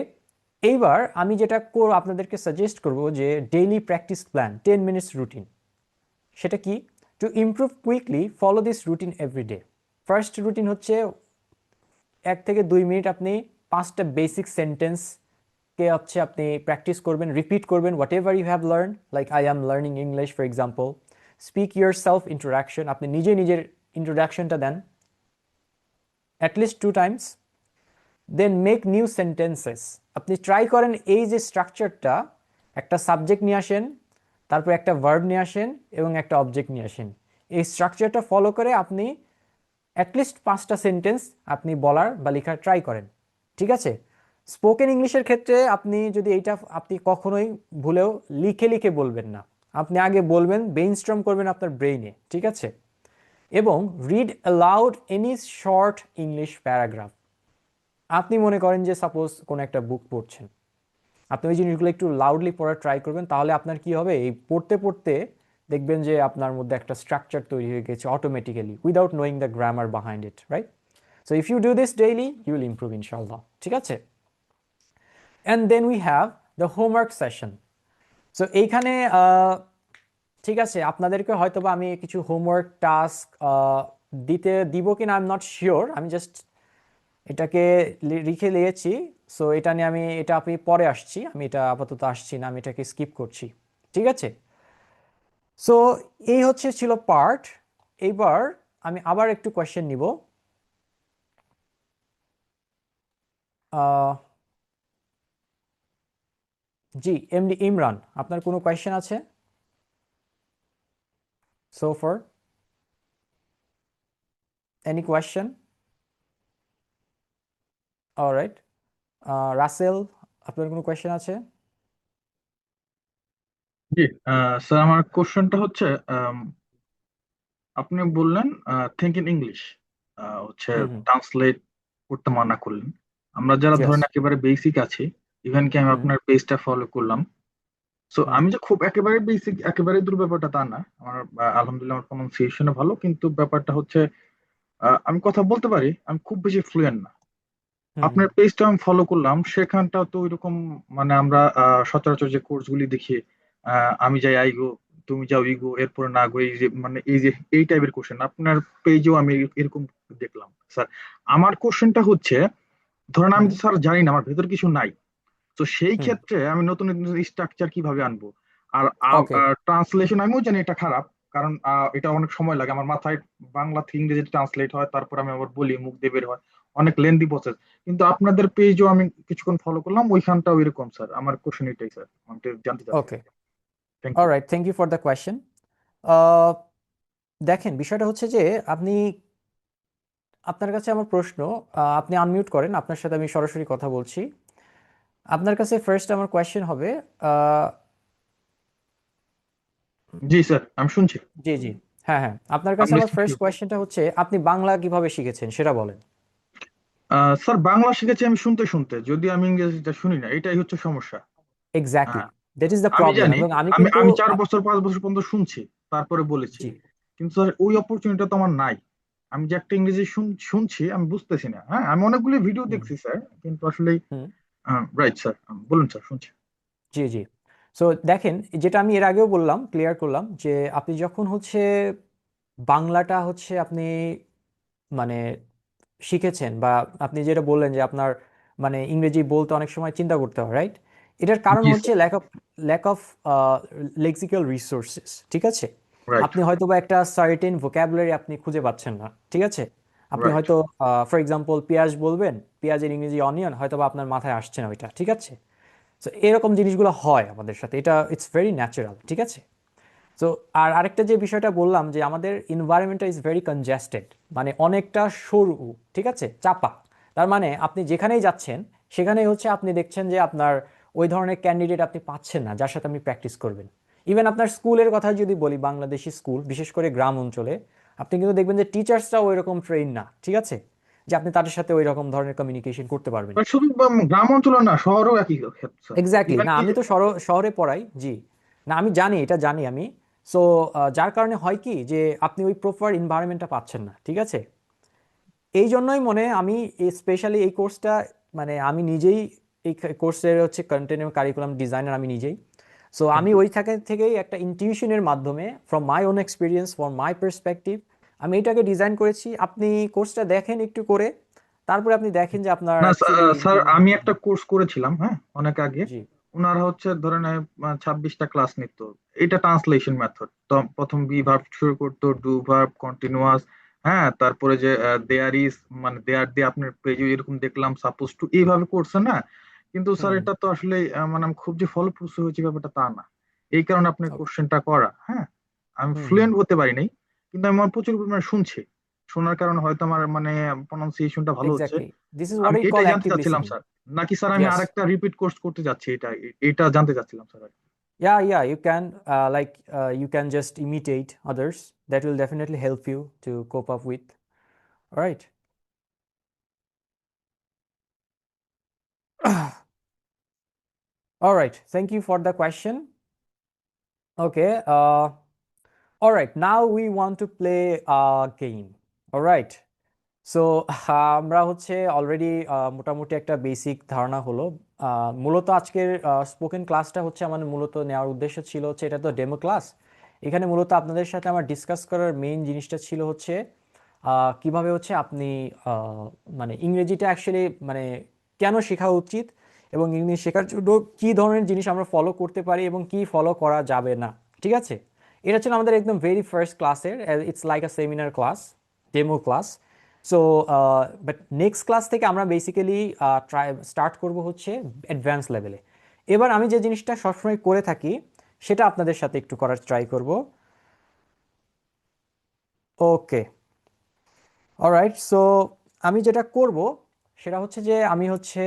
এইবার আমি যেটা আপনাদেরকে সাজেস্ট করব, যে daily practice plan 10 minutes routine. সেটা কি? To improve quickly follow this routine everyday. First routine হচ্ছে 1 থেকে 2 মিনিট আপনি 5টা বেসিক সেন্টেন্স কে হচ্ছে আপনি প্র্যাকটিস করবেন, রিপিট করবেন whatever you have learn, like I am learning English for example. Speak yourself introduction, আপনি নিজে নিজের ইন্ট্রোডাকশনটা দেন at least 2 times. Then make new sentences, আপনি ট্রাই করেন এই যে স্ট্রাকচারটা, একটা সাবজেক্ট নিয়ে আসেন, তারপর একটা ভার্ব নিয়ে আসেন এবং একটা অবজেক্ট নিয়ে আসেন। এই স্ট্রাকচারটা ফলো করে আপনি অ্যাটলিস্ট 5টা সেন্টেন্স আপনি বলার বা লেখার ট্রাই করেন, ঠিক আছে? স্পোকেন ইংলিশের ক্ষেত্রে আপনি যদি এইটা আপনি কখনোই ভুলেও লিখে লিখে বলবেন না, আপনি আগে বলবেন, ব্রেইনস্টর্ম করবেন আপনার ব্রেইনে, ঠিক আছে? এবং read aloud any short English paragraph. আপনি মনে করেন যে সাপোজ কোনো একটা বুক পড়ছেন, আপনি ওই জিনিসগুলো একটু লাউডলি পড়ার ট্রাই করবেন, তাহলে আপনার কি হবে, এই পড়তে পড়তে দেখবেন যে আপনার মধ্যে একটা স্ট্রাকচার তৈরি হয়ে গেছে automatically without knowing the grammar behind it, right? So if you do this daily you will improve ইনশাআল্লাহ, ঠিক আছে? And then we have the homework session. So এইখানে ঠিক আছে, আপনাদেরকে হয়তো বা আমি কিছু হোমওয়ার্ক টাস্ক দিব কিনা আই এম নট শিওর, আমি জাস্ট এটাকে লিখে নিয়েছি। সো এটা নিয়ে এটা আপনি পরে আসছি, আমি এটা আপাতত আসছি না, আমি এটাকে স্কিপ করছি, ঠিক আছে? সো এই ছিল পার্ট। এইবার আমি আবার একটু কোয়েশ্চেন নিব। জি এমডি ইমরান, আপনার কোনো কোয়েশ্চেন আছে so far? Any question? All right. Rasel, আপনার কোনো কোয়েশ্চেন আছে? জি স্যার, আমার কোশ্চেনটা হচ্ছে আপনি বললেন থিঙ্ক ইন ইংলিশ, হচ্ছে ট্রান্সলেট করতে মানা করলেন। আমরা যারা ধরেন একেবারে বেসিক আছি, ইভেন কি আমি আপনার পেজটা ফলো করলাম, সো আমি যে খুব একেবারে বেসিক একেবারে দূর ব্যাপারটা তা না, আমার আলহামদুলিল্লাহ আমার প্রনাউন্সিয়েশনে ভালো, কিন্তু ব্যাপারটা হচ্ছে আমি কথা বলতে পারি, আমি খুব বেশি ফ্লুয়েন্ট না। আপনার পেজটা আমি ফলো করলাম, সেখানটা তো ওইরকম মানে আমরা সচরাচর যে কোর্সগুলি দেখি, আমি যাই আই গো, তুমি যাও ইগো, এরপরে না গো, এই যে এই টাইপের কোশ্চেন আপনার পেজেও আমি এরকম দেখলাম। স্যার আমার কোশ্চেনটা হচ্ছে, ধরেন আমি তো স্যার জানি না, আমার ভেতর কিছু নাই, তো সেই ক্ষেত্রে আমি নতুন স্ট্রাকচার কিভাবে আনবো? আর ট্রান্সলেশন আমিও জানি এটা খারাপ, কারণ এটা অনেক সময় লাগে, আমার মাথায় বাংলা থেকে ইংরেজি ট্রান্সলেট হয়, তারপর আমি আবার বলি, মুখ দিয়ে বের হয়, অনেক লেন্দি প্রসেস। কিন্তু আপনাদের পেজও আমি কিছুক্ষণ ফলো করলাম, ওইখানটাও এরকম। স্যার আমার কোশ্চেন এটাই স্যার, আমি জানতে চাচ্ছি। Okay, alright, thank you for the question. দেখেন, বিষয়টা হচ্ছে যে আপনার কাছে আমার প্রশ্ন, আপনি আনমিউট করেন, আপনার সাথে আমি সরাসরি কথা বলছি। আপনার কাছে ফার্স্ট আমার কোয়েশ্চেন হবে, জি স্যার আমি শুনছি। জি জি, হ্যাঁ হ্যাঁ, আপনার কাছে আমার ফার্স্ট কোয়েশ্চেনটা হচ্ছে, আপনি বাংলা কিভাবে শিখেছেন সেটা বলেন। স্যার বাংলা শিখেছি আমি শুনতে শুনতে, যদি আমি ইংরেজিটা শুনি না, এটাই হচ্ছে সমস্যা। এক্স্যাক্টলি, দ্যাট ইজ দ্য আমি প্রবলেম। জানি, এবং আমি আমি কিন্তু 4 বছর 5 বছর পর্যন্ত শুনছি, তারপরে বলেছি, কিন্তু স্যার ওই অপরচুনিটিটা তো আমার নাই। আমি যে একটা ইংরেজি শুনছি, আমি বুঝতেছি না। হ্যাঁ, আমি অনেকগুলো ভিডিও দেখছি স্যার, কিন্তু আসলে রাইট স্যার, বলুন স্যার, শুনছি। জি জি, সো দেখেন, যেটা আমি এর আগেও বললাম, ক্লিয়ার করলাম, যে আপনি যখন বাংলাটা আপনি মানে শিখেছেন, বা আপনি যেটা বললেন যে আপনার ইংরেজি বলতে অনেক সময় চিন্তা করতে হয়, রাইট? এটার কারণ জি হচ্ছে ল্যাক অফ লেক্সিক্যাল রিসোর্সেস, ঠিক আছে? রাইট আপনি হয়তো বা একটা সার্টেন ভোকাবুলারি আপনি খুঁজে পাচ্ছেন না, ঠিক আছে? আপনি রাইট হয়তো ফর এক্সাম্পল পেঁয়াজ বলবেন, পেঁয়াজের ইংরেজি অনিয়ন, হয়তো বা আপনার মাথায় আসছে না ওইটা, ঠিক আছে? সো এরকম জিনিসগুলো হয় আমাদের সাথে, এটা ইটস ভেরি ন্যাচারাল, ঠিক আছে? সো আরেকটা যে বিষয়টা বললাম, যে আমাদের এনভায়রনমেন্টটা ইজ ভেরি কনজেস্টেড, অনেকটা সরু, ঠিক আছে, চাপা। তার মানে আপনি যেখানেই যাচ্ছেন, সেখানেই আপনি দেখছেন যে আপনার ওই ধরনের ক্যান্ডিডেট আপনি পাচ্ছেন না যার সাথে আপনি প্র্যাকটিস করবেন। ইভেন আপনার স্কুলের কথা যদি বলি, বাংলাদেশি স্কুল, বিশেষ করে গ্রাম অঞ্চলে, আপনি কিন্তু দেখবেন যে টিচার্সরাও ওই রকম ট্রেন না, ঠিক আছে, যে আপনি তাদের সাথে ওই রকম ধরনের কমিউনিকেশন করতে পারবেন। শুধু গ্রাম অঞ্চলে না, শহরেও একই। এক্স্যাক্টলি, না আমি তো শহরে পড়াই, জি, না আমি জানি, এটা জানি আমি। সো যার কারণে হয় কি, যে আপনি ওই প্রপার এনভায়রনমেন্টটা পাচ্ছেন না, ঠিক আছে? এই জন্যই আমি স্পেশালি এই কোর্সটা, আমি নিজেই এই কোর্সের কন্টেন্ট এবং কারিকুলাম ডিজাইনার আমি নিজেই। সো আমি ওই থেকেই একটা ইনটিউশনের মাধ্যমে, from my own experience, from my perspective, আমি এটাকে ডিজাইন করেছি। আপনি কোর্সটা দেখেন একটু করে, তারপরে আপনি দেখেন যে আপনার না অ্যাকচুয়ালি স্যার আমি একটা কোর্স করেছিলাম, হ্যাঁ, অনেক আগে। জি ওনারা হচ্ছে ধরেন 26টা ক্লাস নিত। এটা ট্রান্সলেশন মেথড। তো প্রথম বি ভার্ব শুরু করতো, ডু ভার্ব, কন্টিনিউয়াস, হ্যাঁ, তারপরে যে দেয়ার ইজ, মানে দেয়ার দিয়ে আপনার পেজে এরকম দেখলাম, সাপোজ টু, এইভাবে করছে না। কিন্তু স্যার হুম এটা তো আসলে মানে আমি খুব যে ফলপ্রসূ হয়েছে ব্যাপারটা তা না। এই কারণে আপনার ওকে কোশ্চেনটা করা, হ্যাঁ। আমি হুম হুম ফ্লুয়েন্ট হতে পারি নাই, কিন্তু আমি প্রচুর পরিমাণে শুনছি। শোনার কারণে হয়তো আমার মানে প্রনাউন্সিয়েশনটা ভালো হচ্ছে। এক্স্যাক্টলি দিস ইজ হোয়াট আমি উই কল এটাই জানতে অ্যাক্টিভ চাচ্ছিলাম লিসেনিং স্যার, নাকি স্যার আমি ইয়েস আরেকটা রিপিট কোর্স করতে যাচ্ছি, এটা জানতে চাচ্ছিলাম sir. yeah you can you can just imitate others that will definitely help you to cope up with all right all right thank you for the question okay all right now we want to play a game all right so আমরা হচ্ছে already মোটামুটি একটা basic ধারণা হলো মূলত আজকের spoken ক্লাসটা হচ্ছে আমাদের মূলত নেওয়ার উদ্দেশ্য ছিল হচ্ছে এটা তো ডেমো ক্লাস এখানে মূলত আপনাদের সাথে আমার ডিসকাস করার মেইন জিনিসটা ছিল হচ্ছে কিভাবে হচ্ছে আপনি মানে ইংরেজিটা অ্যাকচুয়ালি মানে কেন শেখা উচিত এবং ইংরেজি শেখার জন্য কী ধরনের জিনিস আমরা ফলো করতে পারি এবং কি ফলো করা যাবে না ঠিক আছে এটা ছিল আমাদের একদম ভেরি ফার্স্ট ক্লাসের it's like a seminar class demo class so but next class থেকে আমরা বেসিক্যালি স্টার্ট করব হচ্ছে অ্যাডভান্স লেভেলে এবার আমি যে জিনিসটা সবসময় করে থাকি সেটা আপনাদের সাথে একটু করার ট্রাই করব ওকে অলরাইট সো আমি যেটা করব সেটা হচ্ছে যে আমি হচ্ছে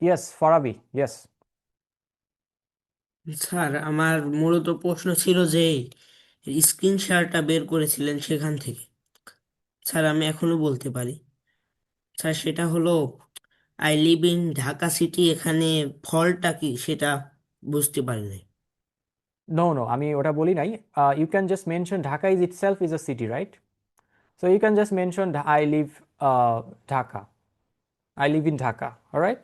ইয়েস ফরাবি ইয়েস স্যার আমার মূলত প্রশ্ন ছিল যে স্ক্রিন শেয়ারটা বের করেছিলেন সেখান থেকে স্যার আমি এখনো বলতে পারি স্যার সেটা হলো I live in Dhaka city, এখানে ফলটা কি সেটা বুঝতে পারি নাই। নো নো আমি ওটা বলি নাই you can just mention Dhaka is itself is a city right so you can just mention I live Dhaka I live in Dhaka alright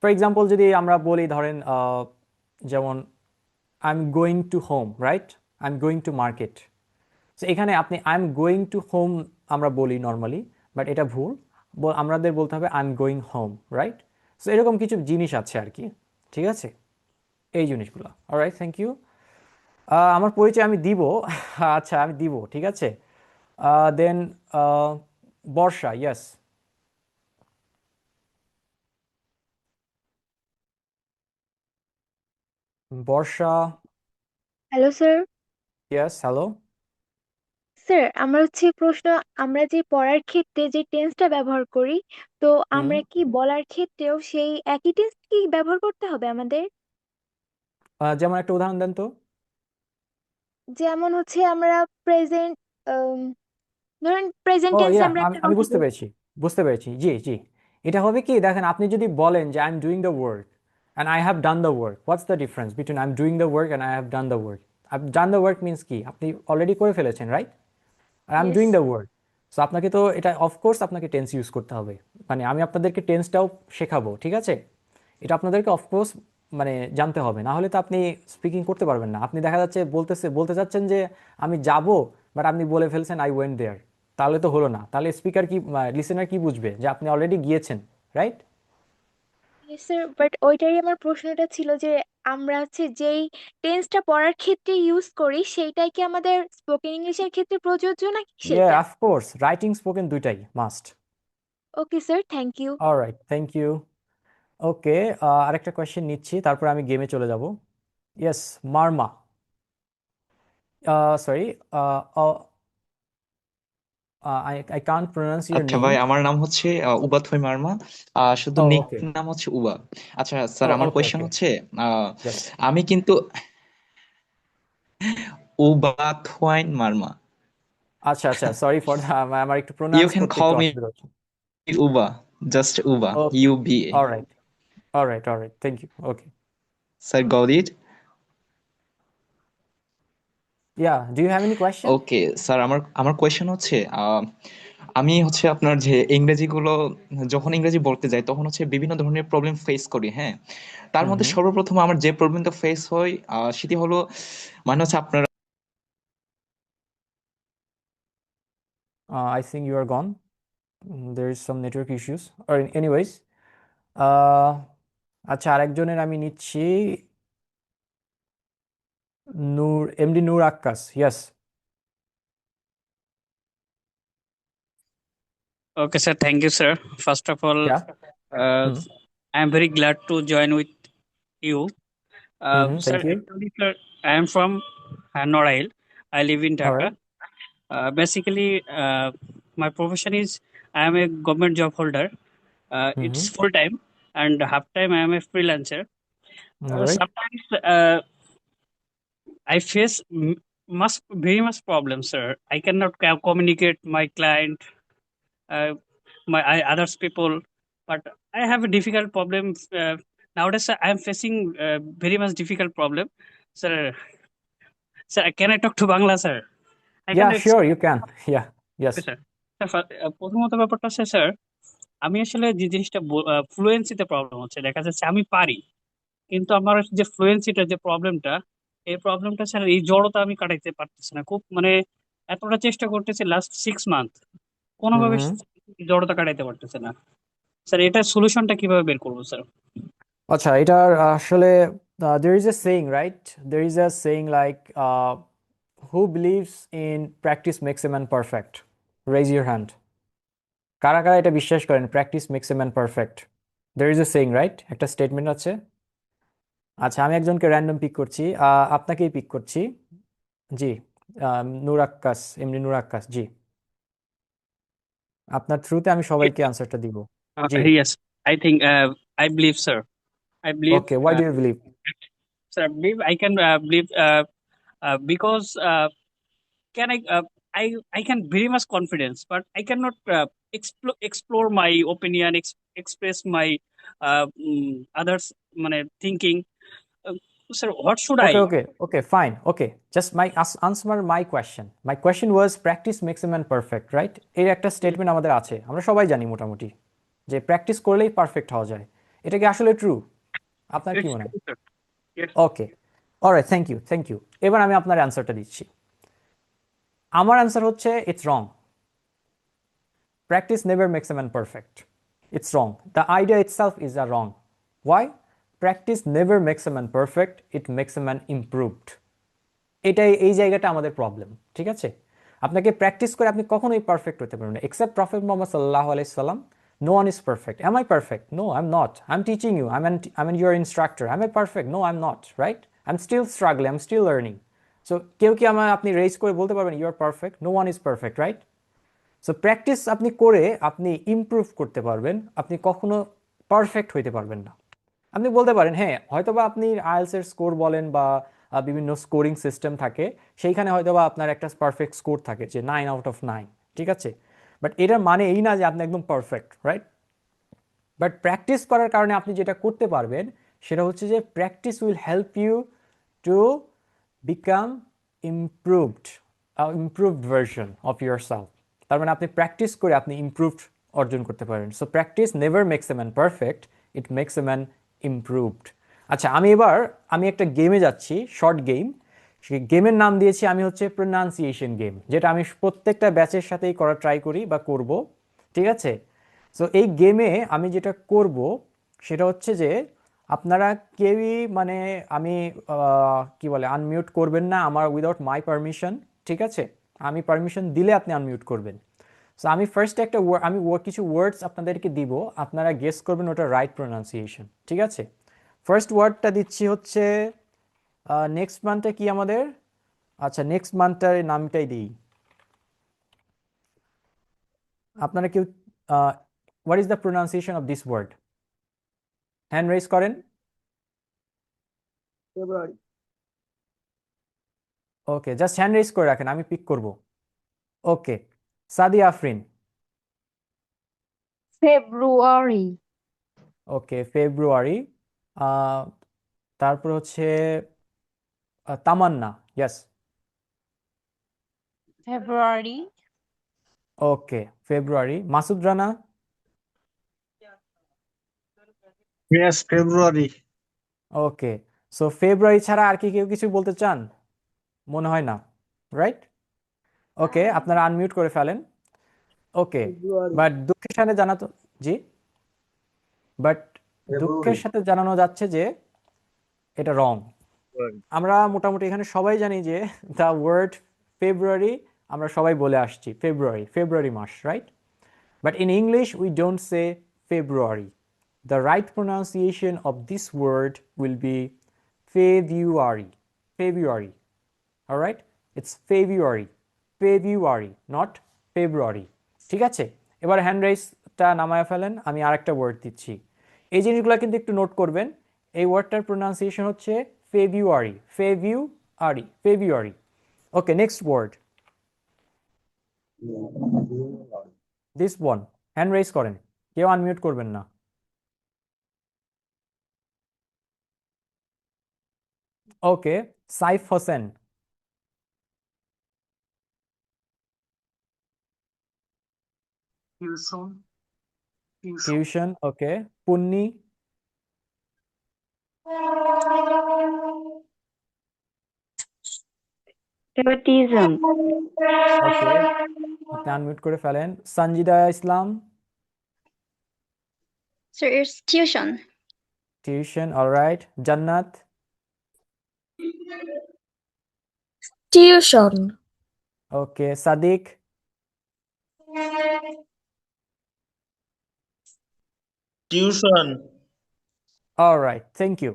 for example যদি আমরা বলি ধরেন যেমন I am going to home right I am going to market so এখানে আপনি I am going to home আমরা বলি normally but এটা ভুল আমাদের বলতে হবে I am going home right so এরকম কিছু জিনিস আছে আর কি ঠিক আছে এই জিনিসগুলো অলরাইট থ্যাংক ইউ আমার পরিচয় আমি দিব আচ্ছা আমি দিব ঠিক আছে then Barsha yes Barsha hello sir. Yes hello sir আমার হচ্ছে প্রশ্ন, আমরা যে পড়ার ক্ষেত্রে যে টেন্সটা ব্যবহার করি, তো হুম আমরা কি বলার ক্ষেত্রেও সেই একই টেন্স কি ব্যবহার করতে হবে আমাদের? যেমন একটা উদাহরণ দেন তো যেমন হচ্ছে আমরা প্রেজেন্ট, ধরেন প্রেজেন্ট ও টেন্সে ইয়া আমরা একটা আমি কথা বুঝতে বলছি। পেরেছি বুঝতে পেরেছি জি জি এটা হবে কি দেখেন আপনি যদি বলেন যে I am doing the work and I have done the work what's the difference between I am doing the work and I have done the work done the work means কি আপনি অলরেডি করে ফেলেছেন right আর I am yes. Doing the work so আপনাকে তো এটা of course আপনাকে tense use করতে হবে মানে আমি আপনাদেরকে টেন্সটাও শেখাবো ঠিক আছে এটা আপনাদেরকে অফকোর্স মানে জানতে হবে না হলে তো আপনি স্পিকিং করতে পারবেন না আপনি দেখা যাচ্ছে বলতে চাচ্ছেন যে আমি যাব বাট আপনি বলে ফেলছেন আই ওয়েন্ট দেয়ার তাহলে তো হলো না তাহলে স্পিকার কি লিসেনার কি বুঝবে যে আপনি অলরেডি গিয়েছেন রাইট ইয়েস স্যার, বাট ওইটারই আমার প্রশ্নটা ছিল যে আমরা হচ্ছে যেই টেন্সটা পড়ার ক্ষেত্রে ইউজ করি সেইটাই কি আমাদের স্পোকেন ইংলিশের ক্ষেত্রে প্রযোজ্য নাকি ইয়ে সেটা? অফকোর্স রাইটিং স্পোকেন দুইটাই must okay sir, thank you. Alright thank you okay আরেকটা কোয়েশ্চেন নিচ্ছি তারপরে আমি গেমে চলে যাব yes Marma sorry I can't pronounce your আচ্ছা ভাই, name. আমার নাম হচ্ছে উবাথই মার্মা। শুধু Oh, নিক okay. নাম হচ্ছে উবা। আচ্ছা স্যার, Oh, আমার okay, কোয়েশ্চেন okay. হচ্ছে Yes. আমি কিন্তু উবাথওয়াইন মার্মা। আচ্ছা আচ্ছা সরি ফর আমার একটু ইউ প্রোনাউন্স ক্যান করতে কল একটু মি অসুবিধা হচ্ছে উবা, জাস্ট উবা, okay UBA। Alright alright thank you okay sir got it? yeah do you have any question okay sir, আমার আমার কোয়েশ্চেন হচ্ছে আমি হচ্ছে আপনার যে ইংরেজিগুলো যখন ইংরেজি বলতে যাই তখন হচ্ছে বিভিন্ন ধরনের প্রবলেম ফেস করি, হ্যাঁ। তার মধ্যে হুম সর্বপ্রথম আমার যে প্রবলেমটা ফেস হয় সেটি হলো মানে হচ্ছে আপনার I think you are gone. There is some network issues. Or anyways, uh, আচ্ছা আরেকজনের আমি নিচ্ছি Nur MD Nur Akkas yes Okay, sir. Thank you, sir. First of all, yeah hmm I am very glad to join with you. Sir, thank you actually, sir, I am from Norail. I live in all Dhaka. right Basically, my profession is I am a government job holder. It's mm-hmm. full time, and half time I am a freelancer. all right Sometimes I face very much problems, sir. I cannot communicate my client, uh, others people, but I have a difficult problem nowadays. Sir, I am facing very much difficult problem, sir. Sir, can I talk to Bangla, sir? I can yeah sure you can yeah yes sir sir প্রথমত ব্যাপারটা হচ্ছে sir আমি আসলে যে জিনিসটা ফ্লুয়েন্সিতে problem হচ্ছে দেখা যাচ্ছে আমি পারি কিন্তু আমার যে ফ্লুয়েন্সিটা যে প্রবলেমটা এই প্রবলেমটা স্যার এই জড়তা আমি কাটাইতে পারতেছি না খুব মানে এতটা চেষ্টা করতেছি লাস্ট 6 মান্থ কোনোভাবে হুম জড়তা কাটাইতে পারতেছে না স্যার এটার সলিউশনটা কিভাবে বের করবো স্যার আচ্ছা এটার আসলে there is a saying right there is a saying like who believes in practice makes a man perfect raise your hand কারা কারা এটা বিশ্বাস করেন practice makes a man perfect there is a saying right একটা statement আছে আচ্ছা আমি একজনকে র্যান্ডম পিক করছি আপনাকেই পিক করছি জি নূর আক্কাস এমনি নূর আক্কাস জি আপনার থ্রুতে আমি সবাইকে আনসারটা দিব জি yes I think I believe sir I believe, okay why do you believe sir, I believe I can believe because can I can very much confidence, but I cannot explore my opinion, express my others, মানে thinking. Sir, what should I? Okay, fine. Okay, just answer my question. My question was practice makes a man perfect, right? এর একটা statement আমাদের আছে আমরা সবাই জানি মোটামুটি যে প্র্যাকটিস করলেই পারফেক্ট হওয়া যায় এটা কি আসলে ট্রু আপনার কি Yes, মনে হয় sir. Yes. Okay alright thank you এবার আমি আপনার অ্যান্সারটা দিচ্ছি আমার অ্যান্সার হচ্ছে it's wrong practice never makes a man perfect. It's wrong. The idea itself is a wrong. Why? Practice never makes a man perfect. It makes a man improved. এটাই এই জায়গাটা আমাদের প্রবলেম ঠিক আছে আপনাকে প্র্যাকটিস করে আপনি কখনোই পারফেক্ট হতে পারবেন না এক্সেপ্ট প্রফেট মুহাম্মদ সাল্লাল্লাহু আলাইহি সাল্লাম no one is perfect am I perfect no I am not I am teaching you I am your instructor I am perfect no I am not right I am still struggling I am still learning so কেউ কি আপনি raise করে বলতে পারবেন you are perfect no one is perfect right so practice আপনি করে আপনি improve করতে পারবেন আপনি কখনো পারফেক্ট হইতে পারবেন না আপনি বলতে পারেন হ্যাঁ হয়তোবা আপনি আইএলটিএস স্কোর বলেন বা বিভিন্ন স্কোরিং সিস্টেম থাকে সেইখানে হয়তোবা আপনার একটা পারফেক্ট স্কোর থাকে যে 9/9 ঠিক আছে বাট এটার মানে এই না যে আপনি একদম পারফেক্ট রাইট বাট প্র্যাকটিস করার কারণে আপনি যেটা করতে পারবেন সেটা হচ্ছে যে practice will help you to become improved version of yourself তার মানে আপনি প্র্যাকটিস করে আপনি ইমপ্রুভড অর্জন করতে পারেন so practice never makes a man perfect it makes a man improved আচ্ছা আমি একটা গেমে যাচ্ছি শর্ট গেম সেই গেমের নাম দিয়েছি আমি হচ্ছে প্রোনাউন্সিয়েশন গেম যেটা আমি প্রত্যেকটা ব্যাচের সাথেই করার ট্রাই করি বা করব ঠিক আছে সো এই গেমে আমি যেটা করব সেটা হচ্ছে যে আপনারা কেউই মানে আমি কি বলে আনমিউট করবেন না আমার উইদাউট মাই পারমিশন ঠিক আছে আমি পারমিশন দিলে আপনি আনমিউট করবেন সো আমি ফার্স্ট আমি কিছু ওয়ার্ডস আপনাদেরকে দিব আপনারা গেস করবেন ওটা রাইট প্রোনাউন্সিয়েশন ঠিক আছে ফার্স্ট ওয়ার্ডটা দিচ্ছি হচ্ছে নেক্সট মান্থে কি আমাদের আচ্ছা নেক্সট মান্থটার নামটাই দিই আপনারা কেউ what is the pronunciation of this word hand raise করেন February okay just hand raise করে রাখেন আমি পিক করব ওকে সাদিয়া আফরিন ফেব্রুয়ারি ওকে ফেব্রুয়ারি তারপর হচ্ছে তামান্না ইয়েস ফেব্রুয়ারি ওকে, ফেব্রুয়ারি। মাসুদ রানা? Yes, February. ওকে, সো ফেব্রুয়ারি ছাড়া আর কি কেউ কিছু বলতে চান? মনে হয় না, রাইট? ওকে, আপনারা আনমিউট করে ফেলেন। ওকে, বাট দুঃখের সাথে জানাতো, জি, বাট দুঃখের সাথে জানানো যাচ্ছে যে এটা রং। আমরা মোটামুটি এখানে সবাই জানি যে দ্য ওয়ার্ড ফেব্রুয়ারি আমরা সবাই বলে আসছি, ফেব্রুয়ারি মাস, right? But in English, we don't say February. The right pronunciation of this word will be February. February. All right? It's February. February, not February. ঠিক আছে? এবার হ্যান্ড রাইজটা নামায় ফেলেন, আমি আরেকটা ওয়ার্ড দিচ্ছি। এই জিনিসগুলো কিন্তু একটু নোট করবেন। এই ওয়ার্ডটার প্রোনাউন্সিয়েশন হচ্ছে February. February. Okay, next word. This one. Hand raise করেন, কেউ আনমিউট করবেন না। Okay, Saif Hossain. Tuition. Okay, Punni. Favoritism. Okay, আপনি আনমিউট করে ফেলেন। Sanjida Islam. So it's tuition. Tuition, alright. Jannat. Tuition. Okay, Sadiq. Tuition. Alright, thank you.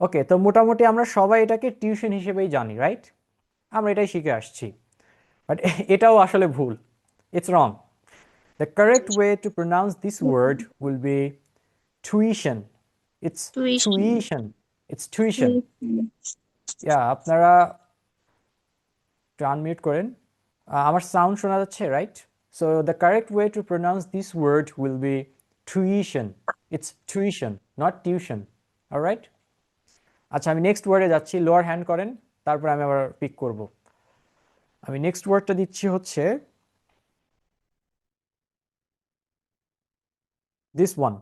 Okay, তো মোটামুটি আমরা সবাই এটাকে টিউশন হিসেবেই জানি, রাইট? আমরা এটাই শিখে আসছি, বাট এটাও আসলে ভুল। It's wrong. The correct way to pronounce this word will be tuition. It's tuition. It's tuition. Yeah, আপনারা একটু আনমিউট করেন। আমার সাউন্ড শোনা যাচ্ছে, right? So the correct way to pronounce this word will be tuition. It's tuition, not tuition. All right? আচ্ছা, আমি next ওয়ার্ডে যাচ্ছি। লোয়ার হ্যান্ড করেন, তারপর আমি আবার পিক করব। আমি নেক্সট ওয়ার্ডটা দিচ্ছি হচ্ছে this one.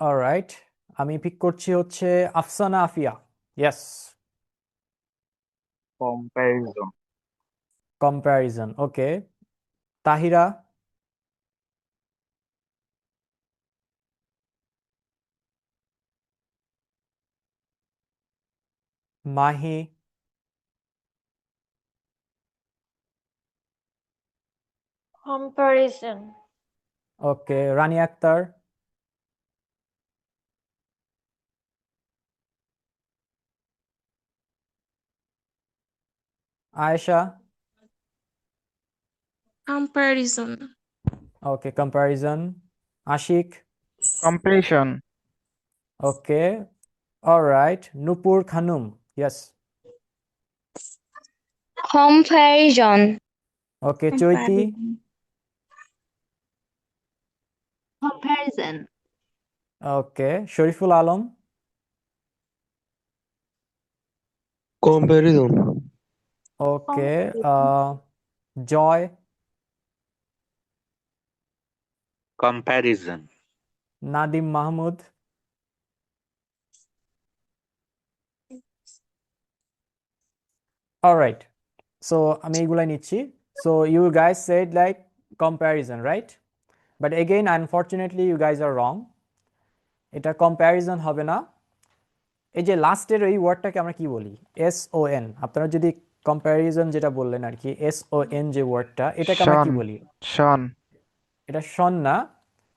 অলরাইট, আমি পিক করছি হচ্ছে Afsana Afia. Yes. Comparison. Okay, Tahira. Mahi. Comparison. Okay, Rani Akter. Ayesha. Comparison. Okay, comparison. Ashik. Completion. Okay, alright. Nupur Khanum. Yes. Comparison. Okay, Chaiti. Comparison. Okay, Shariful Alam. Comparison. Okay, Joy. Comparison. Nadim Mahmud. Alright, so আমি এইগুলাই নিচ্ছি। So you guys said like comparison, right? But again unfortunately you guys are wrong. এটা comparison হবে না। এই যে লাস্টের এই ওয়ার্ডটাকে আমরা কি বলি? SON। আপনারা যদি কম্প্যারিজন যেটা বললেন আর কি, SON যে ওয়ার্ডটা, এটাকে আমরা কি বলি? শন। এটা শন না,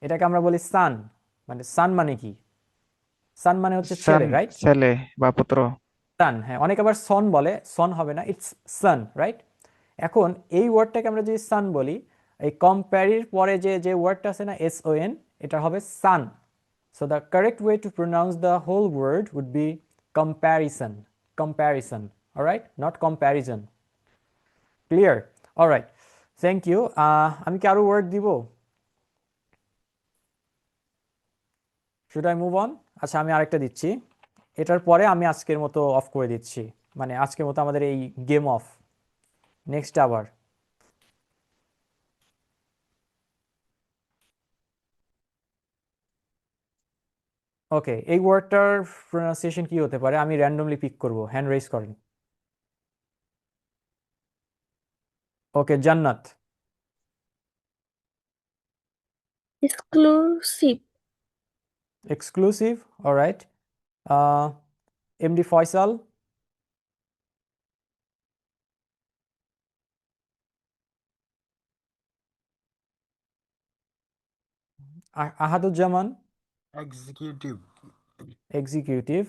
এটাকে আমরা বলি সান। মানে সান মানে কি? সান মানে হচ্ছে ছেলে, রাইট? ছেলে বা পুত্র। সান, হ্যাঁ। অনেক আবার সন বলে, সন হবে না, ইটস সান, রাইট? এখন এই ওয়ার্ডটাকে আমরা যদি সান বলি, এই কম্প্যারির পরে যে ওয়ার্ডটা আছে না, SON, এটা হবে সান। So the correct way to pronounce the whole word would be comparison. Comparison. All right? Not comparison. Clear? All right. Thank you. আমি কি আরো ওয়ার্ড দিব? Should I move on? আচ্ছা, আমি আরেকটা দিচ্ছি। এটার পরে আমি আজকের মতো অফ করে দিচ্ছি। মানে আজকের মতো আমাদের এই গেম অফ। নেক্সট আবার ওকে, এই ওয়ার্ডটার প্রোনাউন্সিয়েশন কি হতে পারে? আমি র্যান্ডমলি পিক করব, হ্যান্ড রেজ করেন। Okay, Jannat. Exclusive. Exclusive, alright. MD Faisal. Ahaduzzaman. Executive. Executive.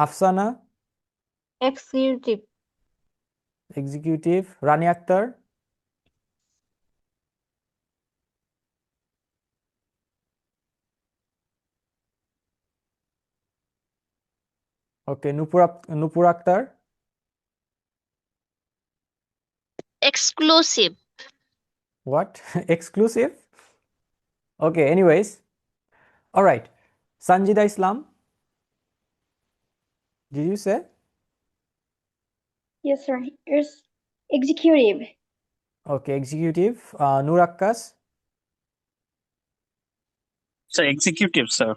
Afsana. Executive. Executive. Rani Akter. Okay, Nupur Akter. Exclusive. What? Exclusive? Okay, anyways. All right. Sanjida Islam. Did you say? Yes, sir. It's executive. Okay, executive. Noor Akkas. So executive, sir.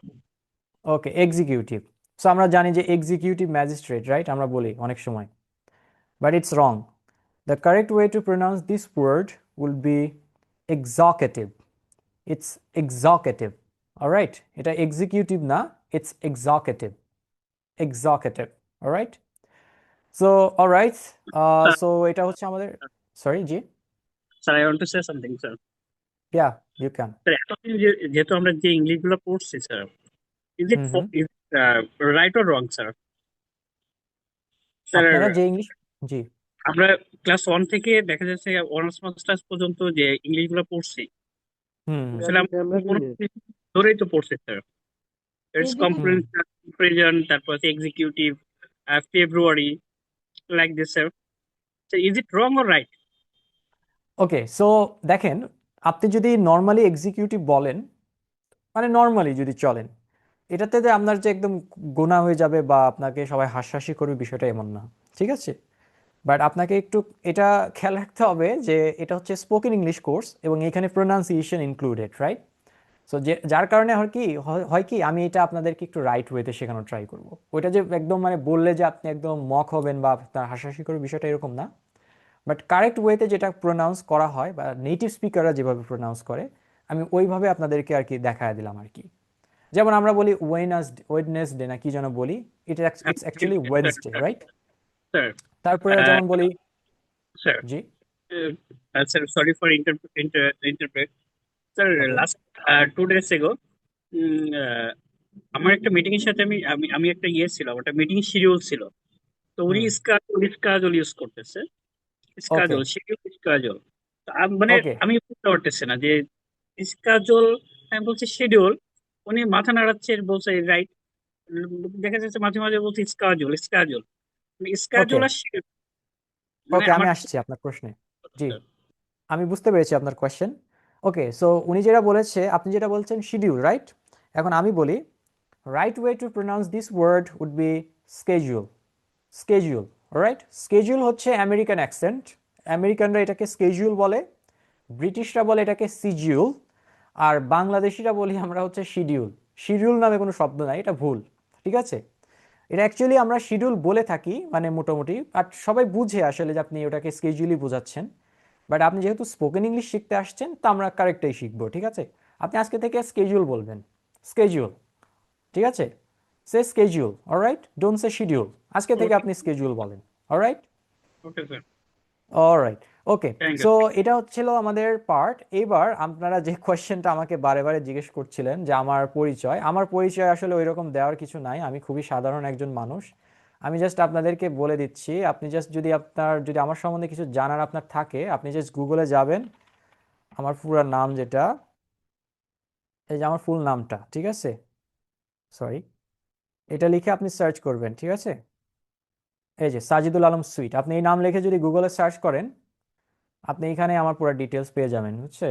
Okay, executive. So আমরা জানি যে executive magistrate, right? আমরা বলি অনেক সময়. But it's wrong. The correct way to pronounce this word will be executive. It's executive. All right? এটা executive না, it's executive. Executive. All right? So, all right. So এটা হচ্ছে আমাদের, sorry, G? Sir, I want to say something, sir. Yeah, you can. Sir, এতদিন যেহেতু আমরা যে English গুলো পড়ছি, sir, is it right or wrong, sir? Sir, আপনারা যে ইংলিশ, জি, আমরা ক্লাস 1 থেকে দেখা যাচ্ছে অনার্স মাস্টার্স পর্যন্ত যে ইংলিশ গুলো পড়ছি, আসলে আমরা কোনো ধরেই তো পড়ছি, স্যার। ইটস কম্প্রিহেনশন, তারপর executive, February, like this, sir. So is it wrong or right? Okay, so দেখেন, আপনি যদি নর্মালি এক্সিকিউটিভ বলেন, মানে নর্মালি যদি চলেন, এটাতে যে আপনার যে একদম গোনা হয়ে যাবে বা আপনাকে সবাই হাসাহাসি করবে, বিষয়টা এমন না, ঠিক আছে? বাট আপনাকে একটু এটা খেয়াল রাখতে হবে যে এটা হচ্ছে স্পোকেন ইংলিশ কোর্স এবং এখানে প্রোনাউন্সিয়েশন ইনক্লুডেড, রাইট? সো যার কারণে হয় কি আমি এটা আপনাদেরকে একটু রাইট ওয়েতে শেখানোর ট্রাই করব। ওইটা যে একদম মানে বললে যে আপনি একদম মক হবেন বা আপনার হাসাহাসি করবে, বিষয়টা এরকম না। বাট কারেক্ট ওয়েতে যেটা প্রোনাউন্স করা হয় বা নেটিভ স্পিকাররা যেভাবে প্রোনাউন্স করে, আমি ওইভাবে আপনাদেরকে আর কি দেখায় দিলাম আর কি। যেমন আমরা বলি ওয়েডনেসডে না কি যেন বলি, it's actually Wednesday, right? Sir, তারপরে যেমন বলি, স্যার, জি sir, sorry for interpret, sir. Last 2 days ago আমার একটা মিটিং এর সাথে আমি একটা ছিল, ওটা মিটিং শিডিউল ছিল, তো উনি স্কাজল ইউজ করতেছে, স্কাজল শিডিউল, স্কাজল। মানে আমি বুঝতে পারতেছি না যে স্কাজল, আমি বলছি শিডিউল, উনি মাথা নাড়াচ্ছে, বলছে রাইট, দেখা যাচ্ছে মাঝে মাঝে বলছে স্কাজল, স্কাজল, স্কাজল আর শিডিউল। ওকে, আমি আসছি আপনার প্রশ্নে। জি, আমি বুঝতে পেরেছি আপনার কোয়েশ্চেন। ওকে, সো উনি যেটা বলেছে, আপনি যেটা বলছেন শিডিউল, রাইট? এখন আমি বলি right way to pronounce this word would be schedule. Schedule, right? Schedule হচ্ছে আমেরিকান অ্যাকসেন্ট, আমেরিকানরা এটাকে স্কেজুল বলে, ব্রিটিশরা বলে এটাকে সিজিউল, আর বাংলাদেশিরা বলি আমরা হচ্ছে শিডিউল। শিডিউল নামে কোনো শব্দ নাই, এটা ভুল, ঠিক আছে? এটা অ্যাকচুয়ালি আমরা শিডিউল বলে থাকি মানে মোটামুটি, আর সবাই বুঝে আসলে যে আপনি ওটাকে স্কেজুয়ালি বোঝাচ্ছেন। বাট আপনি যেহেতু স্পোকেন ইংলিশ শিখতে আসছেন, তো আমরা কারেক্টটাই শিখবো, ঠিক আছে? আপনি আজকে থেকে স্কেজুয়াল বলবেন, স্কেজুয়াল, ঠিক আছে? Say schedule, alright? Don't say schedule. আজকে থেকে আপনি স্কেজুয়াল বলেন, alright? Okay sir. Alright, okay. So এটা হচ্ছিল আমাদের পার্ট। এবার আপনারা যে কোয়েশ্চেনটা আমাকে বারে বারে জিজ্ঞেস করছিলেন যে আমার পরিচয় আসলে ওই রকম দেওয়ার কিছু নাই, আমি খুবই সাধারণ একজন মানুষ। আমি জাস্ট আপনাদেরকে বলে দিচ্ছি, আপনি জাস্ট যদি আমার সম্বন্ধে কিছু জানার আপনার থাকে, আপনি জাস্ট গুগলে যাবেন, আমার পুরো নাম যেটা, এই যে আমার ফুল নামটা, ঠিক আছে? সরি, এটা লিখে আপনি সার্চ করবেন, ঠিক আছে? এই যে সাজিদুল আলম সুইট, আপনি এই নাম লিখে যদি গুগলে সার্চ করেন, আপনি এখানে আমার পুরো ডিটেলস পেয়ে যাবেন, বুঝছে?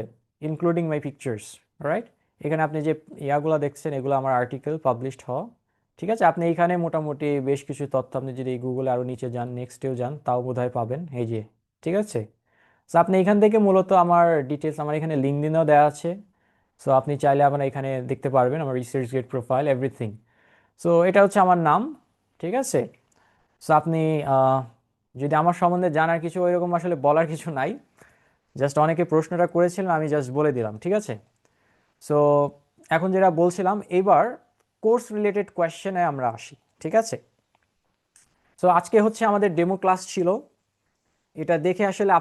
ইনক্লুডিং মাই পিকচার্স, রাইট? এখানে আপনি যে ইয়াগুলো দেখছেন, এগুলো আমার আর্টিকেল পাবলিশড হওয়া, ঠিক আছে, আপনি এখানে মোটামুটি বেশ কিছু তথ্য আপনি যদি গুগলে আরো নিচে যান, নেক্সটেও যান, তাও বোধহয় পাবেন, এই যে, ঠিক আছে। সো আপনি এখান থেকে মূলত আমার ডিটেলস, আমার এখানে লিঙ্কডিনও দেওয়া আছে। সো আপনি চাইলে আপনার এখানে দেখতে পারবেন আমার ResearchGate profile, everything. So এটা হচ্ছে আমার নাম, ঠিক আছে। সো আপনি যদি আমার সম্বন্ধে জানার কিছু ওইরকম আসলে বলার কিছু নাই, জাস্ট অনেকে প্রশ্নটা করেছিলেন, আমি জাস্ট বলে দিলাম, ঠিক আছে। সো এখন যেটা বলছিলাম, এবার কোর্স রিলেটেড কোয়েশ্চেনে আমরা আসি, ঠিক আছে। সো আজকে হচ্ছে আমাদের ডেমো ক্লাস ছিল। এটা দেখে আসলে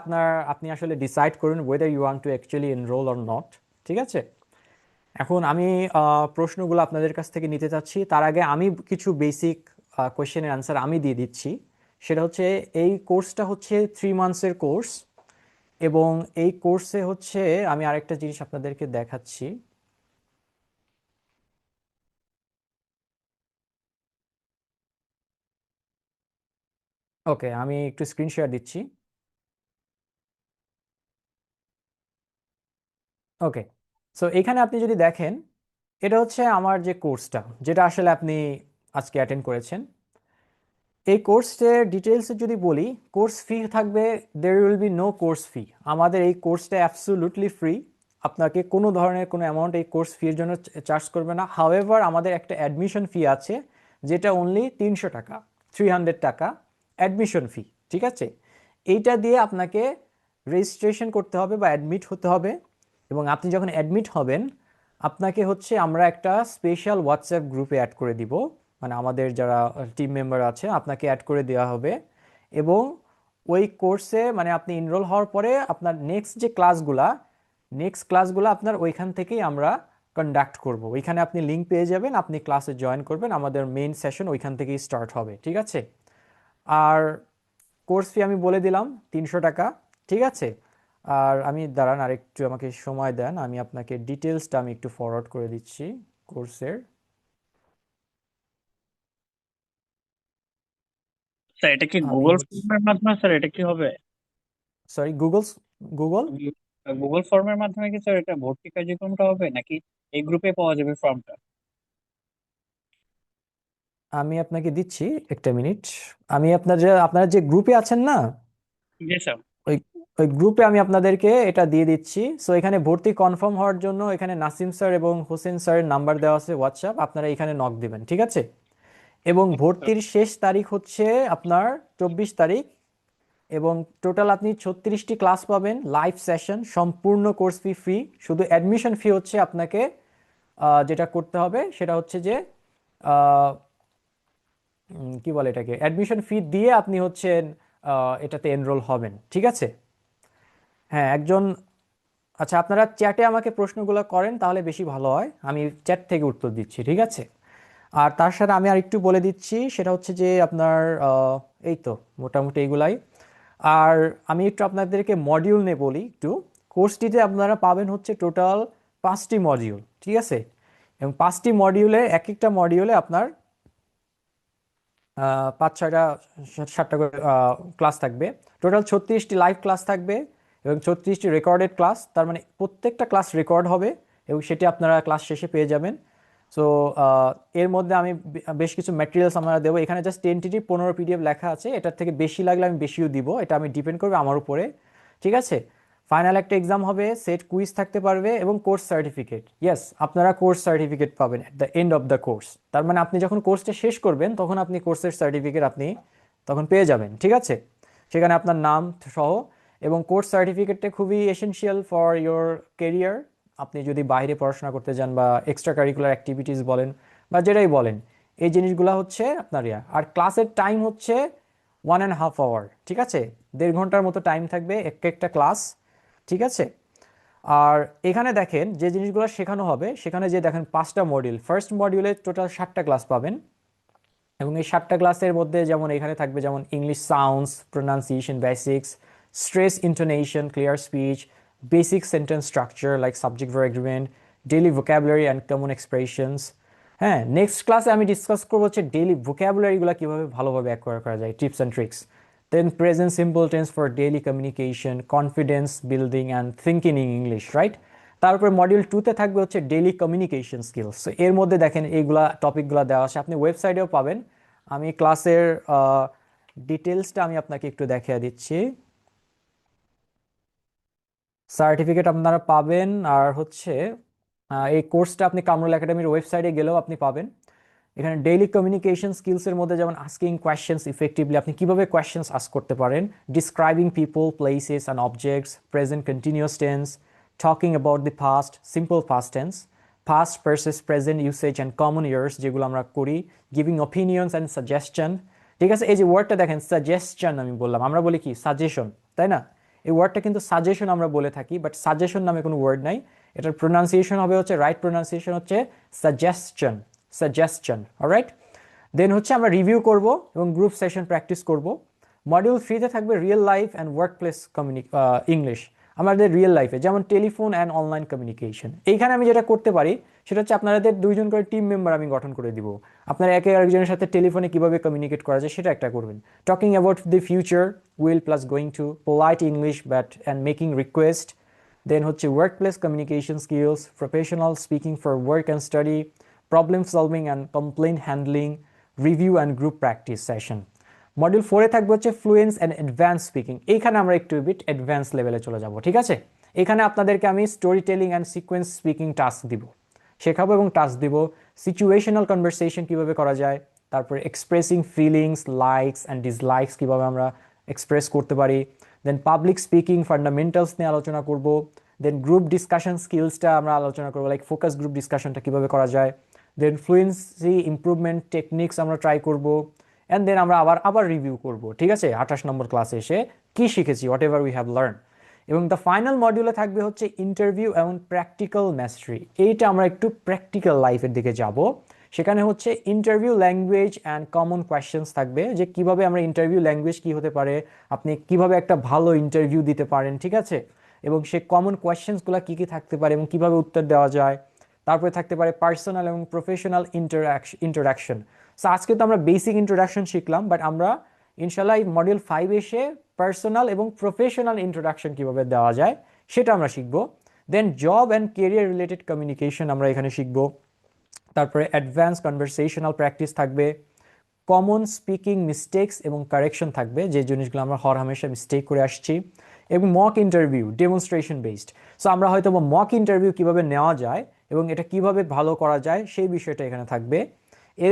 আপনি আসলে ডিসাইড করুন whether you want to actually enroll or not, ঠিক আছে। এখন আমি প্রশ্নগুলো আপনাদের কাছ থেকে নিতে চাচ্ছি, তার আগে আমি কিছু বেসিক কোয়েশ্চেনের অ্যান্সার আমি দিয়ে দিচ্ছি। সেটা হচ্ছে, এই কোর্সটা হচ্ছে 3 মান্থসের কোর্স, এবং এই কোর্সে হচ্ছে আমি আরেকটা জিনিস আপনাদেরকে দেখাচ্ছি। ওকে, আমি একটু স্ক্রিন শেয়ার দিচ্ছি। ওকে, সো এখানে আপনি যদি দেখেন, এটা হচ্ছে আমার যে কোর্সটা, যেটা আসলে আপনি আজকে অ্যাটেন্ড করেছেন। এই কোর্সের ডিটেলসে যদি বলি, কোর্স ফি থাকবে, there will be no course fee. আমাদের এই কোর্সটা অ্যাবসোলুটলি ফ্রি, আপনাকে কোনো ধরনের কোনো অ্যামাউন্ট এই কোর্স ফির জন্য চার্জ করবে না। হাউএভার আমাদের একটা অ্যাডমিশন ফি আছে, যেটা অনলি 300 টাকা, 300 টাকা অ্যাডমিশন ফি, ঠিক আছে। এইটা দিয়ে আপনাকে রেজিস্ট্রেশন করতে হবে বা অ্যাডমিট হতে হবে, এবং আপনি যখন অ্যাডমিট হবেন, আপনাকে হচ্ছে আমরা একটা স্পেশাল হোয়াটসঅ্যাপ গ্রুপে অ্যাড করে দিব, মানে আমাদের যারা টিম মেম্বার আছে আপনাকে অ্যাড করে দেওয়া হবে। এবং ওই কোর্সে মানে আপনি এনরোল হওয়ার পরে আপনার নেক্সট ক্লাসগুলা আপনার ওইখান থেকেই আমরা কন্ডাক্ট করব। ওইখানে আপনি লিঙ্ক পেয়ে যাবেন, আপনি ক্লাসে জয়েন করবেন, আমাদের মেইন সেশন ওইখান থেকেই স্টার্ট হবে, ঠিক আছে। আর কোর্স ফি আমি বলে দিলাম 300 টাকা, ঠিক আছে। আর আমি দাঁড়ান, আরেকটু আমাকে সময় দেন, আমি আপনাকে ডিটেলসটা আমি একটু ফরওয়ার্ড করে দিচ্ছি কোর্সের। স্যার এটা কি আমি গুগল ফর্মের মাধ্যমে, স্যার এটা কি হবে? সরি, গুগল গুগল ফর্মের মাধ্যমে কি স্যার এটা ভর্তি কার্যক্রমটা হবে, নাকি এই গ্রুপে পাওয়া যাবে ফর্মটা? আমি আপনাকে দিচ্ছি, একটা মিনিট। আমি আপনারা যে গ্রুপে আছেন না, জি স্যার। ওই ওই গ্রুপে আমি আপনাদেরকে এটা দিয়ে দিচ্ছি। সো এখানে ভর্তি কনফার্ম হওয়ার জন্য এখানে নাসিম স্যার এবং হোসেন স্যারের নাম্বার দেওয়া আছে হোয়াটসঅ্যাপ, আপনারা এখানে নক দিবেন, ঠিক আছে। এবং ভর্তির শেষ তারিখ হচ্ছে আপনার 24 তারিখ, এবং টোটাল আপনি 36টি ক্লাস পাবেন, লাইভ সেশন, সম্পূর্ণ কোর্স ফি ফ্রি। শুধু অ্যাডমিশন ফি হচ্ছে আপনাকে যেটা করতে হবে সেটা হচ্ছে যে কি বলে এটাকে, অ্যাডমিশন ফি দিয়ে আপনি হচ্ছেন এটাতে এনরোল হবেন, ঠিক আছে। হ্যাঁ, আচ্ছা, আপনারা চ্যাটে আমাকে প্রশ্নগুলো করেন তাহলে বেশি ভালো হয়, আমি চ্যাট থেকে উত্তর দিচ্ছি, ঠিক আছে। আর তার সাথে আমি আর একটু বলে দিচ্ছি, সেটা হচ্ছে যে আপনার এই তো মোটামুটি এইগুলাই। আর আমি একটু আপনাদেরকে মডিউল নিয়ে বলি একটু। কোর্সটিতে আপনারা পাবেন হচ্ছে টোটাল 5টি মডিউল, ঠিক আছে। এবং 5টি মডিউলে, এক একটা মডিউলে আপনার 5-6টা 7টা করে ক্লাস থাকবে। টোটাল 36টি লাইভ ক্লাস থাকবে এবং 36টি রেকর্ডেড ক্লাস, তার মানে প্রত্যেকটা ক্লাস রেকর্ড হবে এবং সেটি আপনারা ক্লাস শেষে পেয়ে যাবেন। সো এর মধ্যে আমি বেশ কিছু ম্যাটেরিয়ালস আমরা দেবো। এখানে জাস্ট 10টি 15 PDF লেখা আছে, এটার থেকে বেশি লাগলে আমি বেশিও দিব, এটা আমি ডিপেন্ড করবে আমার উপরে, ঠিক আছে। ফাইনাল একটা এক্সাম হবে, সেট কুইজ থাকতে পারবে এবং কোর্স সার্টিফিকেট। ইয়েস, আপনারা কোর্স সার্টিফিকেট পাবেন at the end of the course. তার মানে আপনি যখন কোর্সটা শেষ করবেন তখন আপনি কোর্সের সার্টিফিকেট আপনি তখন পেয়ে যাবেন, ঠিক আছে। সেখানে আপনার নাম সহ, এবং কোর্স সার্টিফিকেটটা খুবই এসেনশিয়াল ফর ইয়োর কেরিয়ার। আপনি যদি বাইরে পড়াশোনা করতে যান বা এক্সট্রা কারিকুলার অ্যাক্টিভিটিস বলেন বা যেটাই বলেন, এই জিনিসগুলো হচ্ছে আপনার আর ক্লাসের টাইম হচ্ছে 1.5 আওয়ার, ঠিক আছে। 1.5 ঘন্টার মতো টাইম থাকবে একটা ক্লাস, ঠিক আছে। আর এখানে দেখেন যে জিনিসগুলো শেখানো হবে, সেখানে যে দেখেন 5টা মডিউল, ফার্স্ট মডিউলে টোটাল 7টা ক্লাস পাবেন। এবং এই 7টা ক্লাসের মধ্যে যেমন এখানে থাকবে যেমন English sounds, pronunciation basics, stress intonation, clear speech, basic sentence structure like subject verb agreement, daily vocabulary and common expressions. হ্যাঁ, নেক্সট ক্লাসে আমি ডিসকাস করবো হচ্ছে ডেইলি ভোকাবুলারিগুলো কীভাবে ভালোভাবে অ্যাকোয়ার করা যায়, tips and tricks. Then present simple tense for daily communication, confidence building and thinking in English, right? তারপরে মডিউল 2-তে থাকবে হচ্ছে ডেইলি কমিউনিকেশন স্কিলস। সো এর মধ্যে দেখেন এইগুলা টপিকগুলো দেওয়া আছে, আপনি ওয়েবসাইটেও পাবেন। আমি ক্লাসের ডিটেলসটা আমি আপনাকে একটু দেখিয়ে দিচ্ছি। সার্টিফিকেট আপনারা পাবেন, আর হচ্ছে এই কোর্সটা আপনি কামরুল একাডেমির ওয়েবসাইটে গেলেও আপনি পাবেন। এখানে ডেইলি কমিউনিকেশন স্কিলসের মধ্যে যেমন আস্কিং কোয়েশ্চেন্স ইফেক্টিভলি, আপনি কিভাবে কোয়েশ্চেন্স আস্ক করতে পারেন, describing people, places and objects, present continuous tense, talking about the past, simple past tense, past versus present usage and common years যেগুলো আমরা করি, গিভিং অপিনিয়ন্স অ্যান্ড সাজেশন। ঠিক আছে, এই যে ওয়ার্ডটা দেখেন সাজেশন, আমি বললাম, আমরা বলি কি সাজেশন, তাই না? এই ওয়ার্ডটা কিন্তু সাজেশন আমরা বলে থাকি, বাট সাজেশন নামে কোনো ওয়ার্ড নাই। এটার প্রোনাউন্সিয়েশন হবে হচ্ছে, রাইট প্রোনাউন্সিয়েশন হচ্ছে সাজেশন, সাজেশন। অলরাইট, দেন হচ্ছে আমরা রিভিউ করব এবং গ্রুপ সেশন প্র্যাকটিস করব। মডিউল 3-তে থাকবে real life and workplace English, আমাদের রিয়েল লাইফে যেমন টেলিফোন অ্যান্ড অনলাইন কমিউনিকেশন। এইখানে আমি যেটা করতে পারি সেটা হচ্ছে আপনাদের 2জন করে টিম মেম্বার আমি গঠন করে দিব, আপনারা একে আরেকজনের সাথে টেলিফোনে কিভাবে কমিউনিকেট করা যায় সেটা একটা করবেন। Talking about the future, will plus going to, polite English but and making request. Then হচ্ছে workplace communication skills, professional speaking for work and study, problem solving and complain handling, review and group practice session. Module 4-এ থাকবে হচ্ছে fluency and advance speaking. এইখানে আমরা একটু bit advance লেভেলে চলে যাব, ঠিক আছে? এখানে আপনাদেরকে আমি story telling and sequence speaking task দিব, শেখাবো এবং টাস্ক দিব। সিচুয়েশনাল কনভারসেশন কীভাবে করা যায়, তারপরে expressing feelings, likes and dislikes কীভাবে আমরা এক্সপ্রেস করতে পারি। দেন পাবলিক স্পিকিং ফান্ডামেন্টালস নিয়ে আলোচনা করব। দেন গ্রুপ ডিসকাশন স্কিলসটা আমরা আলোচনা করবো, লাইক ফোকাস গ্রুপ ডিসকাশনটা কীভাবে করা যায়। দেন ফ্লুয়েন্সি ইমপ্রুভমেন্ট টেকনিক্স আমরা ট্রাই করব। অ্যান্ড দেন আমরা আবার রিভিউ করব, ঠিক আছে, 28 নম্বর ক্লাসে এসে কী শিখেছি, what ever we have learn. এবং দ্য ফাইনাল মডিউলে থাকবে হচ্ছে ইন্টারভিউ এবং প্র্যাকটিক্যাল মাস্টারি। এইটা আমরা একটু প্র্যাকটিক্যাল লাইফের দিকে যাব। সেখানে হচ্ছে interview language and common questions থাকবে, যে কিভাবে আমরা ইন্টারভিউ ল্যাঙ্গুয়েজ কী হতে পারে, আপনি কিভাবে একটা ভালো ইন্টারভিউ দিতে পারেন, ঠিক আছে, এবং সে কমন কোয়েশ্চেন্সগুলো কী কী থাকতে পারে এবং কিভাবে উত্তর দেওয়া যায়। তারপরে থাকতে পারে পার্সোনাল এবং প্রফেশনাল ইন্টারাকশন। সো আজকে তো আমরা বেসিক ইন্ট্রোডাকশন শিখলাম, বাট আমরা ইনশাল্লাহ মডিউল 5 এসে পার্সোনাল এবং প্রফেশনাল ইন্ট্রোডাকশন কীভাবে দেওয়া যায় সেটা আমরা শিখব। Then job and career related communication আমরা এখানে শিখব। তারপরে অ্যাডভান্স কনভারসেশনাল প্র্যাকটিস থাকবে, কমন স্পিকিং মিস্টেক্স এবং কারেকশন থাকবে, যে জিনিসগুলো আমরা হরহামেশা মিস্টেক করে আসছি, এবং mock interview demonstration based. So আমরা হয়তো মক ইন্টারভিউ কীভাবে নেওয়া যায় এবং এটা কিভাবে ভালো করা যায় সেই বিষয়টা এখানে থাকবে,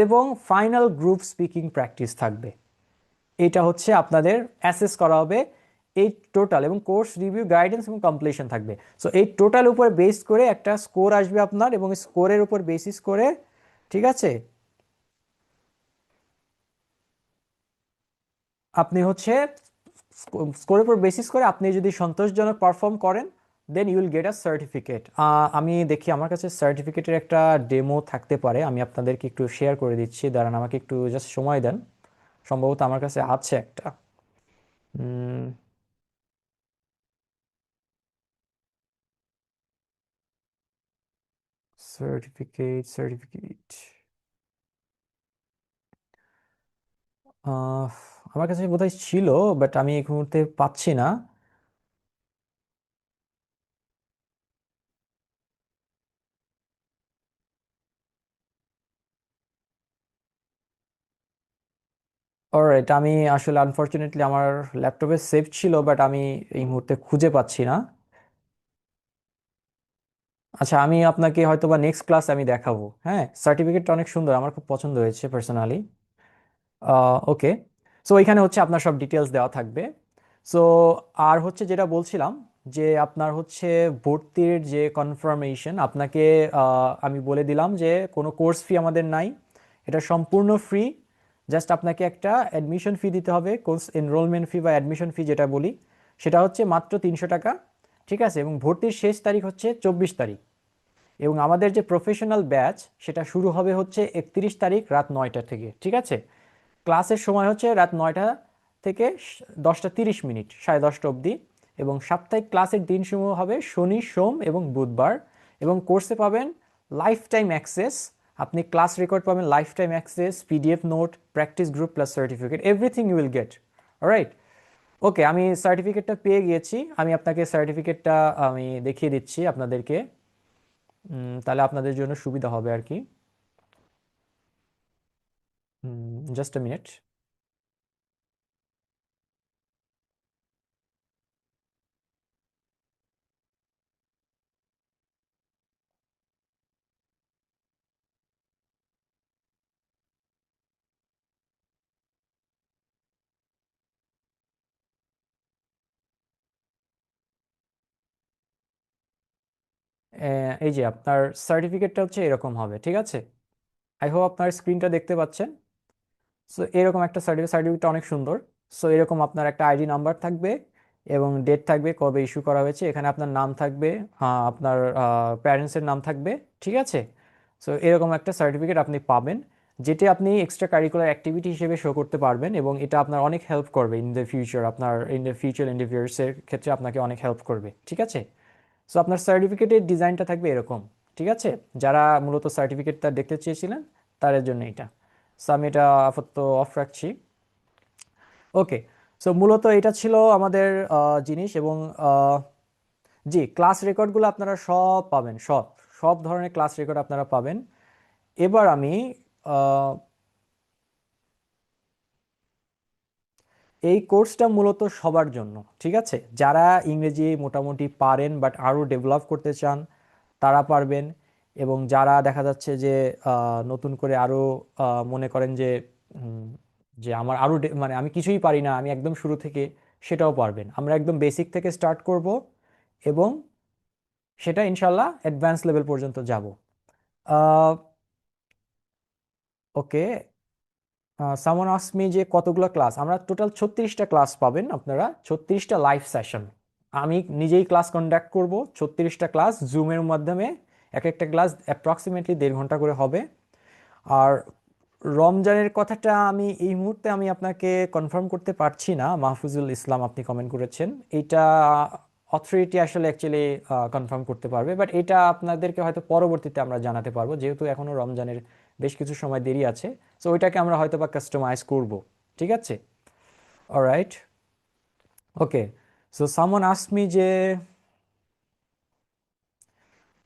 এবং ফাইনাল গ্রুপ স্পিকিং প্র্যাকটিস থাকবে। এটা হচ্ছে আপনাদের অ্যাসেস করা হবে এই টোটাল, এবং কোর্স রিভিউ, গাইডেন্স এবং কমপ্লিশন থাকবে। সো এই টোটাল উপর বেস করে একটা স্কোর আসবে আপনার, এবং স্কোরের উপর বেসিস করে, ঠিক আছে, আপনি হচ্ছে স্কোরের উপর বেসিস করে আপনি যদি সন্তোষজনক পারফর্ম করেন, then you will get a certificate. আমি দেখি আমার কাছে সার্টিফিকেটের একটা ডেমো থাকতে পারে, আমি আপনাদেরকে একটু শেয়ার করে দিচ্ছি, দাঁড়ান আমাকে একটু জাস্ট সময় দেন, সম্ভবত আমার কাছে আছে একটা। সার্টিফিকেট আমার কাছে বোধহয় ছিল, বাট আমি এই মুহূর্তে পাচ্ছি না। অলরাইট, আমি আসলে আনফরচুনেটলি আমার ল্যাপটপে সেভ ছিল, বাট আমি এই মুহূর্তে খুঁজে পাচ্ছি না। আচ্ছা, আমি আপনাকে হয়তো বা নেক্সট ক্লাসে আমি দেখাবো। হ্যাঁ, সার্টিফিকেটটা অনেক সুন্দর, আমার খুব পছন্দ হয়েছে পার্সোনালি। ওকে, সো এখানে হচ্ছে আপনার সব ডিটেলস দেওয়া থাকবে। সো আর হচ্ছে যেটা বলছিলাম, যে আপনার হচ্ছে ভর্তির যে কনফার্মেশন, আপনাকে আমি বলে দিলাম যে কোনো কোর্স ফি আমাদের নাই, এটা সম্পূর্ণ ফ্রি। জাস্ট আপনাকে একটা অ্যাডমিশন ফি দিতে হবে, কোর্স এনরোলমেন্ট ফি বা অ্যাডমিশন ফি যেটা বলি, সেটা হচ্ছে মাত্র 300 টাকা, ঠিক আছে, এবং ভর্তির শেষ তারিখ হচ্ছে 24 তারিখ। এবং আমাদের যে প্রফেশনাল ব্যাচ সেটা শুরু হবে হচ্ছে 31 তারিখ রাত 9টা থেকে, ঠিক আছে। ক্লাসের সময় হচ্ছে রাত 9টা থেকে 10টা 30 মিনিট, 10:30 অবধি, এবং সাপ্তাহিক ক্লাসের দিনসমূহ হবে শনি, সোম এবং বুধবার। এবং কোর্সে পাবেন লাইফ টাইম অ্যাক্সেস, আপনি ক্লাস রেকর্ড পাবেন, lifetime access, PDF note, practice group plus certificate, everything you will get. Alright, okay, আমি সার্টিফিকেটটা পেয়ে গিয়েছি। আমি আপনাকে সার্টিফিকেটটা আমি দেখিয়ে দিচ্ছি আপনাদেরকে। তাহলে আপনাদের জন্য সুবিধা হবে আর কি। Just a minute. এই যে আপনার সার্টিফিকেটটা হচ্ছে এরকম হবে, ঠিক আছে? আই হোপ আপনার স্ক্রিনটা দেখতে পাচ্ছেন। সো এরকম একটা সার্টিফিকেটটা অনেক সুন্দর। সো এরকম আপনার একটা আইডি নাম্বার থাকবে এবং ডেট থাকবে কবে ইস্যু করা হয়েছে, এখানে আপনার নাম থাকবে, আপনার প্যারেন্টসের নাম থাকবে, ঠিক আছে? সো এরকম একটা সার্টিফিকেট আপনি পাবেন, যেটি আপনি এক্সট্রা কারিকুলার অ্যাক্টিভিটি হিসেবে শো করতে পারবেন এবং এটা আপনার অনেক হেল্প করবে ইন দ্য ফিউচার, আপনার ইন দ্য ফিউচার ইন্টারভিউসের ক্ষেত্রে আপনাকে অনেক হেল্প করবে, ঠিক আছে? সো আপনার সার্টিফিকেটের ডিজাইনটা থাকবে এরকম, ঠিক আছে? যারা মূলত সার্টিফিকেটটা দেখতে চেয়েছিলেন তাদের জন্য এটা। সো আমি এটা আপাতত অফ রাখছি। ওকে, সো মূলত এটা ছিল আমাদের জিনিস এবং জি, ক্লাস রেকর্ডগুলো আপনারা সব পাবেন, সব সব ধরনের ক্লাস রেকর্ড আপনারা পাবেন। এবার আমি এই কোর্সটা মূলত সবার জন্য, ঠিক আছে? যারা ইংরেজি মোটামুটি পারেন বাট আরও ডেভেলপ করতে চান তারা পারবেন, এবং যারা দেখা যাচ্ছে যে নতুন করে আরও মনে করেন যে যে আমার আরও মানে আমি কিছুই পারি না, আমি একদম শুরু থেকে, সেটাও পারবেন। আমরা একদম বেসিক থেকে স্টার্ট করব এবং সেটা ইনশাল্লাহ অ্যাডভান্স লেভেল পর্যন্ত যাব। ওকে, সামন আস্ক মি যে কতগুলো ক্লাস, আমরা টোটাল 36টা ক্লাস পাবেন আপনারা, 36টা লাইভ সেশন। আমি নিজেই ক্লাস কন্ডাক্ট করব, 36টা ক্লাস জুমের মাধ্যমে, এক একটা ক্লাস অ্যাপ্রক্সিমেটলি 1.5 ঘন্টা করে হবে। আর রমজানের কথাটা আমি এই মুহূর্তে আমি আপনাকে কনফার্ম করতে পারছি না। মাহফুজুল ইসলাম আপনি কমেন্ট করেছেন, এইটা অথরিটি আসলে অ্যাকচুয়ালি কনফার্ম করতে পারবে, বাট এটা আপনাদেরকে হয়তো পরবর্তীতে আমরা জানাতে পারবো, যেহেতু এখনও রমজানের বেশ কিছু সময় দেরি আছে। সো ওইটাকে আমরা হয়তো বা কাস্টমাইজ করব, ঠিক আছে? Alright, okay. সো সামন আস্ক মি যে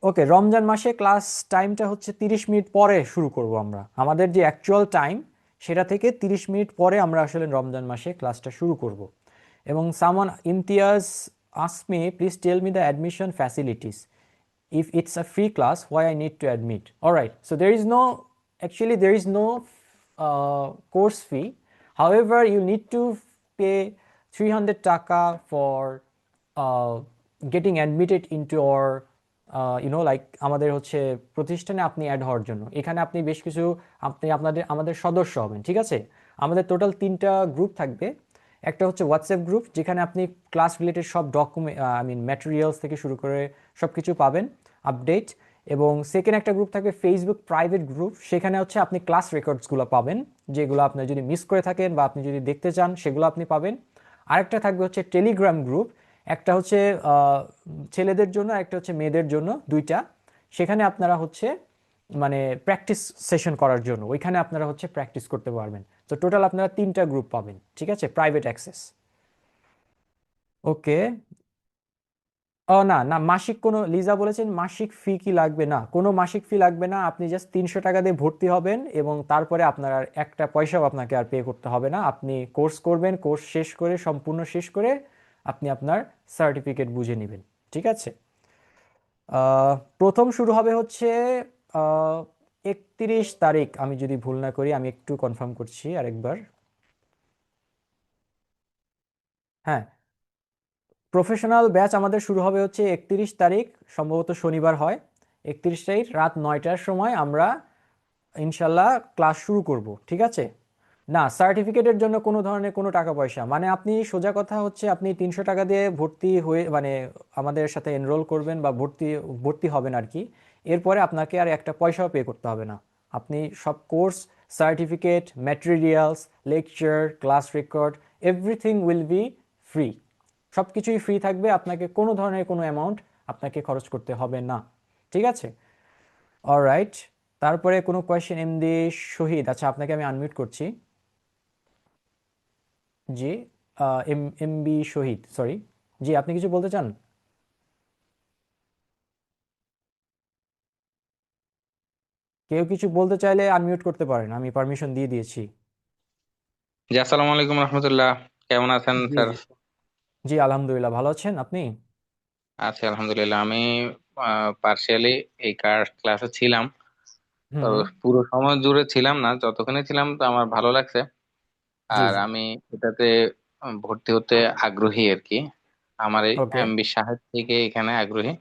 ওকে, রমজান মাসে ক্লাস টাইমটা হচ্ছে 30 মিনিট পরে শুরু করব আমরা, আমাদের যে অ্যাকচুয়াল টাইম সেটা থেকে 30 মিনিট পরে আমরা আসলে রমজান মাসে ক্লাসটা শুরু করব। এবং Samon Imtiaz ask me please tell me the admission facilities, if it's a free class why I need to admit. All right, so there is no, actually there is no course fee. However, you need to pay 300 taka for getting admitted into our like আমাদের হচ্ছে প্রতিষ্ঠানে আপনি add হওয়ার জন্য। এখানে আপনি বেশ কিছু আপনি আমাদের সদস্য হবেন, ঠিক আছে? আমাদের টোটাল 3টা গ্রুপ থাকবে। একটা হচ্ছে হোয়াটসঅ্যাপ গ্রুপ, যেখানে আপনি ক্লাস রিলেটেড সব ডকুমেন্ট ম্যাটেরিয়ালস থেকে শুরু করে সব কিছু পাবেন, আপডেট। এবং সেকেন্ড একটা গ্রুপ থাকবে ফেসবুক প্রাইভেট গ্রুপ, সেখানে হচ্ছে আপনি ক্লাস রেকর্ডসগুলো পাবেন, যেগুলো আপনি যদি মিস করে থাকেন বা আপনি যদি দেখতে চান সেগুলো আপনি পাবেন। আরেকটা থাকবে হচ্ছে টেলিগ্রাম গ্রুপ, একটা হচ্ছে ছেলেদের জন্য, একটা হচ্ছে মেয়েদের জন্য, দুইটা। সেখানে আপনারা হচ্ছে মানে প্র্যাকটিস সেশন করার জন্য ওইখানে আপনারা হচ্ছে প্র্যাকটিস করতে পারবেন। তো টোটাল আপনারা 3টা গ্রুপ পাবেন, ঠিক আছে? Private access. ওকে, ও না না, মাসিক কোনো, লিজা বলেছেন মাসিক ফি কি লাগবে? না, কোনো মাসিক ফি লাগবে না। আপনি জাস্ট 300 টাকা দিয়ে ভর্তি হবেন এবং তারপরে আপনার আর একটা পয়সাও আপনাকে আর পে করতে হবে না। আপনি কোর্স করবেন, কোর্স শেষ করে, সম্পূর্ণ শেষ করে আপনি আপনার সার্টিফিকেট বুঝে নেবেন, ঠিক আছে? প্রথম শুরু হবে হচ্ছে 31 তারিখ, আমি যদি ভুল না করি, আমি একটু কনফার্ম করছি আরেকবার। হ্যাঁ, প্রফেশনাল ব্যাচ আমাদের শুরু হবে হচ্ছে 31 তারিখ, সম্ভবত শনিবার হয়। 31 তারিখ রাত 9টার সময় আমরা ইনশাল্লাহ ক্লাস শুরু করব, ঠিক আছে? না, সার্টিফিকেটের জন্য কোনো ধরনের কোনো টাকা পয়সা, মানে আপনি সোজা কথা হচ্ছে আপনি 300 টাকা দিয়ে ভর্তি হয়ে মানে আমাদের সাথে এনরোল করবেন বা ভর্তি হবেন আর কি। এরপরে আপনাকে আর একটা পয়সাও পে করতে হবে না। আপনি সব course, certificate, materials, lecture, class record, everything will be free. সব কিছুই ফ্রি থাকবে, আপনাকে কোনো ধরনের কোনো অ্যামাউন্ট আপনাকে খরচ করতে হবে না, ঠিক আছে? অলরাইট, তারপরে কোনো কোয়েশ্চেন? এমডি শহীদ, আচ্ছা আপনাকে আমি আনমিউট করছি। জি, এমবি শহীদ, সরি। জি, আপনি কিছু বলতে চান? কেউ কিছু বলতে চাইলে আনমিউট করতে পারেন, আমি পারমিশন দিয়ে দিয়েছি। জি, আসসালামু আলাইকুম রহমতুল্লাহ। কেমন আছেন জি স্যার? জি জি, আলহামদুলিল্লাহ, ভালো আছেন আপনি? আছি আলহামদুলিল্লাহ। আমি পার্শিয়ালি এই ক্লাসে ছিলাম। হুম তো হুম। পুরো সময় জুড়ে ছিলাম না, যতক্ষণে ছিলাম তো আমার ভালো লাগছে। জি আর জি। আমি এটাতে ভর্তি হতে আগ্রহী আর কি। আমার এই ওকে। এমবি সাহেব থেকে এখানে আগ্রহী।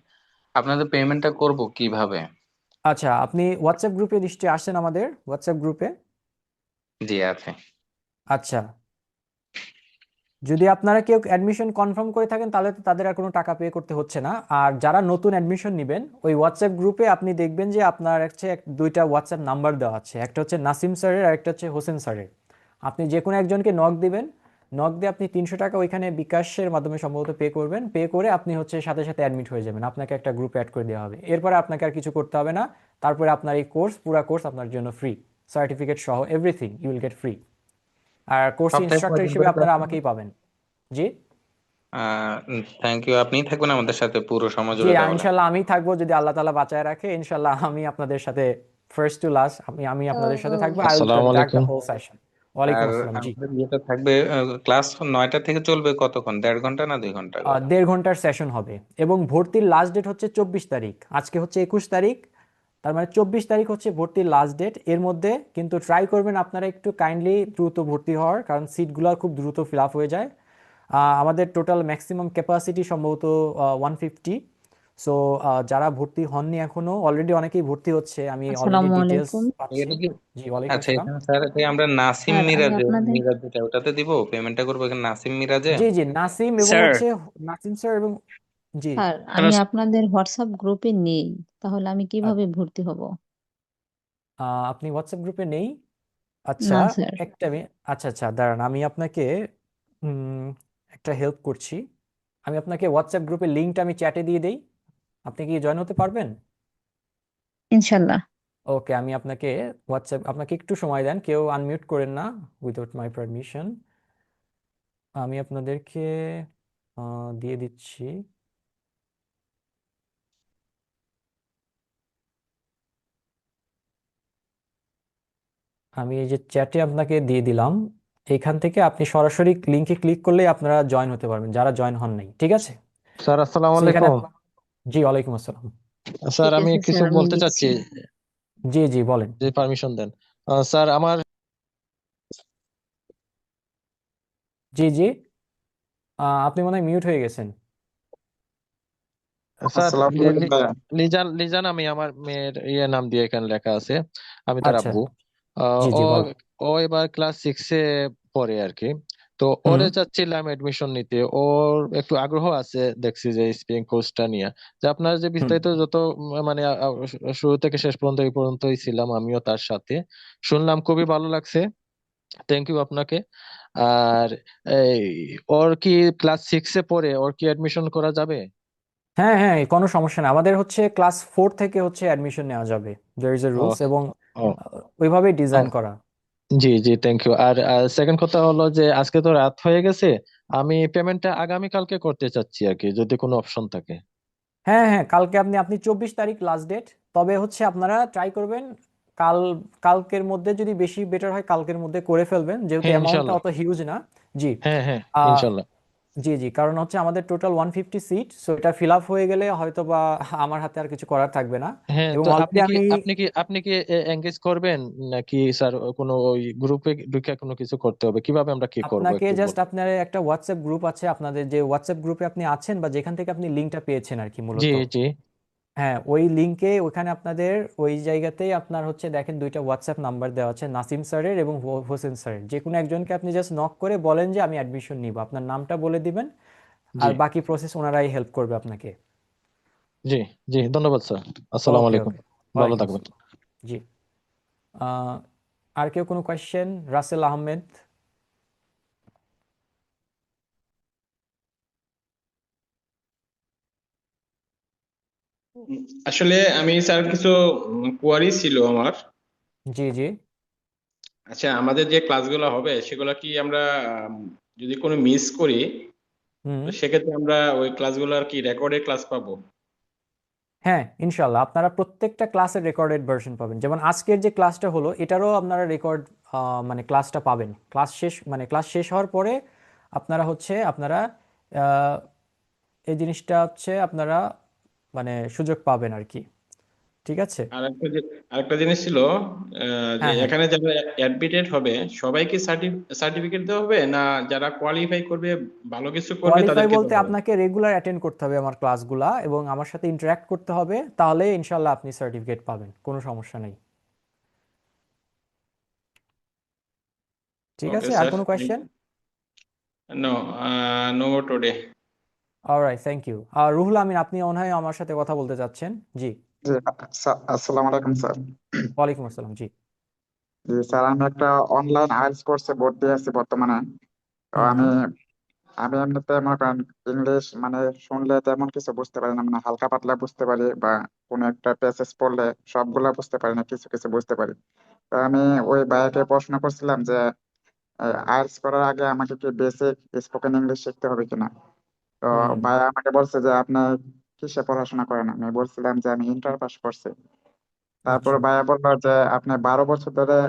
আপনাদের পেমেন্টটা করব কিভাবে? আচ্ছা, আপনি হোয়াটসঅ্যাপ গ্রুপে নিশ্চয়ই আসছেন, আমাদের হোয়াটসঅ্যাপ গ্রুপে। জি আছে। আচ্ছা, যদি আপনারা কেউ অ্যাডমিশন কনফার্ম করে থাকেন তাহলে তো তাদের আর কোনো টাকা পে করতে হচ্ছে না। আর যারা নতুন অ্যাডমিশন নেবেন, ওই হোয়াটসঅ্যাপ গ্রুপে আপনি দেখবেন যে আপনার হচ্ছে দুইটা হোয়াটসঅ্যাপ নাম্বার দেওয়া আছে, একটা হচ্ছে নাসিম স্যারের আর একটা হচ্ছে হোসেন স্যারের। আপনি যে কোনো একজনকে নক দিবেন, নক দিয়ে আপনি 300 টাকা ওইখানে বিকাশের মাধ্যমে সম্ভবত পে করবেন, পে করে আপনি হচ্ছে সাথে সাথে অ্যাডমিট হয়ে যাবেন, আপনাকে একটা গ্রুপে অ্যাড করে দেওয়া হবে। এরপরে আপনাকে আর কিছু করতে হবে না। তারপরে আপনার এই পুরা কোর্স আপনার জন্য ফ্রি, সার্টিফিকেট সহ everything you will get free. আর কোর্স সপ্তাহে ইনস্ট্রাক্টর কয়দিন হিসেবে করে আপনারা ক্লাস হবে? আমাকেই পাবেন। জি থ্যাংক ইউ। আপনিই থাকবেন আমাদের সাথে পুরো সময় জি, জুড়ে তাহলে। ইনশাল্লাহ আমি থাকবো, যদি আল্লাহ তাআলা বাঁচায় রাখে। ইনশাল্লাহ আমি আপনাদের সাথে ফার্স্ট টু লাস্ট, আমি আমি আপনাদের সাথে থাকবো। আই উইল আসসালামু কন্ডাক্ট দ্য আলাইকুম। Whole session. ওয়ালাইকুম আর আসসালাম। জি, আমাদের ইয়েটা থাকবে, ক্লাস 9টা থেকে চলবে কতক্ষণ? 1.5 ঘন্টা না 2 ঘন্টা করে? 1.5 ঘন্টার সেশন হবে এবং ভর্তির লাস্ট ডেট হচ্ছে 24 তারিখ। আজকে হচ্ছে 21 তারিখ, তার মানে 24 তারিখ হচ্ছে ভর্তির লাস্ট ডেট। এর মধ্যে কিন্তু ট্রাই করবেন আপনারা একটু কাইন্ডলি দ্রুত ভর্তি হওয়ার, কারণ সিটগুলো খুব দ্রুত ফিল আপ হয়ে যায়। আমাদের টোটাল ম্যাক্সিমাম ক্যাপাসিটি সম্ভবত 150। সো যারা ভর্তি হননি এখনো, অলরেডি অনেকেই ভর্তি হচ্ছে, আমি অলরেডি আসসালামু ডিটেলস আলাইকুম পাচ্ছি। এটা কি? জি, ওয়ালাইকুম আচ্ছা, আসসালাম। এখানে স্যার আমরা নাসিম স্যার আমি মিরাজে, আপনাদের মিরাজ যেটা ওটাতে দিব, পেমেন্টটা করবো এখানে নাসিম মিরাজে। জি জি, নাসিম এবং স্যার, হচ্ছে নাসিম স্যার এবং জি। স্যার হ্যালো আমি আপনাদের হোয়াটসঅ্যাপ গ্রুপে নেই, তাহলে আমি কিভাবে ভর্তি হব? আপনি হোয়াটসঅ্যাপ গ্রুপে নেই? আচ্ছা, না স্যার। আচ্ছা আচ্ছা, দাঁড়ান, আমি আপনাকে উম, একটা হেল্প করছি। আমি আপনাকে হোয়াটসঅ্যাপ গ্রুপের লিঙ্কটা আমি চ্যাটে দিয়ে দেই, আপনি কি জয়েন হতে পারবেন? ইনশাল্লাহ। ওকে, আমি আপনাকে আপনাকে একটু সময় দেন, কেউ আনমিউট করেন না উইদাউট মাই পারমিশন। আমি আপনাদেরকে দিয়ে দিচ্ছি। আমি এই যে চ্যাটে আপনাকে দিয়ে দিলাম, এখান থেকে আপনি সরাসরি লিঙ্কে ক্লিক করলেই আপনারা জয়েন হতে পারবেন, যারা জয়েন হন নাই। ঠিক আছে? স্যার আসসালামু তো এখানে আলাইকুম। জি, ওয়ালাইকুম আসসালাম। স্যার ঠিক আমি আছে কিছু স্যার, আমি বলতে দিচ্ছি। চাচ্ছি, জি জি, বলেন। যে পারমিশন দেন। স্যার আমার জি জি, আপনি মনে হয় মিউট হয়ে গেছেন। স্যার আসসালামু আলাইকুম ভাইয়া। লিজান লিজান আমি আমার মেয়ের নাম দিয়ে এখানে লেখা আছে, আমি তার আচ্ছা, আব্বু। আহ, জি ও জি, বলেন। ও এবার ক্লাস 6-এ পড়ে আর কি। তো হুম ওরে চাচ্ছিলাম এডমিশন নিতে, ওর একটু আগ্রহ আছে দেখছি যে স্পিকিং কোর্সটা নিয়ে। যে আপনার যে হুম। বিস্তারিত যত মানে শুরু থেকে শেষ পর্যন্ত এই পর্যন্তই ছিলাম আমিও তার সাথে, শুনলাম খুবই ভালো লাগছে। থ্যাংক ইউ আপনাকে। আর এই ওর কি ক্লাস 6-এ পড়ে, ওর কি এডমিশন করা যাবে? হ্যাঁ হ্যাঁ, কোনো সমস্যা নেই, আমাদের হচ্ছে ক্লাস 4 থেকে হচ্ছে অ্যাডমিশন নেওয়া যাবে। There is a O rules এবং ও ওইভাবেই ও ডিজাইন করা। জি জি, থ্যাংক ইউ। আর সেকেন্ড কথা হলো যে আজকে তো রাত হয়ে গেছে, আমি পেমেন্টটা আগামী কালকে করতে চাচ্ছি আর কি, যদি কোনো অপশন থাকে। হ্যাঁ হ্যাঁ, কালকে আপনি 24 তারিখ লাস্ট ডেট। তবে হচ্ছে আপনারা ট্রাই করবেন কাল কালকের মধ্যে, যদি বেশি বেটার হয় কালকের মধ্যে করে ফেলবেন, যেহেতু হ্যাঁ অ্যামাউন্টটা ইনশাল্লাহ। অত হিউজ না। জি। হ্যাঁ হ্যাঁ আহ, ইনশাল্লাহ। জি জি, কারণ হচ্ছে আমাদের টোটাল 150 সিট, সো এটা ফিল আপ হয়ে গেলে হয়তো বা আমার হাতে আর কিছু করার থাকবে না। হ্যাঁ, এবং তো অলরেডি আমি আপনি কি এঙ্গেজ করবেন, নাকি স্যার কোনো ওই গ্রুপে ঢুকে কোনো কিছু করতে হবে? কিভাবে আমরা কি করব আপনাকে একটু জাস্ট, বলুন। আপনার একটা হোয়াটসঅ্যাপ গ্রুপ আছে, আপনাদের যে হোয়াটসঅ্যাপ গ্রুপে আপনি আছেন বা যেখান থেকে আপনি লিঙ্কটা পেয়েছেন আর কি জি মূলত। জি হ্যাঁ, ওই লিঙ্কে, ওখানে আপনাদের ওই জায়গাতেই আপনার হচ্ছে দেখেন দুইটা হোয়াটসঅ্যাপ নাম্বার দেওয়া আছে, নাসিম স্যারের এবং হোসেন স্যারের। যে কোনো একজনকে আপনি জাস্ট নক করে বলেন যে আমি অ্যাডমিশন নিব, আপনার নামটা বলে দিবেন, জি আর বাকি প্রসেস ওনারাই হেল্প করবে আপনাকে। জি জি, ধন্যবাদ স্যার। আসসালামু ওকে আলাইকুম। ওকে, ভালো ওয়ালাইকুম থাকবেন। আসসালাম। জি। আহ, আর কেউ কোনো কোয়েশ্চেন? রাসেল আহমেদ। আসলে আমি স্যার কিছু কোয়ারি ছিল আমার। জি জি। আচ্ছা, আমাদের যে ক্লাসগুলো হবে সেগুলো কি আমরা যদি কোনো মিস করি, হুম তো সেক্ষেত্রে আমরা ওই ক্লাসগুলো আর কি রেকর্ডেড ক্লাস পাবো? হ্যাঁ, ইনশাল্লাহ আপনারা প্রত্যেকটা ক্লাসের রেকর্ডেড ভার্সন পাবেন। যেমন আজকের যে ক্লাসটা হলো এটারও আপনারা রেকর্ড মানে ক্লাসটা পাবেন। ক্লাস শেষ হওয়ার পরে আপনারা আহ, এই জিনিসটা আপনারা মানে সুযোগ পাবেন আর কি। ঠিক আছে? আরেকটা জিনিস ছিল, যে হ্যাঁ হ্যাঁ, এখানে যারা অ্যাডমিটেড হবে সবাইকে সার্টিফিকেট দেওয়া হবে, না যারা কোয়ালিফাই করবে, ভালো কিছু করবে কোয়ালিফাই তাদেরকে বলতে দেওয়া হবে? আপনাকে রেগুলার অ্যাটেন্ড করতে হবে আমার ক্লাসগুলা এবং আমার সাথে ইন্টারঅ্যাক্ট করতে হবে, তাহলে ইনশাল্লাহ আপনি সার্টিফিকেট পাবেন, কোনো সমস্যা নেই। ঠিক ওকে আছে, আর স্যার, কোনো question? No, no more today. Alright, thank you. আর রুহুল আমিন, আপনি মনে হয় আমার সাথে কথা বলতে চাচ্ছেন। জি, জি, আসসালামু আলাইকুম স্যার। ওয়ালাইকুম আসসালাম। জি জি স্যার, আমি একটা অনলাইন আইএলটিএস কোর্সে ভর্তি আছি বর্তমানে। তো হুম আমি আমি এমনিতে মনে করেন ইংলিশ মানে শুনলে তেমন কিছু বুঝতে পারি না, মানে হালকা পাতলা বুঝতে পারি, বা কোনো একটা প্যাসেজ পড়লে সবগুলা বুঝতে পারি না, কিছু কিছু বুঝতে পারি। তো আমি ওই ভাইয়াকে প্রশ্ন করছিলাম যে আইএলটিএস করার আগে আমাকে কি বেসিক স্পোকেন ইংলিশ শিখতে হবে কিনা। তো হুম ভাইয়া আমাকে বলছে যে আপনি কিসে পড়াশোনা করেন। আমি বলছিলাম যে আমি ইন্টার পাস করছি। তারপর আচ্ছা, ভাইয়া বললো যে আপনি 12 বছর ধরে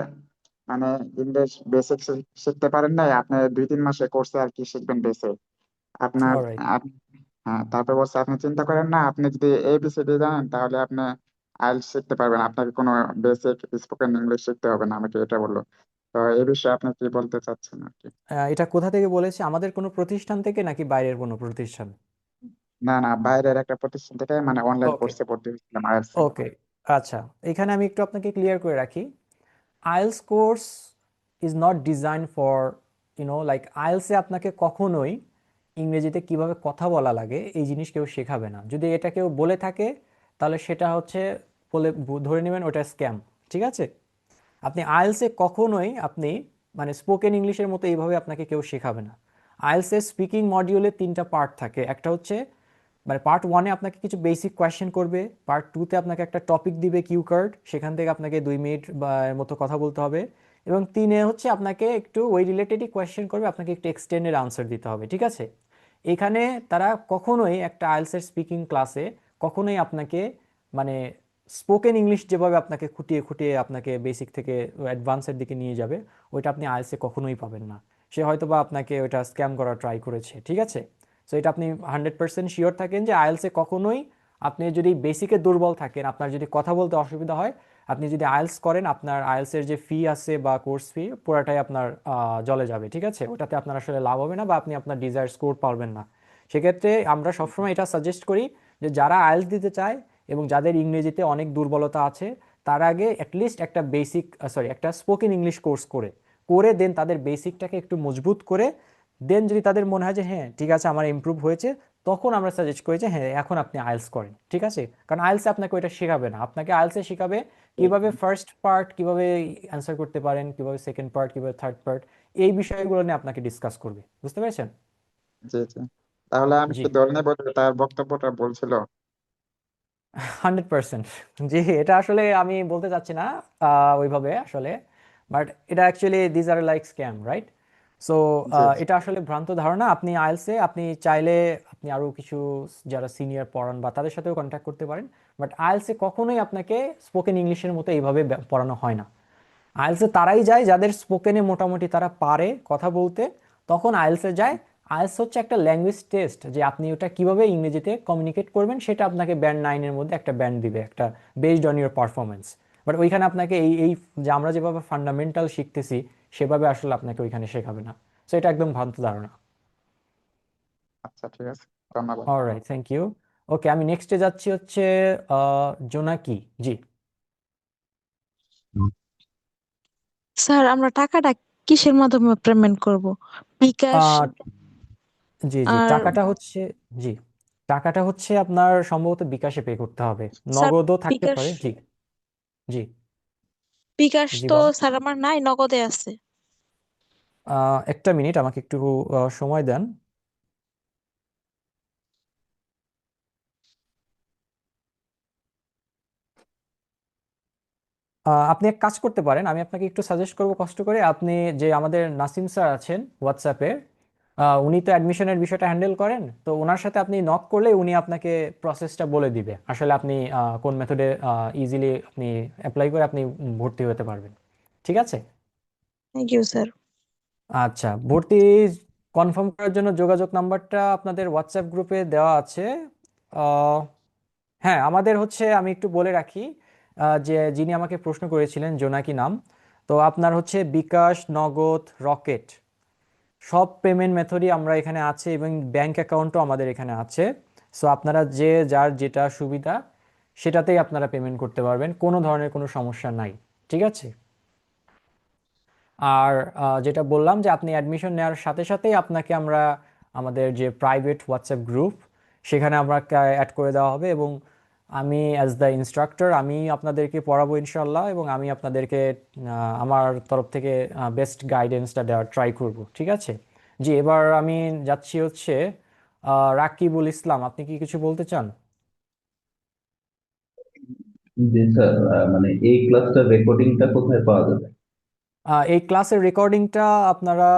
মানে ইংলিশ বেসিক শিখতে পারেন নাই, আপনি 2-3 মাসে কোর্সে আর কি শিখবেন বেসিক আপনার। অলরাইট। হ্যাঁ, তারপর বলছে আপনি চিন্তা করেন না, আপনি যদি এবিসিডি জানেন তাহলে আপনি আইএলটিএস শিখতে পারবেন, আপনাকে কোনো বেসিক স্পোকেন ইংলিশ শিখতে হবে না, আমাকে এটা বললো। তো এই বিষয়ে আপনি কি বলতে চাচ্ছেন আর কি? এটা কোথা থেকে বলেছে? আমাদের কোনো প্রতিষ্ঠান থেকে নাকি বাইরের কোনো প্রতিষ্ঠান? না না, বাইরের একটা প্রতিষ্ঠান থেকে, মানে অনলাইন ওকে কোর্সে ভর্তি হয়েছিলাম আইএলটিএস। ওকে, আচ্ছা, এখানে আমি একটু আপনাকে ক্লিয়ার করে রাখি। IELTS course is not design for like আইএলসে আপনাকে কখনোই ইংরেজিতে কিভাবে কথা বলা লাগে এই জিনিস কেউ শেখাবে না। যদি এটা কেউ বলে থাকে তাহলে সেটা ধরে নেবেন ওটা স্ক্যাম। ঠিক আছে? আপনি আইএলসে কখনোই মানে স্পোকেন ইংলিশের মতো এইভাবে আপনাকে কেউ শেখাবে না। আইএলসের স্পিকিং মডিউলে 3টা পার্ট থাকে। একটা হচ্ছে মানে পার্ট 1-এ আপনাকে কিছু বেসিক কোয়েশ্চেন করবে, পার্ট 2-তে আপনাকে একটা টপিক দিবে কিউ কার্ড, সেখান থেকে আপনাকে 2 মিনিট বা এর মতো কথা বলতে হবে, এবং 3-এ আপনাকে একটু ওই রিলেটেডই কোয়েশ্চেন করবে, আপনাকে একটু এক্সটেন্ডেড আনসার দিতে হবে। ঠিক আছে? এখানে তারা কখনোই একটা আইএলসের স্পিকিং ক্লাসে কখনোই আপনাকে মানে স্পোকেন ইংলিশ যেভাবে আপনাকে খুঁটিয়ে খুঁটিয়ে আপনাকে বেসিক থেকে অ্যাডভান্সের দিকে নিয়ে যাবে, ওইটা আপনি আইএলসে কখনোই পাবেন না। সে হয়তোবা আপনাকে ওইটা স্ক্যাম করার ট্রাই করেছে। ঠিক আছে? সো এটা আপনি 100% শিওর থাকেন যে আইএলসে কখনোই, আপনি যদি বেসিকে দুর্বল থাকেন, আপনার যদি কথা বলতে অসুবিধা হয়, আপনি যদি আইএলস করেন, আপনার আইএলসের যে ফি আছে বা কোর্স ফি পুরাটাই আপনার জলে যাবে। ঠিক আছে? ওটাতে আপনার আসলে লাভ হবে না বা আপনি আপনার ডিজায়ার স্কোর পাবেন না। সেক্ষেত্রে আমরা সবসময় এটা সাজেস্ট করি যে যারা আইএলস দিতে চায় এবং যাদের ইংরেজিতে অনেক দুর্বলতা আছে, তার আগে অ্যাটলিস্ট একটা স্পোকেন ইংলিশ কোর্স করে দেন তাদের বেসিকটাকে একটু মজবুত করে দেন যদি তাদের মনে হয় যে হ্যাঁ ঠিক আছে আমার ইমপ্রুভ হয়েছে, তখন আমরা সাজেস্ট করি যে হ্যাঁ এখন আপনি আইএলস করেন। ঠিক আছে? কারণ আইএলসে আপনাকে ওইটা শেখাবে না, আপনাকে আইএলসে শেখাবে কিভাবে ফার্স্ট পার্ট কিভাবে অ্যান্সার করতে পারেন, কিভাবে সেকেন্ড পার্ট, কিভাবে থার্ড পার্ট, এই বিষয়গুলো নিয়ে আপনাকে ডিসকাস করবে। বুঝতে পেরেছেন? জি জি, তাহলে আমি জি, কি ধরে নেবো যে তার বক্তব্যটা বলছিল? 100%। জি, এটা আসলে আমি বলতে চাচ্ছি না ওইভাবে আসলে, বাট এটা actually these are like scam, right? So জি এটা আসলে ভ্রান্ত ধারণা। আপনি আইএলসে আপনি চাইলে আপনি আরো কিছু যারা সিনিয়র পড়ান বা তাদের সাথেও কন্ট্যাক্ট করতে পারেন, বাট আইএলসে কখনোই আপনাকে স্পোকেন ইংলিশের মতো এইভাবে পড়ানো হয় না। আইএলসে তারাই যায় যাদের স্পোকেনে মোটামুটি তারা পারে কথা বলতে, তখন আইএলসে যায়। আইএলস হচ্ছে একটা ল্যাঙ্গুয়েজ টেস্ট, যে আপনি ওটা কিভাবে ইংরেজিতে কমিউনিকেট করবেন সেটা আপনাকে ব্যান্ড 9-এর মধ্যে একটা ব্যান্ড দিবে, একটা based on your performance. But ওইখানে আপনাকে এই এই যে আমরা যেভাবে ফান্ডামেন্টাল শিখতেছি সেভাবে আসলে আপনাকে ওইখানে শেখাবে না। সো এটা একদম ভ্রান্ত ধারণা। আচ্ছা, ঠিক আছে, ধন্যবাদ। Alright, thank you. ওকে, আমি নেক্সটে যাচ্ছি হচ্ছে জোনাকি। জি। স্যার, আমরা টাকাটা কিসের মাধ্যমে পেমেন্ট করব? বিকাশ আহ, জি জি, আর জি, টাকাটা হচ্ছে আপনার সম্ভবত বিকাশে পে করতে হবে, স্যার নগদও থাকতে বিকাশ পারে। জি জি। বিকাশ জি তো বলেন। স্যার আমার নাই, নগদে আছে। একটা মিনিট আমাকে একটু সময় দেন। আপনি এক কাজ করতে পারেন, আমি আপনাকে একটু সাজেস্ট করবো কষ্ট করে, আপনি যে আমাদের নাসিম স্যার আছেন হোয়াটসঅ্যাপে, উনি তো অ্যাডমিশনের বিষয়টা হ্যান্ডেল করেন, তো ওনার সাথে আপনি নক করলে উনি আপনাকে প্রসেসটা বলে দিবে আসলে আপনি কোন মেথডে ইজিলি আপনি অ্যাপ্লাই করে আপনি ভর্তি হতে পারবেন। ঠিক আছে? Thank you sir. আচ্ছা, ভর্তি কনফার্ম করার জন্য যোগাযোগ নাম্বারটা আপনাদের হোয়াটসঅ্যাপ গ্রুপে দেওয়া আছে। আহ, হ্যাঁ, আমাদের হচ্ছে আমি একটু বলে রাখি, যে যিনি আমাকে প্রশ্ন করেছিলেন জোনাকি নাম, তো আপনার হচ্ছে বিকাশ, নগদ, রকেট সব পেমেন্ট মেথডই আমরা এখানে আছে এবং ব্যাংক অ্যাকাউন্টও আমাদের এখানে আছে। সো আপনারা যে যার যেটা সুবিধা সেটাতেই আপনারা পেমেন্ট করতে পারবেন, কোনো ধরনের কোনো সমস্যা নাই। ঠিক আছে? আর যেটা বললাম যে আপনি অ্যাডমিশন নেওয়ার সাথে সাথেই আপনাকে আমরা আমাদের যে প্রাইভেট হোয়াটসঅ্যাপ গ্রুপ সেখানে আমরা অ্যাড করে দেওয়া হবে, এবং আমি অ্যাজ দ্য ইনস্ট্রাক্টর আমি আপনাদেরকে পড়াবো ইনশাল্লাহ, এবং আমি আপনাদেরকে আমার তরফ থেকে বেস্ট গাইডেন্সটা দেওয়ার ট্রাই করব। ঠিক আছে? জি, এবার আমি যাচ্ছি হচ্ছে রাকিবুল ইসলাম, আপনি কি কিছু বলতে চান? জি স্যার, মানে এই ক্লাসটার রেকর্ডিংটা কোথায় পাওয়া যাবে? এই ক্লাসের রেকর্ডিংটা আপনারা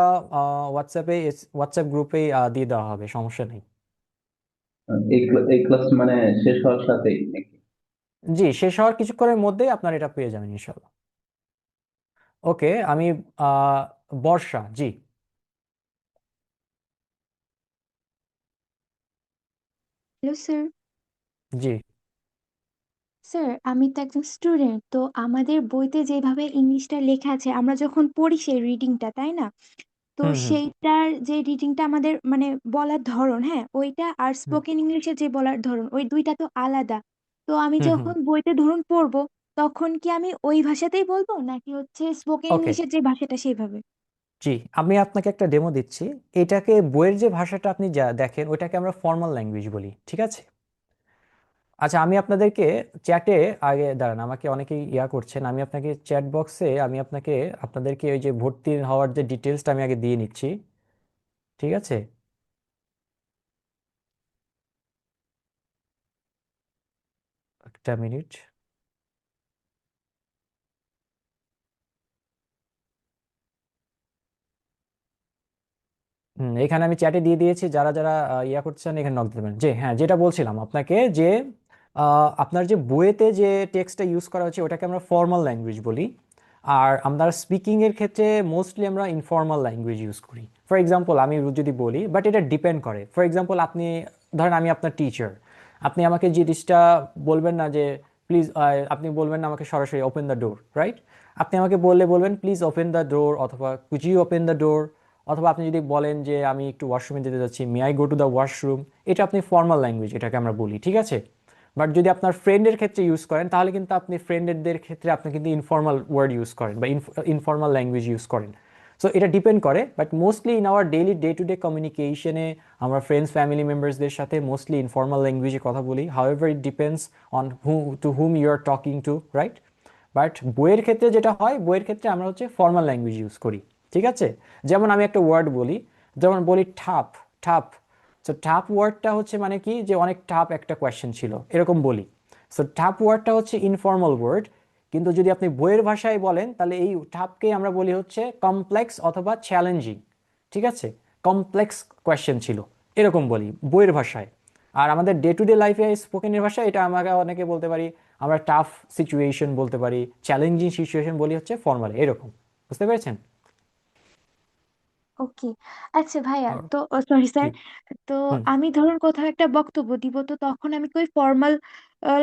হোয়াটসঅ্যাপ গ্রুপেই দিয়ে দেওয়া হবে, সমস্যা নেই। এই ক্লাস মানে শেষ হওয়ার সাথেই নাকি? জি, শেষ হওয়ার কিছুক্ষণের মধ্যেই আপনার এটা পেয়ে যাবেন ইনশাল্লাহ। ওকে, আমি আহ, বর্ষা, জি। Hello sir. জি। স্যার, আমি তো একজন স্টুডেন্ট, তো আমাদের বইতে যেভাবে ইংলিশটা লেখা আছে আমরা যখন পড়ি সেই রিডিংটা, তাই না? তো হুম হুম। সেইটার যে রিডিংটা আমাদের মানে বলার ধরন, হ্যাঁ, ওইটা আর হুম স্পোকেন ইংলিশের যে বলার ধরন, ওই দুইটা তো আলাদা। তো আমি হুম হুম। যখন বইতে ধরুন পড়বো, তখন কি আমি ওই ভাষাতেই বলবো নাকি হচ্ছে স্পোকেন ওকে, ইংলিশের যে ভাষাটা সেইভাবে? জি, আমি আপনাকে একটা ডেমো দিচ্ছি। এটাকে বইয়ের যে ভাষাটা আপনি যা দেখেন ওইটাকে আমরা ফর্মাল ল্যাঙ্গুয়েজ বলি। ঠিক আছে? আচ্ছা, আমি আপনাদেরকে চ্যাটে, আগে দাঁড়ান, আমাকে অনেকেই করছেন, আমি আপনাকে চ্যাট বক্সে আমি আপনাদেরকে ওই যে ভর্তি হওয়ার যে ডিটেলসটা আমি আগে দিয়ে নিচ্ছি। ঠিক আছে? একটা মিনিট। এখানে আমি চ্যাটে দিয়ে দিয়েছি, যারা যারা করছেন এখানে নক দিতে পারেন। যে হ্যাঁ, যেটা বলছিলাম আপনাকে যে আপনার যে বইয়েতে যে টেক্সটটা ইউজ করা হচ্ছে ওটাকে আমরা ফর্মাল ল্যাঙ্গুয়েজ বলি, আর আমরা স্পিকিং এর ক্ষেত্রে মোস্টলি আমরা ইনফর্মাল ল্যাঙ্গুয়েজ ইউজ করি। ফর এক্সাম্পল আমি যদি বলি, বাট এটা ডিপেন্ড করে। ফর এক্সাম্পল আপনি ধরেন আমি আপনার টিচার, আপনি আমাকে জিনিসটা বলবেন না যে প্লিজ, আপনি বলবেন না আমাকে সরাসরি ওপেন দ্য ডোর, রাইট? আপনি আমাকে বলবেন প্লিজ ওপেন দ্য ডোর, অথবা could you open the door, অথবা আপনি যদি বলেন যে আমি একটু ওয়াশরুমে যেতে যাচ্ছি, may I go to the washroom, এটা আপনি ফর্মাল ল্যাঙ্গুয়েজ, এটাকে আমরা বলি। ঠিক আছে? বাট যদি আপনার ফ্রেন্ডের ক্ষেত্রে ইউজ করেন তাহলে কিন্তু আপনি ফ্রেন্ডদের ক্ষেত্রে আপনি কিন্তু ইনফর্মাল ওয়ার্ড ইউজ করেন বা ইনফর্মাল ল্যাঙ্গুয়েজ ইউজ করেন। সো এটা ডিপেন্ড করে, but mostly in our daily day to day কমিউনিকেশনে আমরা ফ্রেন্ডস ফ্যামিলি মেম্বার্সদের সাথে মোস্টলি ইনফর্মাল ল্যাঙ্গুয়েজে কথা বলি। However it depends on whom you are talking to, right? But বইয়ের ক্ষেত্রে যেটা হয়, বইয়ের ক্ষেত্রে আমরা হচ্ছে ফর্মাল ল্যাঙ্গুয়েজ ইউজ করি। ঠিক আছে? যেমন আমি একটা ওয়ার্ড বলি, যেমন বলি ঠাপ, ঠাপ। সো ঠাপ ওয়ার্ডটা হচ্ছে মানে কি, যে অনেক টাফ একটা কোয়েশ্চেন ছিল, এরকম বলি। সো ঠাপ ওয়ার্ডটা হচ্ছে ইনফর্মাল ওয়ার্ড, কিন্তু যদি আপনি বইয়ের ভাষায় বলেন তাহলে এই ঠাপকে আমরা বলি হচ্ছে কমপ্লেক্স অথবা চ্যালেঞ্জিং। ঠিক আছে? কমপ্লেক্স কোয়েশ্চেন ছিল, এরকম বলি বইয়ের ভাষায়। আর আমাদের ডে টু ডে লাইফে স্পোকেনের ভাষায় এটা আমাকে অনেকে বলতে পারি, আমরা টাফ সিচুয়েশন বলতে পারি, চ্যালেঞ্জিং সিচুয়েশন বলি হচ্ছে ফর্মালে, এরকম। বুঝতে পেরেছেন? ওকে। আচ্ছা ভাইয়া, আর তো সরি জি। স্যার, তো হুম। আমি ধরুন কোথাও একটা বক্তব্য দিব, তো তখন আমি কি ওই ফর্মাল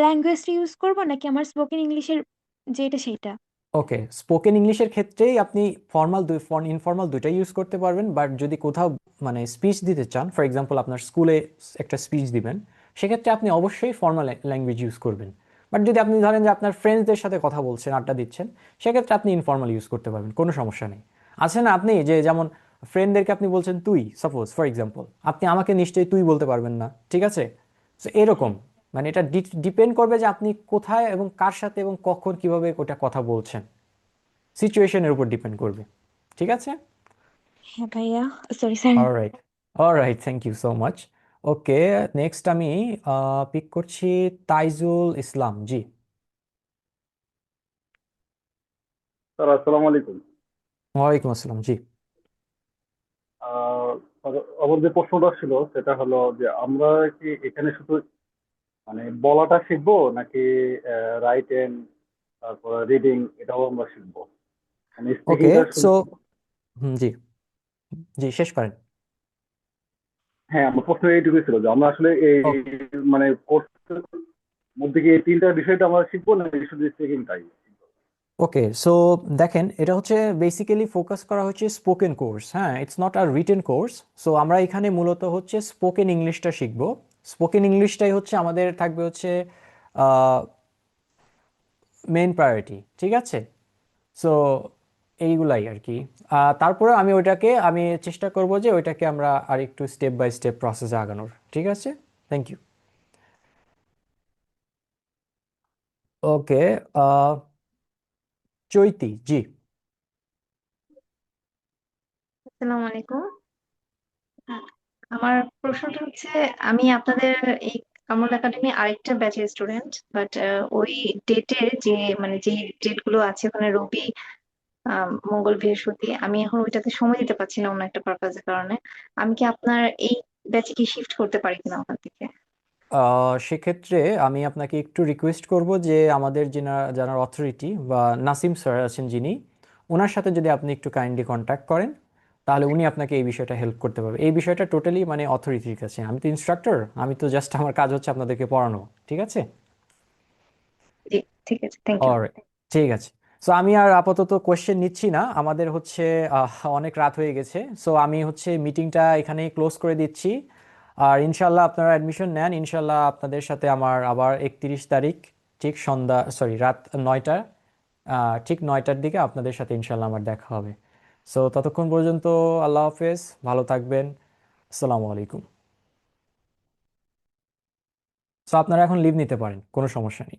ল্যাঙ্গুয়েজটা ইউজ করব নাকি আমার স্পোকেন ইংলিশের যেটা সেইটা? ওকে, স্পোকেন ইংলিশের ক্ষেত্রেই আপনি ইনফর্মাল দুইটাই ইউজ করতে পারবেন, বাট যদি কোথাও মানে স্পিচ দিতে চান, ফর এক্সাম্পল আপনার স্কুলে একটা স্পিচ দিবেন, সেক্ষেত্রে আপনি অবশ্যই ফর্মাল ল্যাঙ্গুয়েজ ইউজ করবেন। বাট যদি আপনি ধরেন যে আপনার ফ্রেন্ডসদের সাথে কথা বলছেন, আড্ডা দিচ্ছেন, সেক্ষেত্রে আপনি ইনফর্মাল ইউজ করতে পারবেন, কোনো সমস্যা নেই। আছে না, আপনি যে যেমন ফ্রেন্ডদেরকে আপনি বলছেন তুই, সাপোজ ফর এক্সাম্পল, আপনি আমাকে নিশ্চয়ই তুই বলতে পারবেন না। ঠিক আছে? তো এরকম, মানে এটা ডিপেন্ড করবে যে আপনি কোথায় এবং কার সাথে এবং কখন কিভাবে ওটা কথা বলছেন, সিচুয়েশনের উপর ডিপেন্ড করবে। ঠিক আছে? হ্যাঁ ভাইয়া, sorry sir. Alright, alright, thank you so much. Okay, next আমি পিক করছি তাইজুল ইসলাম, জি। স্যার আসসালামু আলাইকুম। ওয়ালাইকুম আসসালাম। জি আহ, আমার যে প্রশ্নটা ছিল সেটা হলো যে আমরা কি এখানে শুধু মানে বলাটা শিখবো নাকি রাইটিং তারপর রিডিং এটাও আমরা শিখবো, মানে ওকে স্পিকিংটা শুধু সো শিখবো? জি জি শেষ করেন। হ্যাঁ, আমার প্রশ্ন এইটুকুই ছিল যে আমরা আসলে এই ও মানে কোর্সের মধ্যে কি এই তিনটা বিষয়টা আমরা শিখবো না শুধু স্পিকিংটাই? ওকে সো দেখেন, এটা হচ্ছে বেসিক্যালি ফোকাস করা হচ্ছে স্পোকেন কোর্স, হ্যাঁ, it's not a written course. So আমরা এখানে মূলত হচ্ছে স্পোকেন ইংলিশটা শিখবো। স্পোকেন ইংলিশটাই হচ্ছে আমাদের থাকবে হচ্ছে মেইন প্রায়োরিটি, ঠিক আছে? সো এইগুলাই আর কি। তারপরে আমি চেষ্টা করব যে ওইটাকে আমরা আর একটু স্টেপ বাই স্টেপ প্রসেসে আগানোর, ঠিক আছে? Thank you. Okay Chaiti ji. আসসালামু আলাইকুম। আহ, আমার প্রশ্নটা হচ্ছে, আমি আপনাদের এই কামরুল একাডেমি আরেকটা ব্যাচের স্টুডেন্ট, বাট ওই ডেটের যে মানে যে ডেট গুলো আছে ওখানে রবি, মঙ্গল, বৃহস্পতি, আমি এখন ওইটাতে সময় দিতে পারছি না অন্য একটা পারপাজের কারণে। আমি কি আপনার এই ব্যাচে কি শিফট করতে পারি কিনা ওখান থেকে? সেক্ষেত্রে আমি আপনাকে একটু রিকোয়েস্ট করব যে আমাদের যারা অথরিটি বা নাসিম স্যার আছেন যিনি, ওনার সাথে যদি আপনি একটু কাইন্ডলি কন্ট্যাক্ট করেন, তাহলে উনি আপনাকে এই বিষয়টা হেল্প করতে পারবে। এই বিষয়টা টোটালি মানে অথরিটির কাছে, আমি তো ইনস্ট্রাক্টর, আমি তো জাস্ট আমার কাজ হচ্ছে আপনাদেরকে পড়ানো, ঠিক আছে? জি, ঠিক আছে, থ্যাংক ইউ। অলরাইট, ঠিক আছে। সো আমি আর আপাতত কোয়েশ্চেন নিচ্ছি না, আমাদের হচ্ছে অনেক রাত হয়ে গেছে। সো আমি হচ্ছে মিটিংটা এখানেই ক্লোজ করে দিচ্ছি। আর ইনশাল্লাহ আপনারা অ্যাডমিশন নেন, ইনশাল্লাহ আপনাদের সাথে আমার আবার 31 তারিখ ঠিক রাত 9টা, ঠিক 9টার দিকে আপনাদের সাথে ইনশাল্লাহ আমার দেখা হবে। সো ততক্ষণ পর্যন্ত আল্লাহ হাফেজ, ভালো থাকবেন, আসসালামু আলাইকুম। সো আপনারা এখন লিভ নিতে পারেন, কোনো সমস্যা নেই।